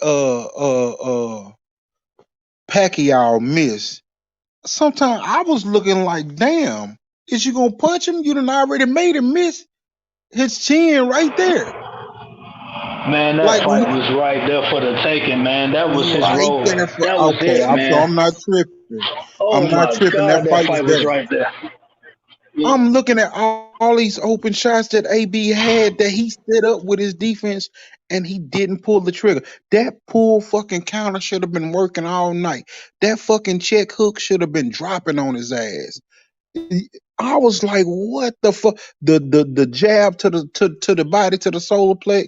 Pacquiao miss. Sometimes I was looking like, damn, is you gonna punch him? You done already made him miss his chin right there. Man, that fight was right there for the taking, man. That was his role. That was it, man. So I'm not tripping. Oh I'm not my tripping. God, That fight was was there. right there. Yeah. I'm looking at all these open shots that AB had that he set up with his defense and he didn't pull the trigger. That pull fucking counter should have been working all night. That fucking check hook should have been dropping on his ass. I was like, what the fuck? The jab to the body, to the solar plex,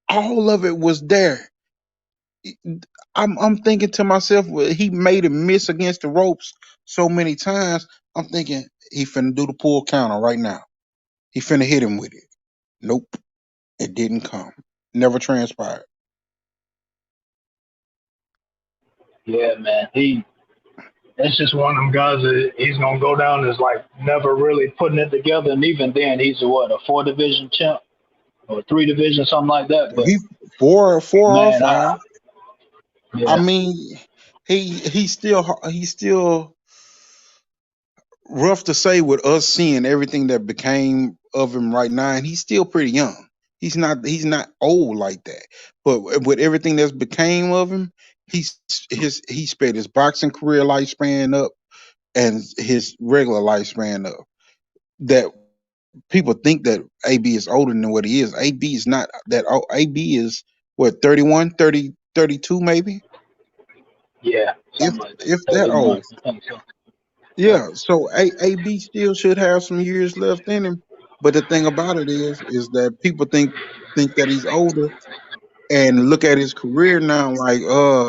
all of it was there. I'm thinking to myself, well, he made him miss against the ropes so many times. I'm thinking he finna do the pull counter right now. He finna hit him with it. Nope, it didn't come. Never transpired. Yeah, man. That's just one of them guys that he's gonna go down as like never really putting it together. And even then, he's a 4-division champ or 3-division, something like that. But He four man, or five. Yeah. I mean, he's still rough to say with us seeing everything that became of him right now, and he's still pretty young. He's not old like that. But with everything that's became of him, he sped his boxing career lifespan up and his regular lifespan up. That people think that AB is older than what he is. AB is not that old. AB is what, 31, 30, 32 maybe? Yeah. If that old. Yeah, so AB still should have some years left in him. But the thing about it is that people think that he's older and look at his career now like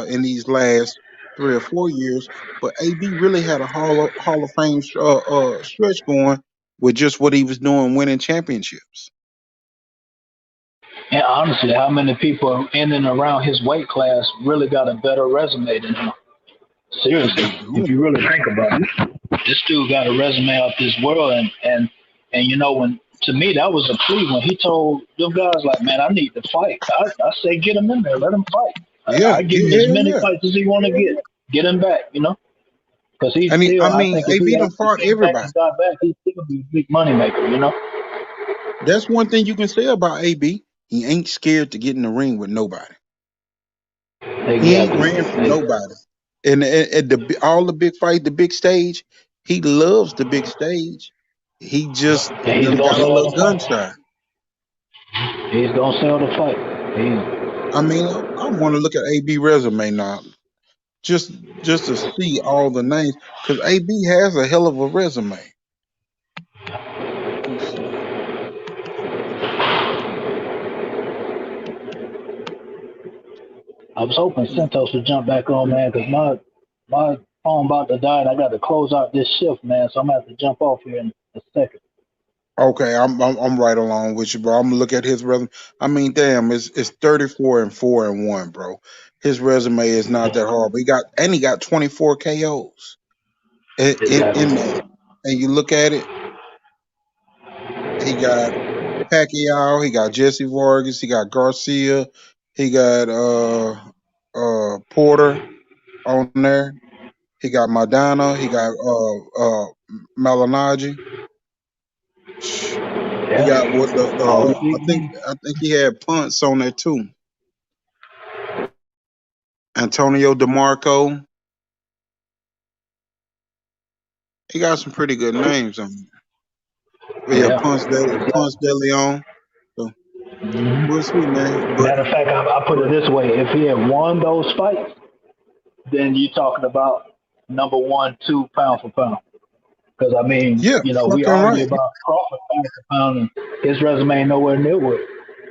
in these last 3 or 4 years. But AB really had a Hall of Fame stretch going with just what he was doing, winning championships. And honestly, how many people in and around his weight class really got a better resume than him? Seriously, if you really think about it, this dude got a resume out this world, and when to me that was a plea when he told them guys like, man, I need to fight. I say get him in there, let him fight. I give him as many fights as he want to get him back, because he's still. I think AB done fought everybody. Got back, he's still be a big money maker, That's one thing you can say about AB. He ain't scared to get in the ring with nobody. Exactly. He ain't ran from nobody. And at all the big fights, the big stage, he loves the big stage. He just got a little gun shy. He's gonna sell the fight. I mean, I want to look at AB resume now. just to see all the names, because AB has a hell of a resume. Let's see. I was hoping Santos would jump back on, man, because my phone about to die and I got to close out this shift, man. So I'm gonna have to jump off here in a second. Okay, I'm right along with you, bro. I'm gonna look at his resume. I mean, damn, it's 34-4-1, bro. His resume is not that hard, but he got 24 KOs in that. And you look at it, he got Pacquiao, he got Jesse Vargas, he got Garcia, he got Porter on there. He got Maidana, he got Malignaggi. He got what I think he had punts on there too. Antonio DeMarco. He got some pretty good names on there. Yeah, Ponce de Leon. So we'll see, man. But, matter of fact, I put it this way: if he had won those fights, then you're talking about number 1, 2 pound for pound. Because I mean, we argue about Crawford pound for pound, and his resume ain't nowhere near what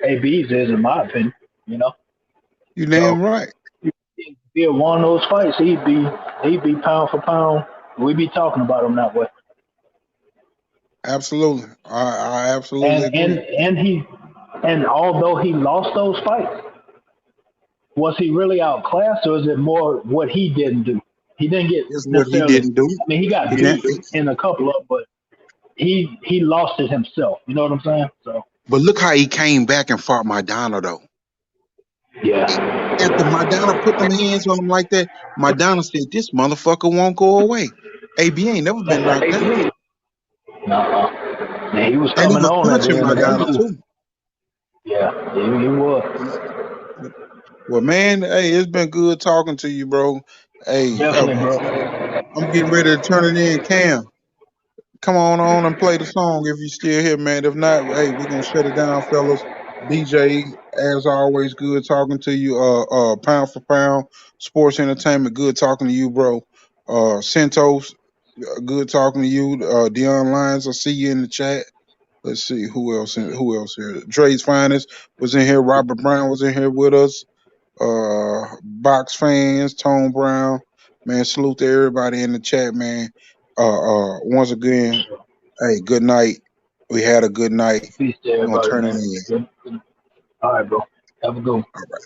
AB's is, in my opinion. You damn right. If he had won those fights, he'd be pound for pound. We'd be talking about him that way. Absolutely, I absolutely agree. And although he lost those fights, was he really outclassed, or is it more what he didn't do? He didn't get what he didn't do. I mean, he got beat in a couple of, but he lost it himself. You know what I'm saying? So. But look how he came back and fought Maidana, though. Yeah. After Maidana put them hands on him like that, Maidana said, "This motherfucker won't go away." AB ain't never been knocked down. Man, he was coming on. Punching Maidana too. Yeah, he was. Well, man, hey, it's been good talking to you, bro. Hey, definitely, bro. I'm getting ready to turn it in. Cam, come on and play the song if you're still here, man. If not, hey, we're gonna shut it down, fellas. DJ, as always, good talking to you. Pound for Pound Sports Entertainment, good talking to you, bro. Santos, good talking to you. Dion Lyons, I see you in the chat. Let's see who else here. Dre's Finest was in here. Robert Brown was in here with us. Box fans, Tone Brown, man, salute to everybody in the chat, man. Once again, hey, good night. We had a good night. Peace to everybody. I'm gonna turn it in. All right, bro. Have a good one. All right.